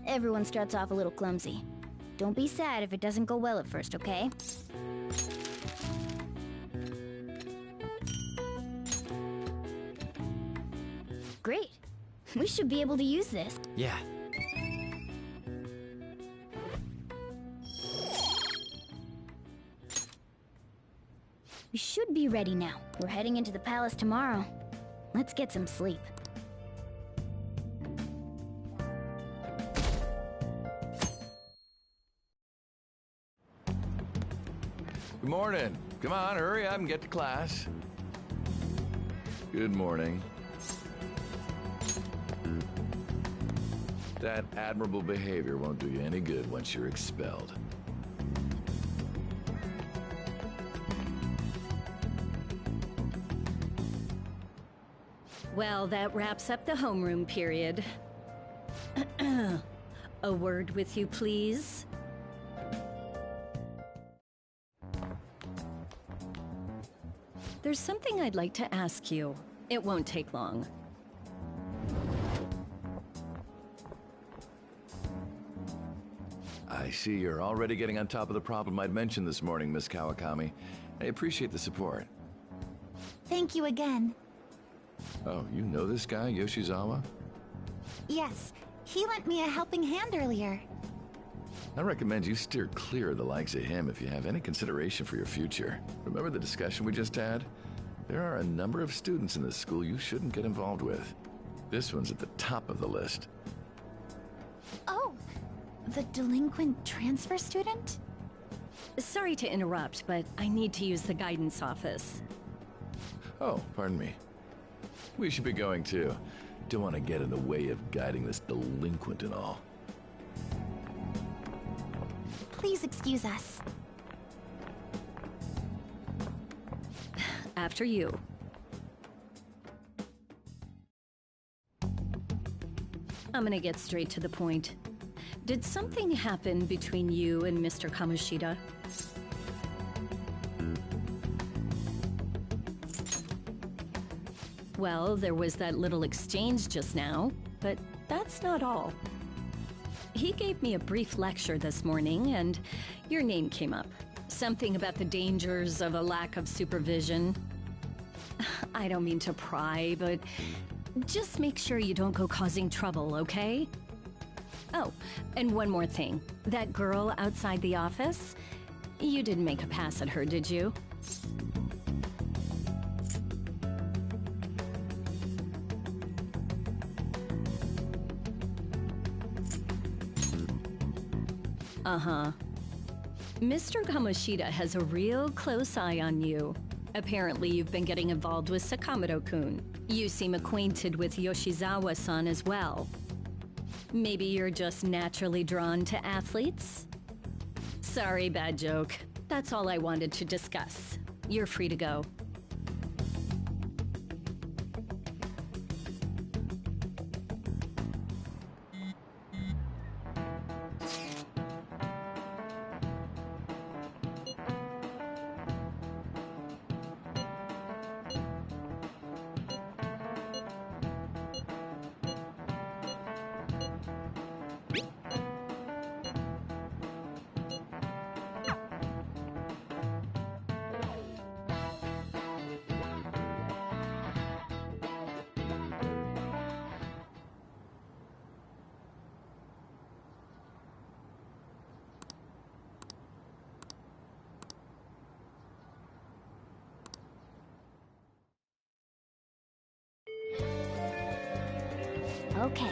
Everyone starts off a little clumsy. Don't be sad if it doesn't go well at first, okay? Great. We should be able to use this. Yeah. We should be ready now. We're heading into the palace tomorrow. Let's get some sleep. Good morning. Come on, hurry up and get to class. Good morning. That admirable behavior won't do you any good once you're expelled. Well, that wraps up the homeroom period. A word with you, please. There's something I'd like to ask you. It won't take long. I see you're already getting on top of the problem I'd mentioned this morning, Miss Kawakami. I appreciate the support. Thank you again. Oh, you know this guy, Yoshizawa? Yes, he lent me a helping hand earlier. I recommend you steer clear of the likes of him if you have any consideration for your future. Remember the discussion we just had? There are a number of students in this school you shouldn't get involved with. This one's at the top of the list. Oh, the delinquent transfer student? Sorry to interrupt, but I need to use the guidance office. Oh, pardon me. We should be going too. Don't want to get in the way of guiding this delinquent and all. Please excuse us. After you. I'm gonna get straight to the point. Did something happen between you and Mr. Kamoshida? Well, there was that little exchange just now, but that's not all. He gave me a brief lecture this morning, and your name came up. Something about the dangers of a lack of supervision. I don't mean to pry, but just make sure you don't go causing trouble, okay? Oh, and one more thing. That girl outside the office, you didn't make a pass at her, did you? Uh-huh. Mr. Kamoshida has a real close eye on you. Apparently you've been getting involved with Sakamoto-kun. You seem acquainted with Yoshizawa-san as well. Maybe you're just naturally drawn to athletes? Sorry, bad joke. That's all I wanted to discuss. You're free to go. Okay.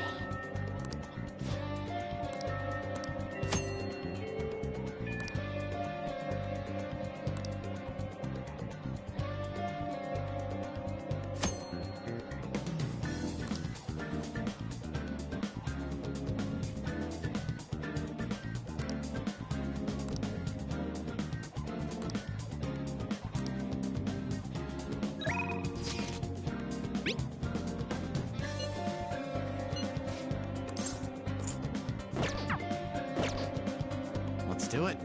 Let's do it.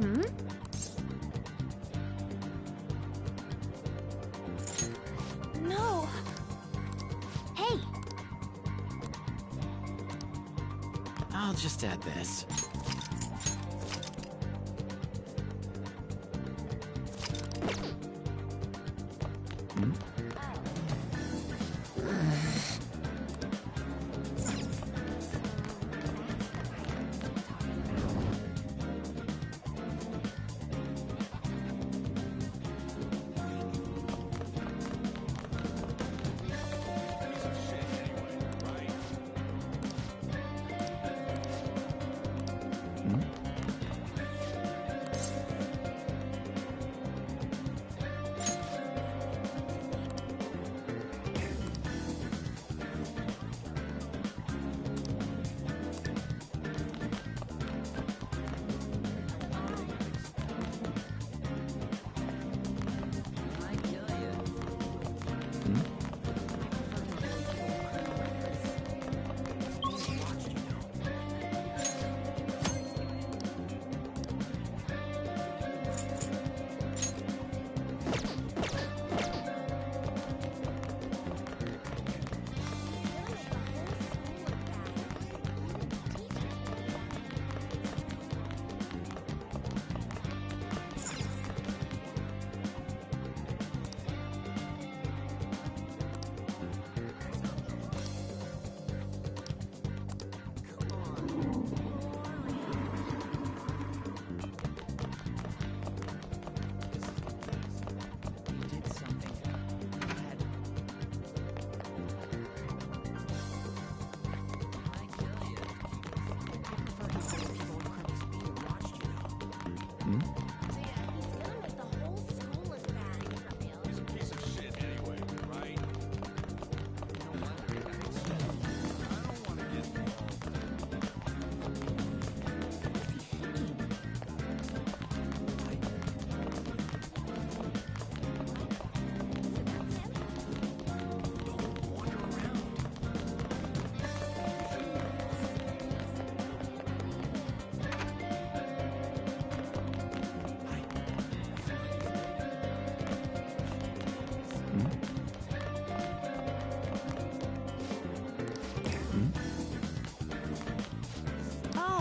Hmm? No. Hey. I'll just add this.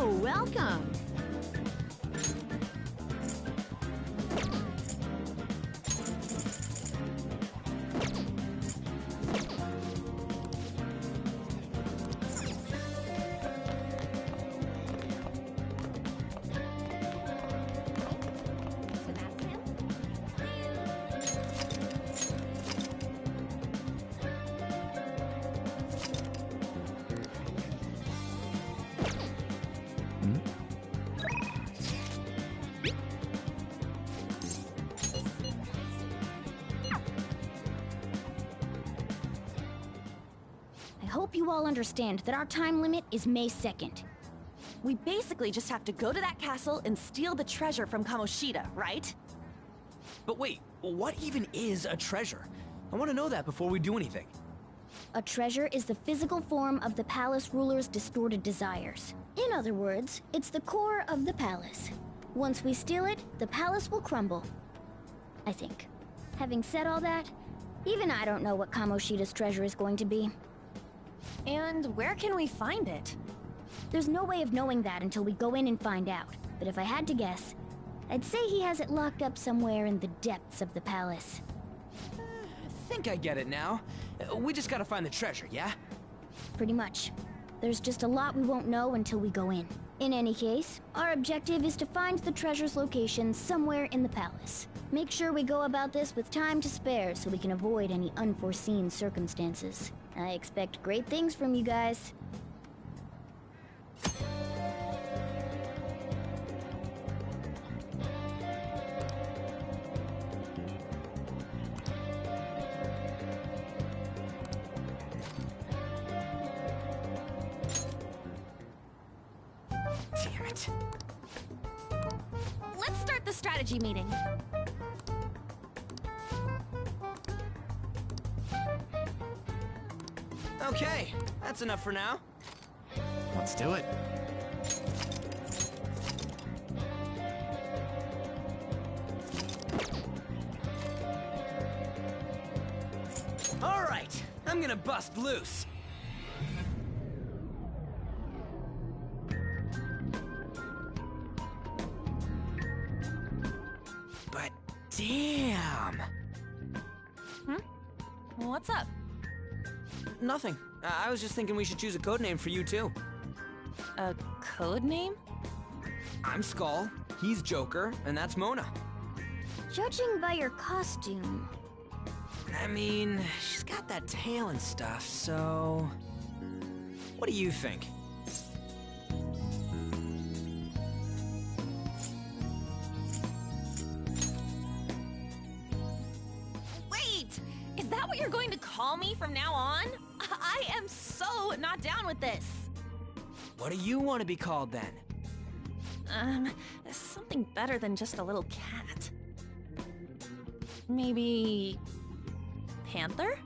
Oh, welcome. I hope you all understand that our time limit is May 2nd. We basically just have to go to that castle and steal the treasure from Kamoshida, right? But wait, what even is a treasure? I want to know that before we do anything. A treasure is the physical form of the palace ruler's distorted desires. In other words, it's the core of the palace. Once we steal it, the palace will crumble. I think. Having said all that, even I don't know what Kamoshida's treasure is going to be. And where can we find it? There's no way of knowing that until we go in and find out. But if I had to guess, I'd say he has it locked up somewhere in the depths of the palace. I think I get it now. We just gotta find the treasure, yeah? Pretty much. There's just a lot we won't know until we go in. In any case, our objective is to find the treasure's location somewhere in the palace. Make sure we go about this with time to spare so we can avoid any unforeseen circumstances. I expect great things from you guys. Damn it. Let's start the strategy meeting. Okay, that's enough for now. Let's do it. All right, I'm gonna bust loose. But damn. What's up? Nothing. I was just thinking we should choose a code name for you too. A code name? I'm Skull, he's Joker, and that's Mona. Judging by your costume... I mean, she's got that tail and stuff, so... What do you think? Wait! Is that what you're going to call me from now on? I am so not down with this. What do you want to be called then? Something better than just a little cat. Maybe... Panther?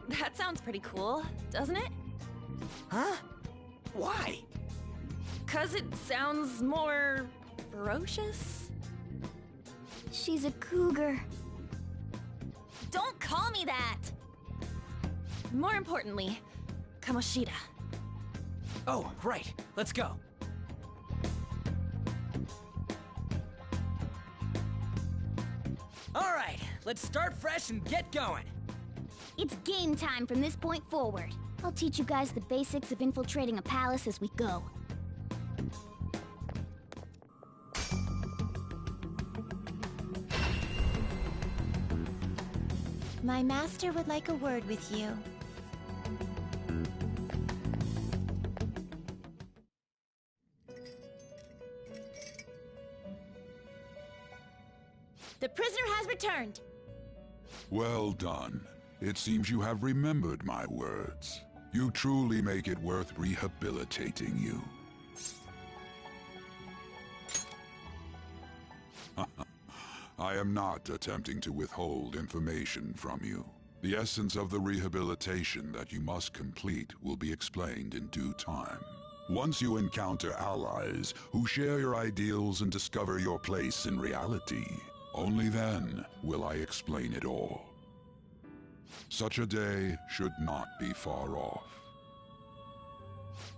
That sounds pretty cool, doesn't it? Huh? Why? 'Cause it sounds more... ferocious? She's a cougar. Don't call me that! More importantly, Kamoshida. Oh, right. Let's go. All right, let's start fresh and get going. It's game time from this point forward. I'll teach you guys the basics of infiltrating a palace as we go. My master would like a word with you. The prisoner has returned. Well done. It seems you have remembered my words. You truly make it worth rehabilitating you. I am not attempting to withhold information from you. The essence of the rehabilitation that you must complete will be explained in due time. Once you encounter allies who share your ideals and discover your place in reality, only then will I explain it all. Such a day should not be far off.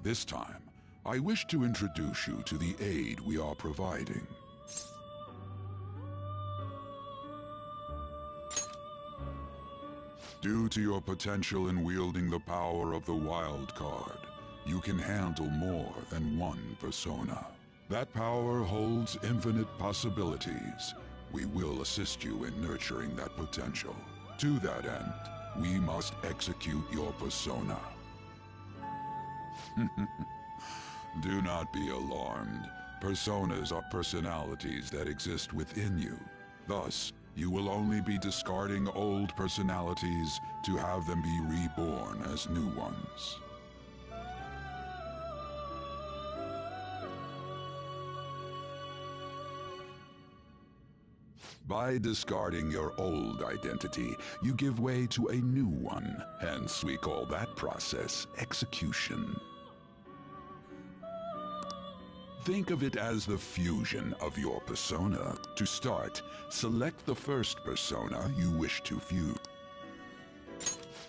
This time, I wish to introduce you to the aid we are providing. Due to your potential in wielding the power of the wild card, you can handle more than one persona. That power holds infinite possibilities. We will assist you in nurturing that potential. To that end, we must execute your persona. Do not be alarmed. Personas are personalities that exist within you. Thus, you will only be discarding old personalities to have them be reborn as new ones. By discarding your old identity, you give way to a new one. Hence, we call that process execution. Think of it as the fusion of your persona. To start, select the first persona you wish to fuse.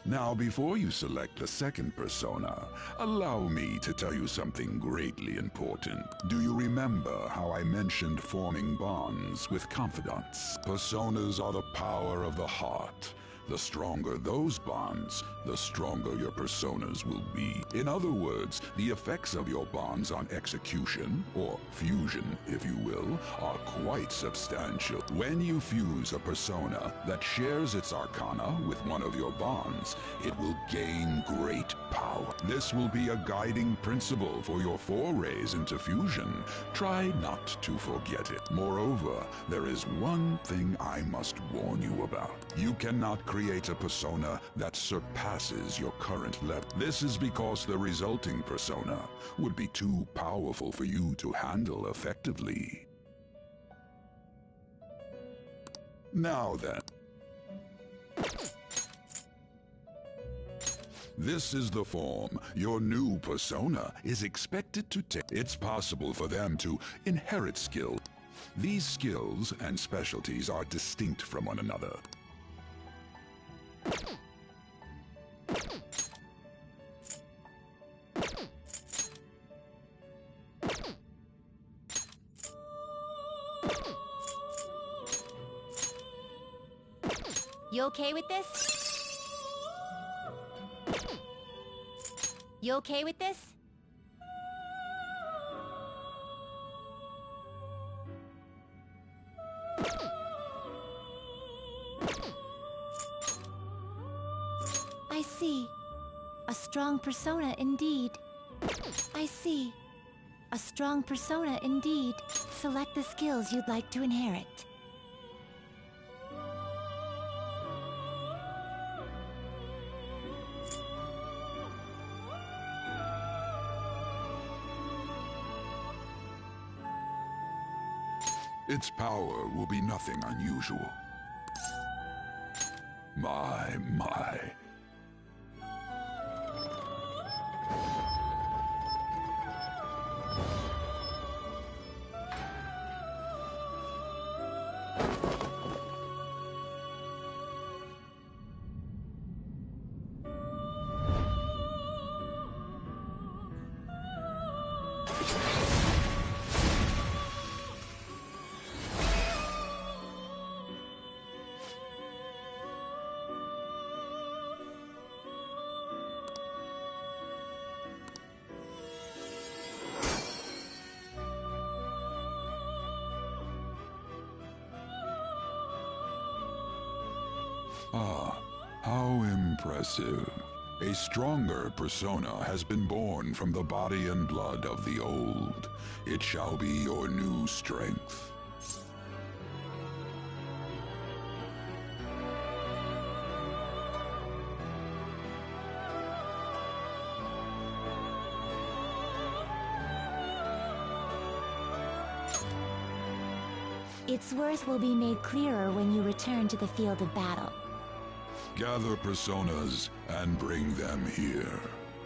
Now, before you select the second persona, allow me to tell you something greatly important. Do you remember how I mentioned forming bonds with confidants? Personas are the power of the heart. The stronger those bonds, the stronger your personas will be. In other words, the effects of your bonds on execution, or fusion if you will, are quite substantial. When you fuse a persona that shares its arcana with one of your bonds, it will gain great power. This will be a guiding principle for your forays into fusion. Try not to forget it. Moreover, there is one thing I must warn you about. You cannot create a persona that surpasses your current level. This is because the resulting persona would be too powerful for you to handle effectively. Now then. This is the form your new persona is expected to take. It's possible for them to inherit skill. These skills and specialties are distinct from one another. You okay with this? You okay with this? I see. A strong persona indeed. I see. A strong persona indeed. Select the skills you'd like to inherit. Its power will be nothing unusual. My. Ah, how impressive. A stronger persona has been born from the body and blood of the old. It shall be your new strength. Its worth will be made clearer when you return to the field of battle. Gather personas and bring them here.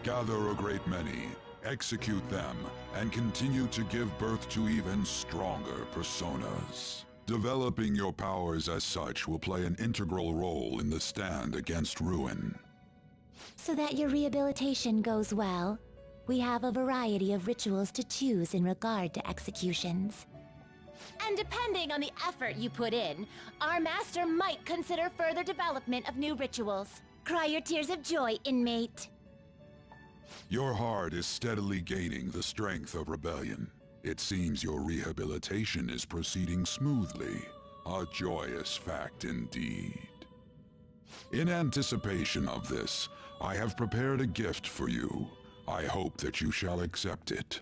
Gather a great many, execute them, and continue to give birth to even stronger personas. Developing your powers as such will play an integral role in the stand against ruin. So that your rehabilitation goes well, We have a variety of rituals to choose in regard to executions. And depending on the effort you put in, our master might consider further development of new rituals. Cry your tears of joy, inmate. Your heart is steadily gaining the strength of rebellion. It seems your rehabilitation is proceeding smoothly. A joyous fact indeed. In anticipation of this, I have prepared a gift for you. I hope that you shall accept it.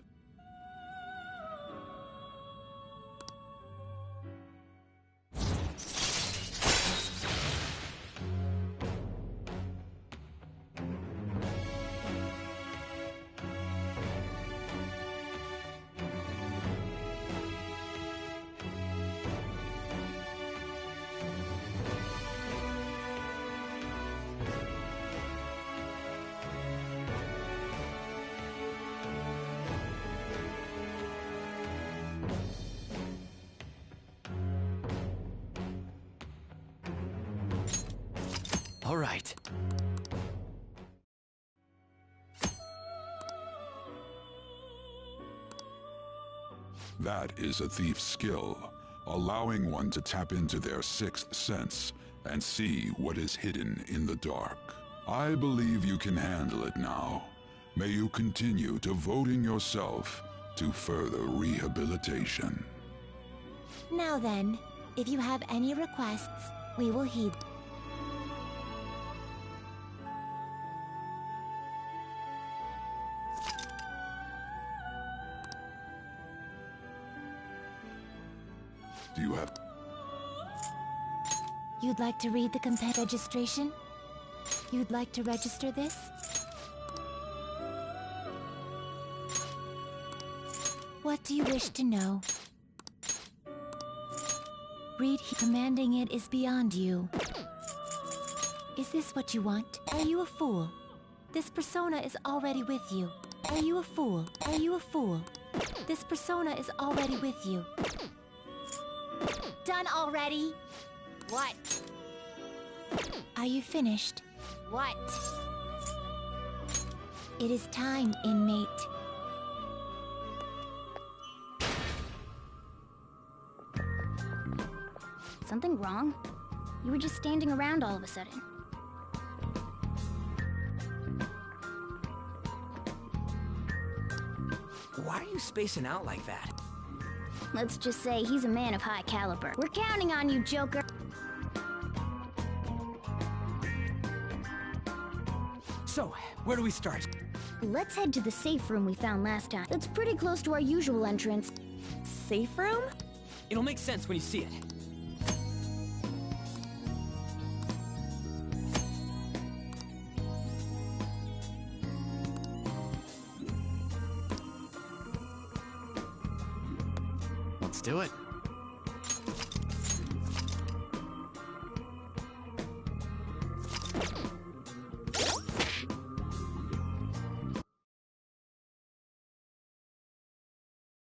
All right. That is a thief's skill, allowing one to tap into their sixth sense and see what is hidden in the dark. I believe you can handle it now. May you continue devoting yourself to further rehabilitation. Now then, if you have any requests, we will heed. Do you have... You'd like to read the compet registration? You'd like to register this? What do you wish to know? Read commanding it is beyond you. Is this what you want? Are you a fool? This persona is already with you. Are you a fool? Are you a fool? This persona is already with you. Done already? What? Are you finished? What? It is time, inmate. Something wrong? You were just standing around all of a sudden. Why are you spacing out like that? Let's just say he's a man of high caliber. We're counting on you, Joker. So, where do we start? Let's head to the safe room we found last time. It's pretty close to our usual entrance. Safe room? It'll make sense when you see it. Let's do it.